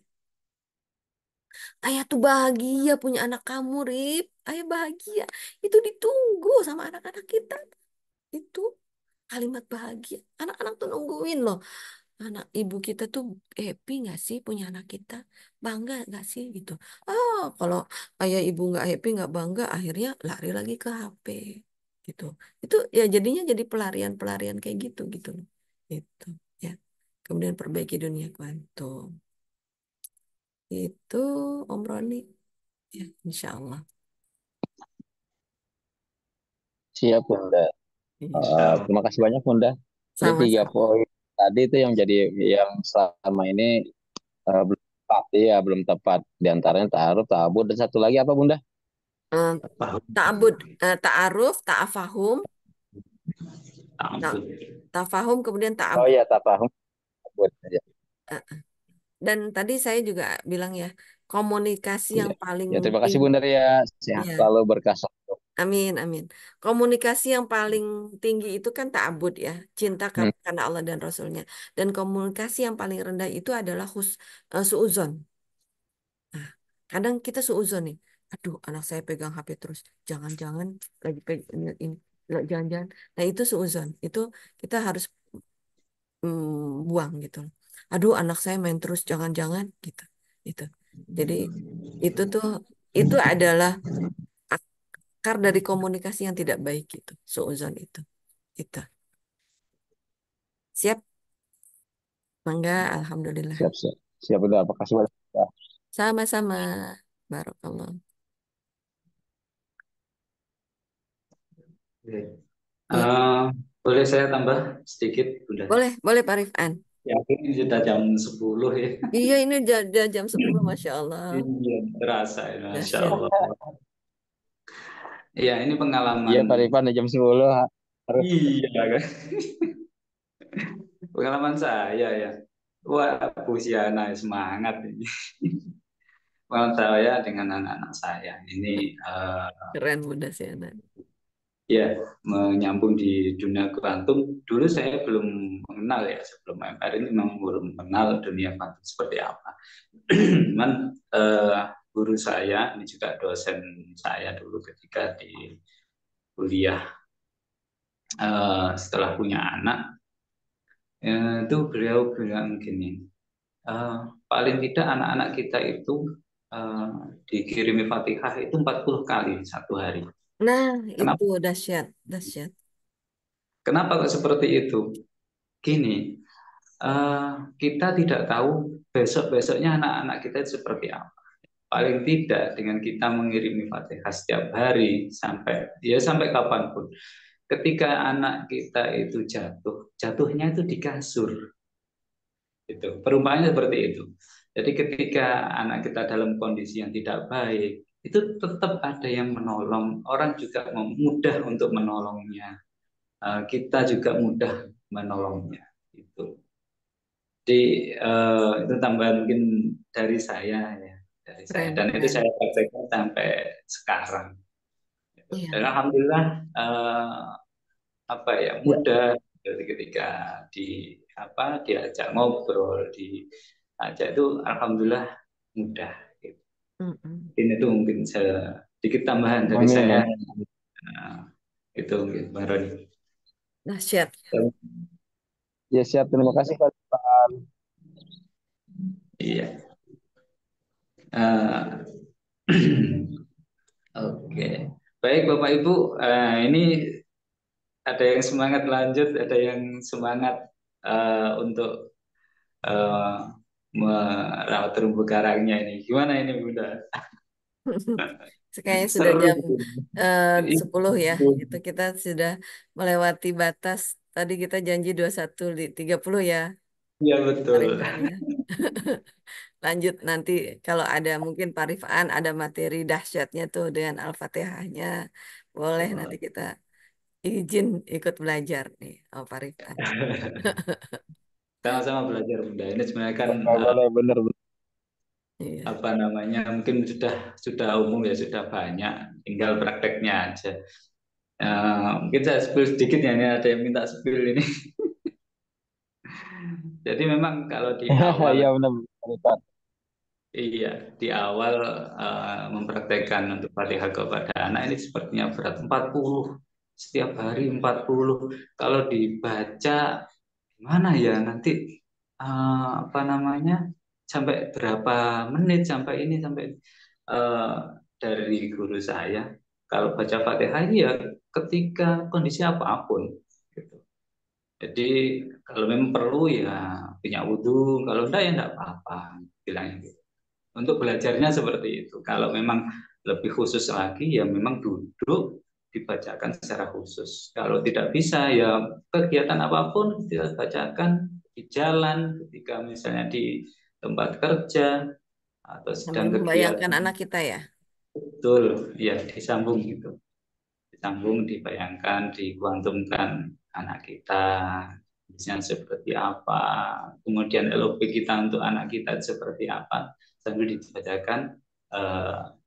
Ayah tuh bahagia punya anak kamu, Rip. Ayah bahagia. Itu ditunggu sama anak-anak kita. Itu kalimat bahagia. Anak-anak tuh nungguin loh. Anak ibu kita tuh happy nggak sih punya anak kita? Bangga nggak sih gitu. Oh, kalau ayah ibu nggak happy, nggak bangga, akhirnya lari lagi ke HP gitu. Itu ya jadinya jadi pelarian-pelarian kayak gitu gitu loh. Itu ya. Kemudian perbaiki dunia kuantum. Itu Om Roni. Ya, insya Allah. Siap Bunda. Iya. Terima kasih banyak Bunda. Jadi tiga Sama-sama. poin tadi itu yang jadi yang selama ini belum tepat ya, belum tepat. Di antaranya ta'aruf, ta'abud, dan satu lagi apa Bunda? Eh, ta'abud, ta'aruf, ta'afahum, ta- Ampun. tafahum, kemudian Oh ta'abud. ya, tafahum. Ta'abud. Ya, Eh, Dan tadi saya juga bilang ya, komunikasi yang ya. paling Ya, terima kasih tinggi, Bunda ya. Sehat ya, selalu, berkah selalu. amin, amin. Komunikasi yang paling tinggi itu kan ta'abud ya, cinta Hmm. karena Allah dan Rasulnya. Dan komunikasi yang paling rendah itu adalah suuzon. Nah, kadang kita suuzon nih, aduh anak saya pegang HP terus, jangan-jangan lagi pegang ini, jangan-jangan. Nah itu suuzon, itu kita harus buang gitu. Aduh, anak saya main terus, jangan-jangan gitu. Itu. Jadi itu tuh itu adalah akar dari komunikasi yang tidak baik gitu. Suuzon itu. Itu. Siap? Mangga, alhamdulillah. Siap, siap. Siap Bunda, terima kasih banyak. Ya. Sama-sama. Barakallah. Oke. Ya, Boleh saya tambah sedikit, Bunda? boleh, boleh Pak Rifan. Ya, ini sudah jam 10 ya. Iya, ini udah jam 10, Masya Allah. Iya, terasa ya, Masya Dahsyat. Allah. Ya, ini pengalaman. Iya Pak Rifan, jam 10 harus. Iya, kan? Pengalaman saya ya. Wah, Bu Siana semangat ini. Pengalaman saya dengan anak-anak saya. Ini Keren Bunda Siana. ya menyambung di dunia kuantum. Dulu saya belum mengenal ya, sebelum MR ini memang belum mengenal dunia kuantum seperti apa. Cuman guru saya, ini juga dosen saya dulu ketika di kuliah, setelah punya anak, itu beliau bilang gini, eh, paling tidak anak-anak kita itu eh, dikirimi Fatihah itu 40 kali satu hari. Nah, itu Kenapa? dahsyat, dahsyat. Kenapa kok seperti itu? Gini, kita tidak tahu besok-besoknya anak-anak kita itu seperti apa. Paling tidak dengan kita mengirimi Fatihah setiap hari sampai kapanpun. Ketika anak kita itu jatuh, jatuhnya itu di kasur. Itu perumpamannya seperti itu. Jadi ketika anak kita dalam kondisi yang tidak baik, itu tetap ada yang menolong. Orang juga mudah untuk menolongnya. Kita juga mudah menolongnya. Itu. Jadi itu tambahan mungkin dari saya ya. dari saya, Keren, dan itu keren. saya praktekkan sampai sekarang. Dan Iya. alhamdulillah apa ya, Ya, mudah dari ketika diajak ngobrol, diajak itu alhamdulillah mudah gitu. Mm-mm. Mungkin itu mungkin sedikit tambahan dari amin, saya. amin. Nah, itu mungkin Bang Roni. Dahsyat. Ya siap, terima kasih Pak. Iya. Eh, Oke, baik Bapak Ibu. Ini ada yang semangat lanjut, ada yang semangat untuk eh, merawat terumbu karangnya ini. Gimana ini Bunda? Kayaknya sudah Seru jam gitu. 10 ya. Itu. Itu kita sudah melewati batas. Tadi kita janji 21:30 ya, Iya betul. Arifan ya. Lanjut nanti kalau ada mungkin Pak Rifan ada materi dahsyatnya tuh dengan Al-Fatihahnya. Boleh nanti kita izin ikut belajar nih, oh Pak Rifan. Sama-sama belajar Bunda. Ini sebenarnya kan Boleh, boleh, bener, bener. Iya. apa namanya, mungkin sudah umum ya, sudah banyak, tinggal prakteknya aja. Mungkin saya spill sedikit ya, ini ada yang minta spill ini. Jadi memang kalau di awal, Iya benar, benar, Pak. iya, di awal mempraktekkan untuk Fatihah kepada anak ini sepertinya berat 40 setiap hari 40. Kalau dibaca gimana ya nanti, apa namanya, sampai berapa menit sampai ini sampai, eh, dari guru saya, kalau baca Fatihah ini ya ketika kondisi apapun gitu. Jadi kalau memang perlu ya punya wudhu, kalau enggak ya enggak apa-apa bilangnya gitu. Untuk belajarnya seperti itu. Kalau memang lebih khusus lagi ya memang duduk dibacakan secara khusus. Kalau tidak bisa ya kegiatan apapun kita bacakan di jalan, ketika misalnya di tempat kerja atau Sambil sedang membayangkan kegiatan, anak kita ya. betul ya, disambung gitu. Disambung, dibayangkan, dikuantumkan anak kita misalnya seperti apa, kemudian LOB kita untuk anak kita seperti apa, sambil dibacakan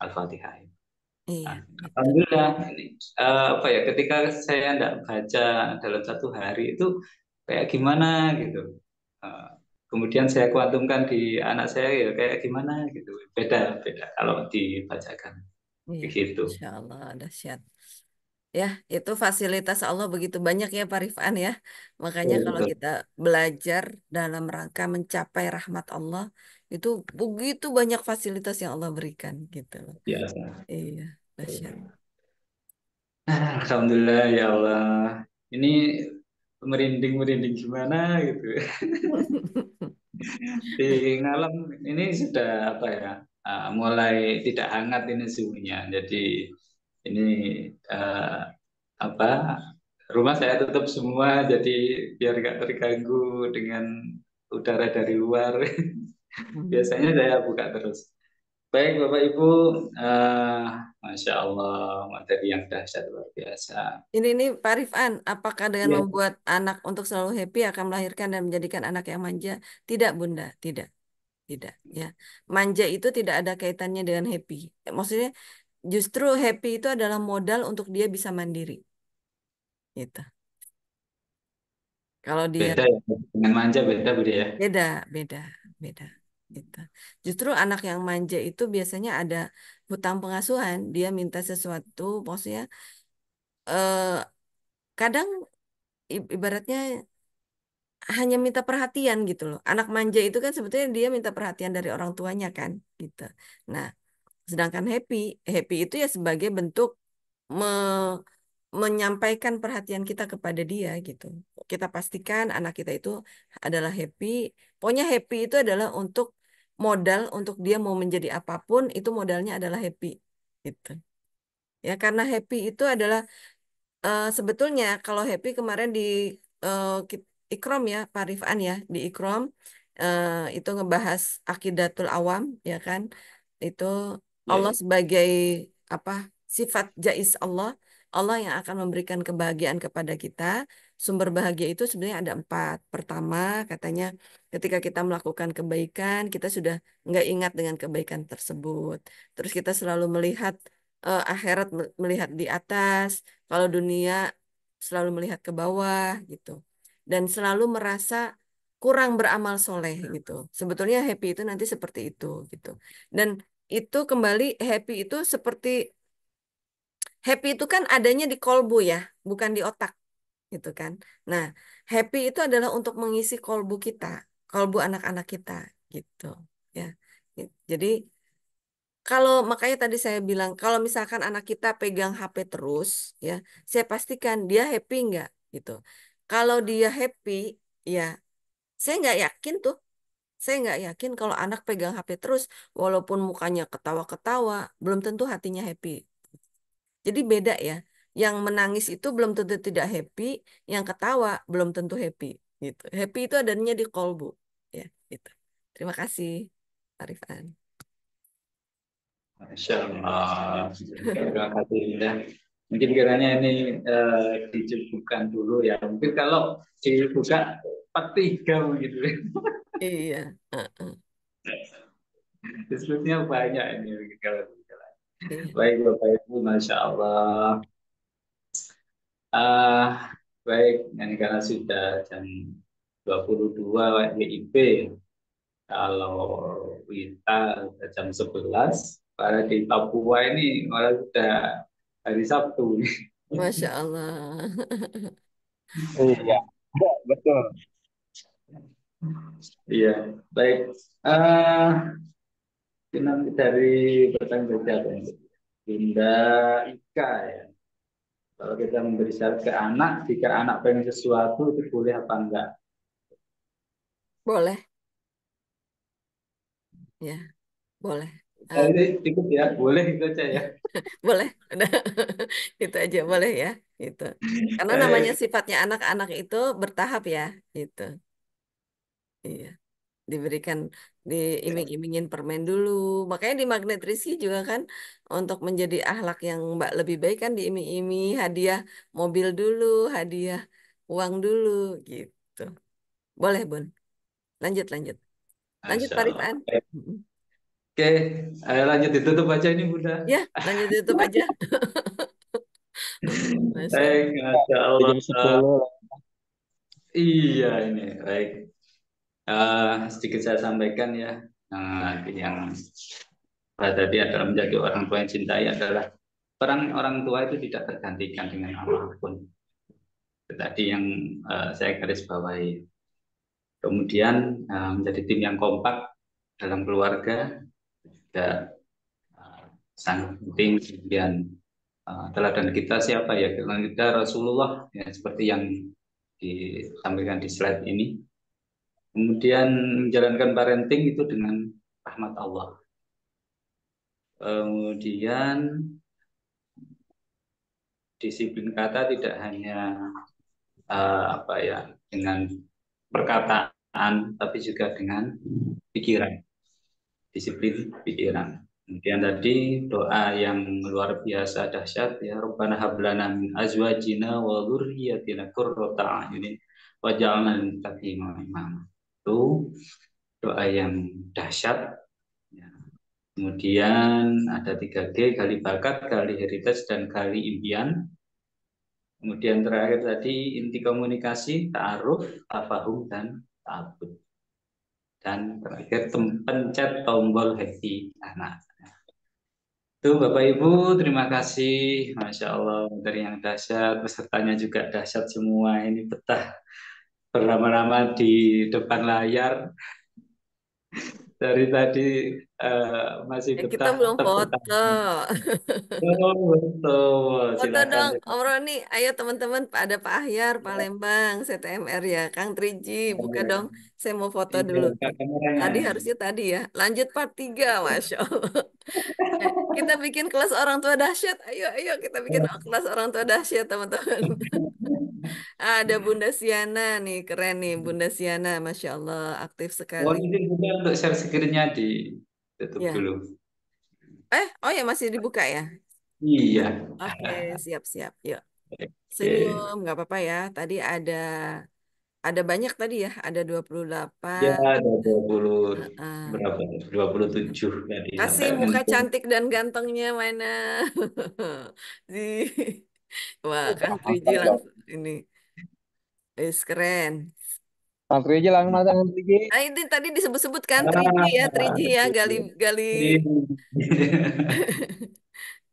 Al-Fatihah. Iya, Nah, gitu. alhamdulillah ini, apa ya, ketika saya tidak baca dalam satu hari itu kayak gimana gitu. Eh, Kemudian saya kuantumkan di anak saya ya kayak gimana gitu. Beda beda kalau dibacakan Iya, begitu. Insya Allah dahsyat. Ya, itu fasilitas Allah begitu banyak ya Pak Rifan ya. Makanya Betul, kalau betul. kita belajar dalam rangka mencapai rahmat Allah, itu begitu banyak fasilitas yang Allah berikan gitu loh. Biasa. Iya, dahsyat. Alhamdulillah ya Allah. Ini merinding-merinding gimana gitu. Di Ngalem ini sudah apa ya? Mulai tidak hangat ini suhunya. Jadi ini, eh, apa, rumah saya tutup semua jadi biar nggak terganggu dengan udara dari luar. Hmm. Biasanya saya buka terus. Baik Bapak Ibu, eh, Masya Allah, materi yang dahsyat luar biasa. Ini Pak Rifan, apakah dengan Ya, membuat anak untuk selalu happy akan melahirkan dan menjadikan anak yang manja? Tidak, Bunda, tidak, tidak. Ya, manja itu tidak ada kaitannya dengan happy. Maksudnya justru happy itu adalah modal untuk dia bisa mandiri. Gitu. Kalau dia beda ya, dengan manja beda Budi ya. beda, beda, beda. Gitu. Justru anak yang manja itu biasanya ada hutang pengasuhan. Dia minta sesuatu, maksudnya eh, kadang ibaratnya hanya minta perhatian gitu loh. Anak manja itu kan sebetulnya dia minta perhatian dari orang tuanya kan, gitu. Nah, sedangkan happy, happy itu ya sebagai bentuk me- menyampaikan perhatian kita kepada dia gitu. Kita pastikan anak kita itu adalah happy. Pokoknya happy itu adalah untuk modal untuk dia mau menjadi apapun itu modalnya adalah happy gitu. Ya karena happy itu adalah sebetulnya kalau happy kemarin di Ikrom ya, Pak Rifan ya, di Ikrom eh, itu ngebahas akidatul awam ya kan. Itu Ya, Allah ya. sebagai apa? Sifat jais Allah, Allah yang akan memberikan kebahagiaan kepada kita sumber bahagia itu sebenarnya ada 4. Pertama, katanya ketika kita melakukan kebaikan, kita sudah nggak ingat dengan kebaikan tersebut. Terus kita selalu melihat akhirat melihat di atas, kalau dunia selalu melihat ke bawah gitu. Dan selalu merasa kurang beramal soleh gitu. Sebetulnya happy itu nanti seperti itu gitu. Dan itu kembali happy itu seperti happy itu kan adanya di kolbu ya, bukan di otak gitu kan. Nah, happy itu adalah untuk mengisi kolbu kita, kolbu anak-anak kita gitu ya. Jadi kalau makanya tadi saya bilang kalau misalkan anak kita pegang HP terus ya, saya pastikan dia happy nggak gitu. Kalau dia happy ya, saya nggak yakin tuh. Saya nggak yakin kalau anak pegang HP terus, walaupun mukanya ketawa-ketawa, belum tentu hatinya happy. Jadi beda ya. Yang menangis itu belum tentu tidak happy, yang ketawa belum tentu happy gitu. Happy itu adanya di kolbu ya gitu. Terima kasih, Arifan. Masya Allah. Terima kasih Linda. Mungkin kiranya ini dicukupkan dulu ya. Mungkin kalau dibuka part 3 begitu. Iya. Heeh. Diskusinya banyak ini mungkin kalau dijalan. Iya. Baik Bapak Ibu, Masya Allah. Baik, ini karena sudah jam 22 WIB. Kalau kita jam 11, para di Papua ini malah sudah hari Sabtu. Masya Allah. Iya, betul. Iya, baik. Nanti dari pertanyaan jawab Bunda Ika ya. Kalau kita memberi syarat ke anak, jika anak pengen sesuatu itu boleh apa enggak? Boleh ya, boleh. Ah, Ini ikut ya, boleh itu aja ya. boleh. Udah. Itu aja boleh ya. Gitu. Karena namanya Baik. sifatnya anak-anak itu bertahap ya, gitu. Iya. Diberikan diiming-imingin permen dulu. Makanya di Magnet Rizky juga kan untuk menjadi akhlak yang Mbak lebih baik kan diiming-iming hadiah mobil dulu, hadiah uang dulu gitu. Boleh, Bun. Lanjut, lanjut. Lanjut, Masya Pak Allah. Rifan. Baik. Mm-mm. Oke, ayo lanjut ditutup aja ini Bunda. Ya, lanjut YouTube aja. Masya Baik, Allah. Masya Allah. Jam 10. Iya ini, baik. Sedikit saya sampaikan ya, yang tadi adalah menjadi orang tua yang cintai adalah orang orang tua itu tidak tergantikan dengan apapun. Itu tadi yang saya garis bawahi. Kemudian menjadi tim yang kompak dalam keluarga juga sangat penting. Kemudian teladan kita siapa ya? Teladan kita Rasulullah ya, seperti yang ditampilkan di slide ini. Kemudian menjalankan parenting itu dengan rahmat Allah. Kemudian disiplin kata tidak hanya apa ya dengan perkataan, tapi juga dengan pikiran, disiplin pikiran. Kemudian tadi doa yang luar biasa dahsyat ya Rabbana hablana min azwajina wa dzurriyyatina qurrata a'yunin waj'alna lil muttaqina imama. Itu doa yang dahsyat ya. Kemudian ada 3G, gali bakat, gali heritage, dan gali impian. Kemudian terakhir tadi inti komunikasi, ta'aruf, tafahum, dan ta'abud. Dan terakhir pencet tombol happy anak. Itu Bapak Ibu, terima kasih. Masya Allah, dari yang dahsyat, pesertanya juga dahsyat semua. Ini betah berlama-lama di depan layar. Dari tadi masih Kita betah belum tepuk foto. tangan. Oh, betul. Foto Silakan. dong, Om Roni. Ayo teman-teman, ada Pak Ahyar, Palembang, CTMR ya, Kang Triji, buka dong. Saya mau foto Iya, dulu. buka kameranya. Tadi harusnya tadi ya. Lanjut part 3, Masya Allah. Kita bikin kelas orang tua dahsyat. Ayo, ayo kita bikin kelas orang tua dahsyat, teman-teman. Ada Bunda Siana nih, keren nih. Bunda Siana, Masya Allah, aktif sekali. Mohon izin juga untuk share screen-nya ditutup Ya. dulu. Oh ya masih dibuka ya? Iya. Oke, siap-siap. Yuk. Oke. Senyum, nggak apa-apa ya. Tadi ada banyak tadi ya, ada Ya, 28. ada 20 Heeh. berapa? 27 tadi Kasih sampai muka muncul. cantik dan gantengnya mana? Di Wah, Kang Triji langsung ini. Keren. Mas Riji langsung masang Mas Riji. Nah, ini tadi disebut-sebutkan Triji ya, Ah, Triji ya, gali gali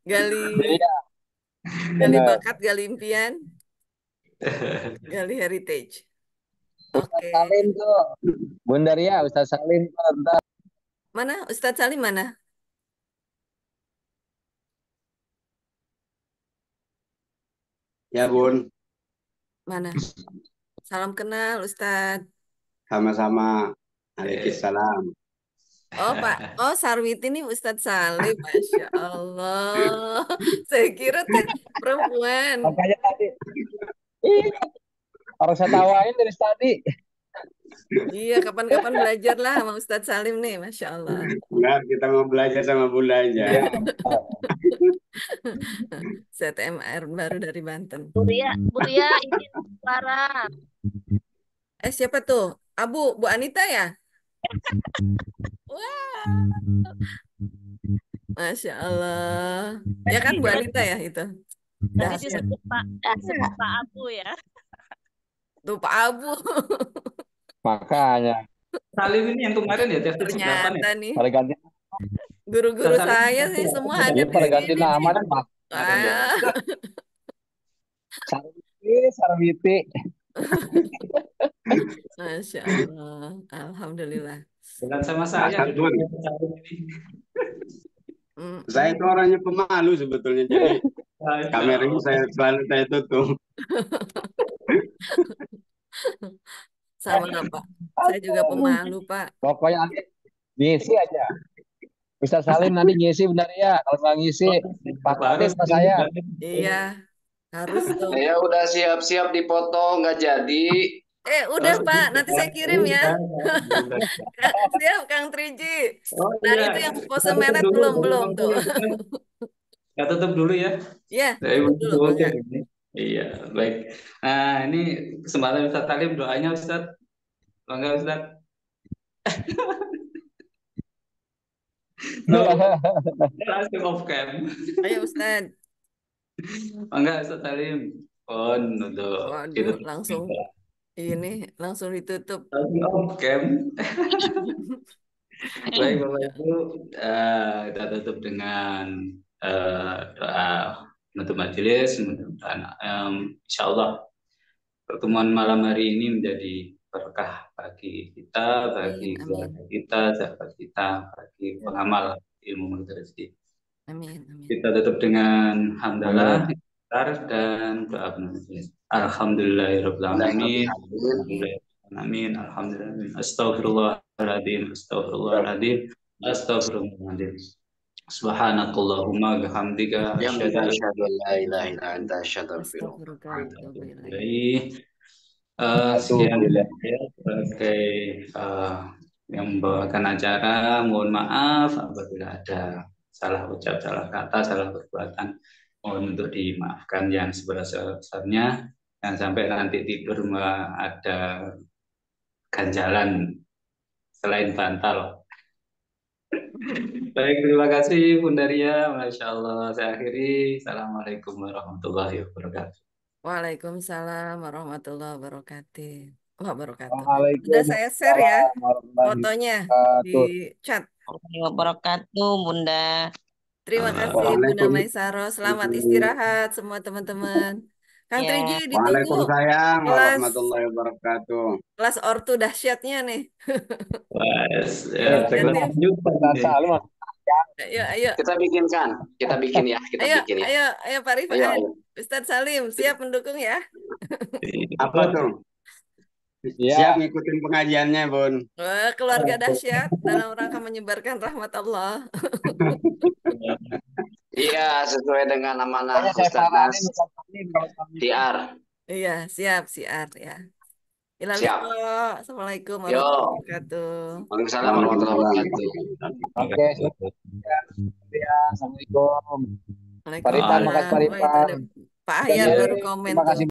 gali Iya, gali benar. bakat, gali impian, gali heritage. Ustaz Oke. Salim tuh. Bunda Ria, Ustaz Salim tuh. Ntar. Mana Ustadz Salim mana? Ya Bun, Mana? Salam kenal Ustadz. sama-sama. eh, Waalaikumsalam. Oh Pak, oh Sarwiti ini Ustadz Salim, Masya Allah. Saya kira teh perempuan. Makanya tadi. Ih, harus saya tawain dari tadi. Iya, kapan-kapan belajarlah sama Ustadz Salim nih, Masya Allah. Benar, kita mau belajar sama Bunda aja. Iya. ZMR baru dari Banten. Bu Ria, ini Clara. Siapa tuh? Bu Anita ya? Wah, Masya Allah. Ya kan Bu Anita ya itu? Tadi Dahsyat. disebut Pak Abu ya. Tuh Pak Abu. Makanya. Salim ini yang kemarin ya tes 8 ya. Ternyata nih, Pada ganti. guru-guru Salim saya sih semua Iya, hadir di pada ganti sini nih. nama dan Pak. kemarin ya. Wah, Sarwiti, Sarwiti. Masya Allah. Alhamdulillah. Bukan sama saya Asal Bun, Salim ini. saya itu orangnya pemalu sebetulnya. Jadi Masya kamera ini Allah. saya tutup. Sama Pak. Saya juga pemalu, Pak. Pokoknya nanti ngisi aja. Ustaz Salim nanti ngisi benar ya. Kalau nggak ngisi, patahin Harus sama saya. Iya, harus tuh. Ya udah siap-siap dipotong nggak jadi. Udah, Pak. Nanti saya kirim ya. Siap, Kang Triji. Oh Nah, iya, itu yang pose kita tutup melet dulu, belum tuh. kita tutup dulu ya. Ya, Saya tutup dulu, oke. Bangga. Iya, baik. Nah, ini kesempatan Ustaz Talim, doanya Ustaz. Bangga Ustaz. No, langsung off cam. Ayo, Ustaz. Bangga Ustaz Talim. On untuk Waduh, langsung ditutup. langsung off cam. Baik Bapak Ibu, kita tutup dengan doa penutup majelis. Mudah-mudahan insya Allah pertemuan malam hari ini menjadi berkah bagi kita, bagi Amin, amin. keluarga kita, sahabat kita, bagi pengamal ilmu menutrisi. Amin, amin. Kita tutup dengan hamdalah dan doa penutup majelis. Alhamdulillahirabbil alamin. Amin. Alhamdulillah. Astagfirullahaladzim. Astagfirullahaladzim. Astagfirullahaladzim. Subhanakallahumma bihamdika Ya asyhadu an asyhadu an la ilaha illa anta astaghfiruka wa Astagfirullah. atubu ilaik. la ilaha sekian ya sebagai yang membawakan acara. Mohon maaf apabila ada salah ucap, salah kata, salah perbuatan. Mohon untuk dimaafkan yang sebesar-besarnya. Jangan sampai nanti tidur ada ganjalan selain bantal. Baik, terima kasih Bunda Ria. Masya Allah. Saya akhiri. Assalamualaikum warahmatullahi wabarakatuh. Waalaikumsalam warahmatullahi wabarakatuh. Wabarakatuh. Sudah Waalaikumsalam saya share ya warahmatullahi fotonya di wabarakatuh. chat. Wabarakatuh, Bunda. Terima kasih Bunda Maisaro. Selamat istirahat semua teman-teman. Kang Ya. Triji ditunggu Waalaikumsalam kelas warahmatullahi wabarakatuh. kelas ortu dahsyatnya nih. Wes, Ya, segera Lihat lanjutkan Ustaz nih. Salim. Ayo, Kita bikin ya, kita ayo, bikin ya. ayo Pak Ayo, Rifan. ayo. Ustadz Salim siap mendukung ya. Apa tuh? Ya. Siap ngikutin pengajiannya, Bun. Keluarga dahsyat dalam rangka menyebarkan rahmat Allah. Iya, sesuai dengan amanah Pokoknya saya Ustaz saranin Nas Ustaz Salim kalau kami. Tiar. Iya, siap, siap ya. Ilal Siap. liqa. Assalamualaikum Yo. warahmatullahi wabarakatuh. Waalaikumsalam warahmatullahi wabarakatuh. Oke, ya. Assalamualaikum. Pak Rifan, Waalaikumsalam. makasih Pak Oh, itu Rifan. ada Pak Ahyar Oke, baru komen terima tuh. kasih